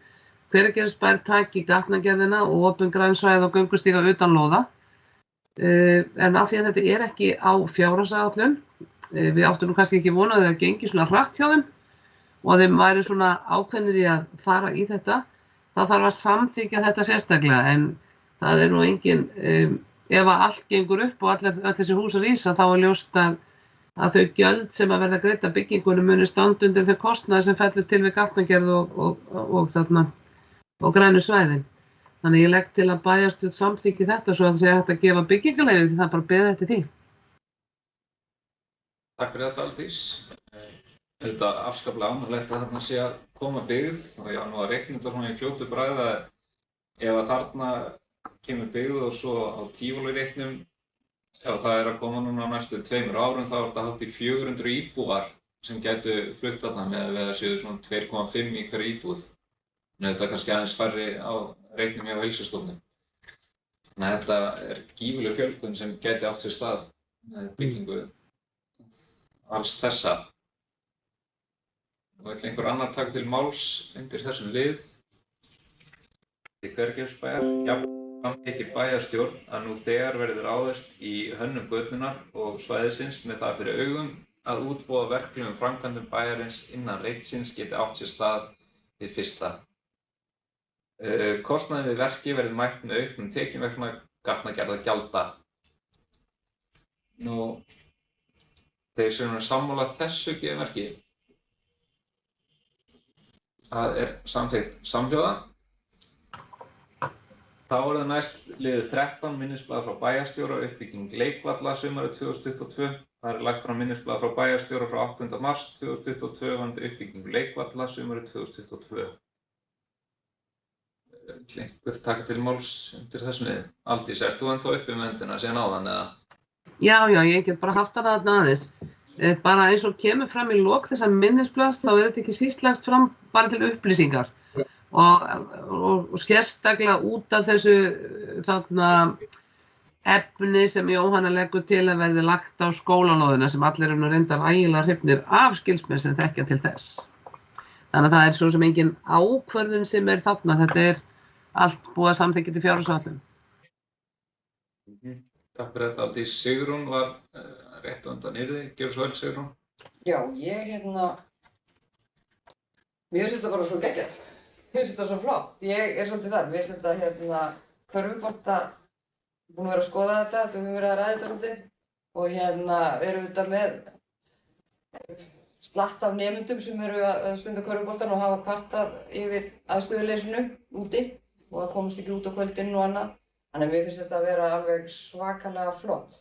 B: Hveragerðisbær taki gatnagerðina og opin grænsvæði og göngustíga utan lóða. En af því að þetta ekki á fjárhagsáætlun, við áttum nú kannski ekki vonað að það gengi svona hratt hjá þeim og þeim væri svona ákveðnir í að fara í þetta, þá þarf að samþykkja þetta sérstaklega, en það nú engin, ef að allt gengur upp og öll þessi hús rísa, þá ljóst að þau gjöld sem að verða greidd af byggingunum muni standa undir þau kostnaði sem fellur til við gatnagerð og grænu svæðin. Þannig ég legg til að bæjarstjórn samþykki þetta svo að það sé hægt að gefa byggingarleyfi því það bara beðið eftir því.
A: Takk fyrir þetta, Aldís. Þetta afskaplega ánægjulegt að þarna sé að koma byggð og ég var nú að reikna þetta svona í fljótu bragði að ef að þarna kemur byggð og svo á Tívolí-reitnum, ef það að koma núna á næstu 2 árum þá þetta hátt í 400 íbúar sem gætu flutt þarna með að séu svona 2,5 í hverju íbúð. Þetta kannski aðeins færri á reiknum hjá Heilsustofnun. Þannig að þetta gífurleg fjölgun sem gæti átt sér stað með byggingu alls þessa. Og vill einhver annar taka til máls undir þessum lið? Í Hveragerðisbæjar, samþykkir bæjarstjórn að nú þegar verður ráðist í hönnun götunnar og svæðisins með það fyrir augum að útbúa verklegum framkvæmdum bæjarins innan reitsins geti átt sér stað hið fyrsta. Kostnaðinn við verkið verður mætt með auknum tekjum vegna gatnagerðargjalda. Nú, þeir sem eru sammála þessu geðmerki, það samþykkt samhljóða. Þá það næst liður 13 minnisblað frá bæjarstjóra uppbygging leikvalla sumarið 2022. Það lagt fram minnisblað frá bæjarstjóra frá 8. mars 2022 varðandi uppbygging leikvalla sumarið 2022. Einhver taka til máls undir þessum liði. Aldís, ert þú ennþá uppi með höndina síðan áðan eða?
B: Já, ég get bara haft hana þarna aðeins. Bara eins og kemur fram í lok þessa minnisblaðs þá þetta ekki síst lagt fram bara til upplýsingar og sérstaklega út af þessu efni sem Jóhanna leggur til að verði lagt á skólalóðina sem allir nú reyndar ægilega hrifnir af skilsmenn sem þekkja til þess. Þannig að það svo sem engin ákvörðun sem þarna, þetta allt búið að samþykkja til fjárhagsáætlun.
A: Takk fyrir þetta, Aldís. Sigrún var rétt á undan yrði. Gjörðu svo vel, Sigrún.
F: Já, mér finnst þetta bara svo geggjað. Mér finnst þetta svo flott. Ég svolítið þar. Mér finnst þetta körfubolta, búin að vera að skoða þetta, við höfum verið að ræða þetta svolítið og erum þetta með slatt af nemyndum sem eru að stunda körfuboltan og hafa kvartað yfir aðstöðuleysinu úti og að komast ekki út á kvöldin og annað. Þannig að mér finnst þetta að vera alveg svakalega flott.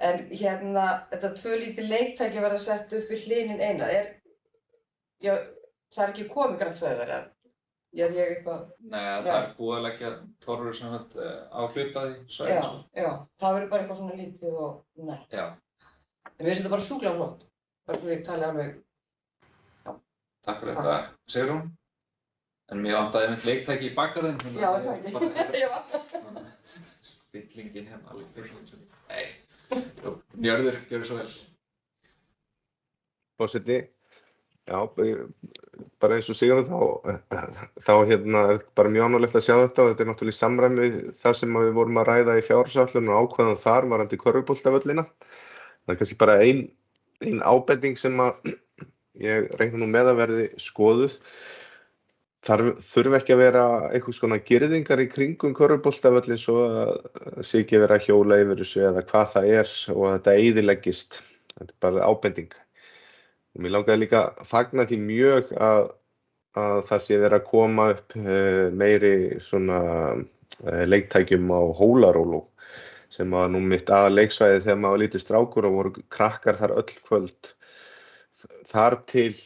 F: En þetta 2 lítil leiktæki verða sett upp við hliðin eina. Það ekki komið grannsvæði þar eða? Ég eitthvað... Nei, það búið að leggja torfur sem á hlutaði svæði. Já, það verður bara eitthvað svona lítið og nei. Já. En mér finnst þetta bara sjúklega flott. Bara svo ég tali alveg. Já. Takk fyrir þetta, Sigrún. En mér vantaði einmitt leiktæki í bakgarðinn. Já, það ekki. Ég vantaði. Spillingin alveg spillingin. Nei. Njörður, gjörðu svo vel.
C: Forseti, já, bara eins og Sigrún þá bara mjög ánægjulegt að sjá þetta og þetta náttúrulega í samræmi við það sem við vorum að ræða í fjárhagsáætlun og ákveðum þar varðandi körfuboltavöllina. Það kannski bara ein ábending sem að ég reikna nú með að verði skoðuð. Þurfa ekki að vera einhvers konar girðingar í kringum körfuboltavöllin svo að sé ekki vera að hjóla yfir þessu eða hvað það og að þetta eyðileggist. Þetta bara ábending. Og mér langaði líka að fagna því mjög að það sé verið að koma upp meiri svona leiktækjum á Hólaróló sem var nú mitt aðalleiksvæði þegar maður var lítið strákur og voru krakkar þar öll kvöld. Þar til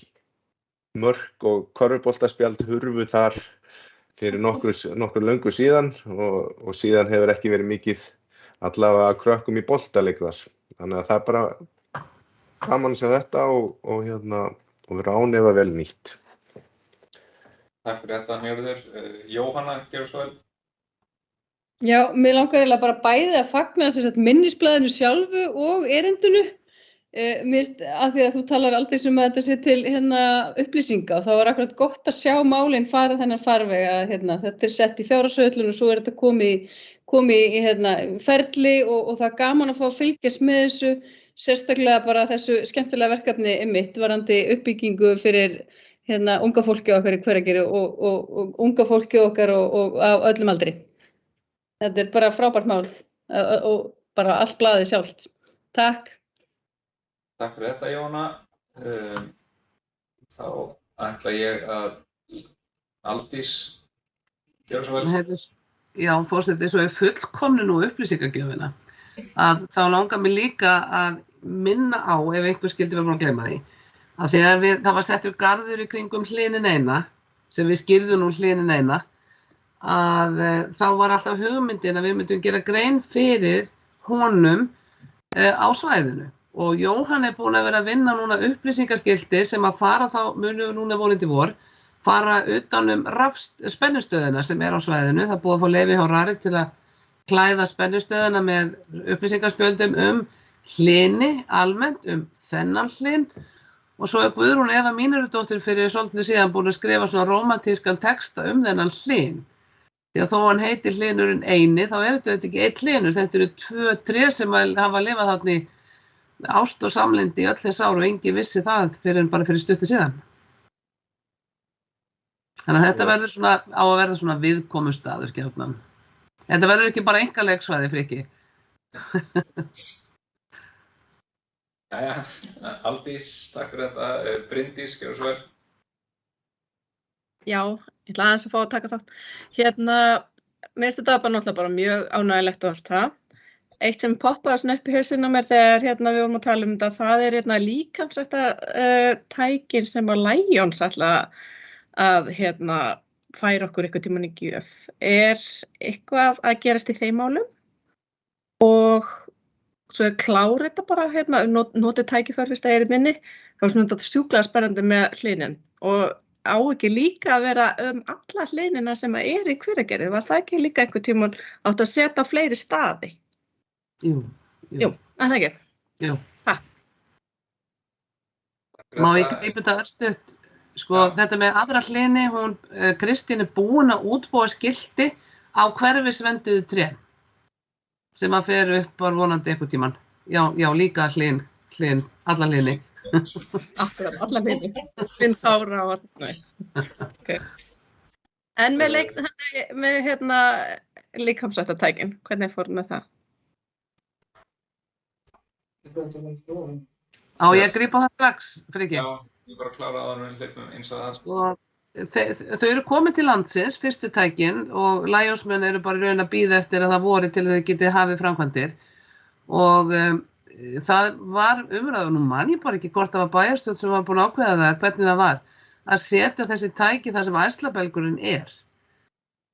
C: mörk og körfuboltaspjald hurfu þar fyrir nokkur löngu síðan og síðan hefur ekki verið mikið allavega krökkum í boltaleik þar. Þannig að það bara gaman að sjá þetta og vera ánefa vel nýtt.
A: Takk fyrir þetta, Njörður. Jóhanna, gjörðu svo vel.
D: Já, mér langar eiginlega bara bæði að fagna minnisblaðinu sjálfu og erindinu. Af því að þú talar aldrei að þetta sé til upplýsinga og þá er akkurat gott að sjá málin fara þennan farveg að þetta sett í fjárhagsáætlun og svo þetta komið í ferli og það er gaman að fá að fylgjast með þessu, sérstaklega bara þessu skemmtilega verkefni einmitt varðandi uppbyggingu fyrir unga fólki okkar í Hveragerði og unga fólki okkar og á öllum aldri. Þetta er bara frábært mál og bara allt blaðið sjálft. Takk.
A: Takk fyrir þetta, Jóhanna. Þá ætla ég að Aldís gjörðu svo vel.
B: Já, forseti, svo fullkomni nú upplýsingagjöfina að þá langar mér líka að minna á, ef einhver skildi vera búin að gleyma því, að þegar það var settur garður í kringum Hlynin eina, sem við skýrðum nú Hlynin eina, að þá var alltaf hugmyndin að við myndum gera grein fyrir honum á svæðinu. Og Jóhann búin að vera að vinna núna upplýsingaskilti sem að fara þá, munum núna vonandi vor, fara utan spennustöðina sem á svæðinu. Það búið að fá leyfi hjá Rarik til að klæða spennustöðina með upplýsingaspjöldum Hlyni almennt, þennan Hlyn. Og svo Guðrún Eva Mínerudóttir fyrir svolítið síðan búin að skrifa svona rómantískan texta þennan Hlyn. Því að þó hann heitir Hlynurinn eini, þá þetta ekki einn Hlynur, þetta eru 2 tré sem hafa lifað þarna í ást og samlyndi í öll þess ár og enginn vissi það bara fyrir stuttu síðan. Þannig að þetta verður svona, á að verða svona viðkomustaður gjarnan. Þetta verður ekki bara einkaleiksvæði, Frikki.
A: Jæja, Aldís, takk fyrir þetta. Bryndís, gjörðu svo vel.
G: Já, ég ætla aðeins að fá að taka þátt. Mér finnst þetta bara mjög ánægilegt og allt það. Eitt sem poppaði svona upp í hausinn á mér þegar við vorum að tala þetta, það er líkamsrækta tækin sem að Lions ætla að færa okkur eitthvað tímann í gjöf. Er eitthvað að gerast í þeim málum? Og svo klára þetta bara notið tækifæri fyrst að erindinni. Það var svona þetta sjúklega spennandi með Hlynin og á ekki líka að vera alla Hlynina sem í Hveragerði. Var það ekki líka einhvern tímann átt að setja á fleiri staði?
B: Jú,
G: það ekki.
B: Jú. Má ég grípa þetta örstutt? Sko, þetta með aðra Hlyni, Kristín búin að útbúa skilti á hverfisvernduðu tré sem að fer upp var vonandi einhvern tímann. Já, líka Hlyn, alla Hlyni.
G: Akkurat, alla Hlyni. Finn Kára og okay. En með líkamsræktartækin, hvernig fór með það?
B: Á ég að grípa það strax, Frikki?
A: Já, ég bara klára að það hleypum eins og það.
B: Og þau eru komin til landsins, fyrstu tækin, og Lionsmenn eru bara raun að bíða eftir að það vori til þau geti hafið framkvæmdir. Og það var umræðu, nú man ég bara ekki hvort það var bæjarstjórn sem var búin að ákveða það, hvernig það var, að setja þessi tæki þar sem ærslabelgurinn er.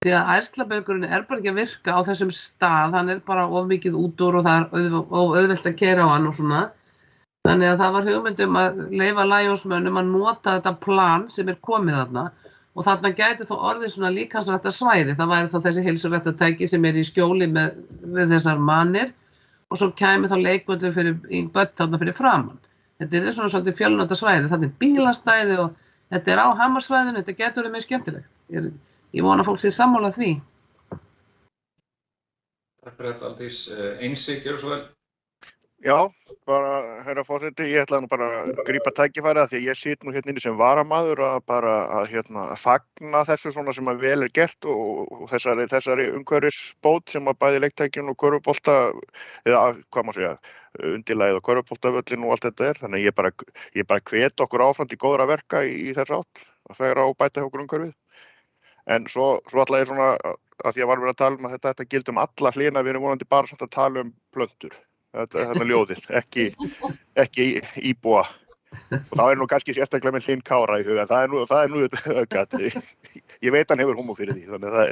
B: Því að ærslabelgurinn bara ekki að virka á þessum stað, hann bara of mikið út úr og það auðvelt að keyra á hann og svona. Þannig að það var hugmyndum að leyfa Lionsmönnum að nota þetta plan sem komið þarna og þarna gæti þó orðið svona líkamsræktarsvæði. Það væri þá þessi heilsuræktartæki sem í skjóli við þessar manir og svo kæmi þá leikvöllur fyrir börn þarna fyrir framan. Þetta svona svolítið fjölnota svæði, þetta bílastæði og þetta á Hamarsvæðinu, þetta getur verið mjög skemmtilegt. Ég vona að fólk sé sammála því.
A: Takk fyrir þetta, Aldís. Einsi, gjörðu svo vel.
E: Já, bara, herra forseti, ég ætla nú bara að grípa tækifærið því að ég sit nú inni sem varamaður að fagna þessu svona sem að vel gert og þessari umhverfisbót sem að bæði leiktækjun og körfubolta, eða hvað má segja, undirlagið og körfuboltavöllin og allt þetta þannig að ég bara hvet okkur áfram til góðra verka í þess átt að fegra og bæta okkur umhverfið. En svo ætla ég svona, að því að var verið að tala að þetta gildi alla Hlyna, við erum vonandi bara samt að tala plöntur. Þetta er ljóðið, ekki íbúa. Og þá nú kannski sérstaklega með Hlyn Kára í huga, það nú þetta aukatriði. Ég veit hann hefur húmor fyrir því, þannig að það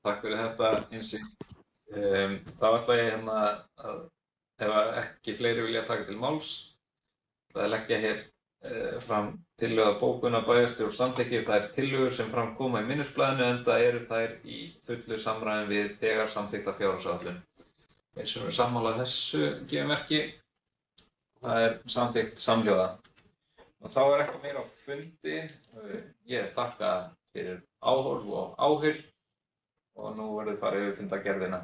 A: Þá takk fyrir þetta Einsi. Þá ætla ég hérna að ef ekki fleiri vilja taka til máls, það er leggja hér fram tillögu að bókun að bæjarstjórn samþykkir þær tillögur sem fram koma í minnisblaðinu enda eru þær í fullu samræmi við þegar samþykkta fjárhagsáætlun. Þeir sem eru sammála þessu gefum merki. Það er samþykkt samhljóða. Og þá er ekki meira á fundi. Ég þakka fyrir áhorf og áheyrn og nú verður farið yfir fundargerðina.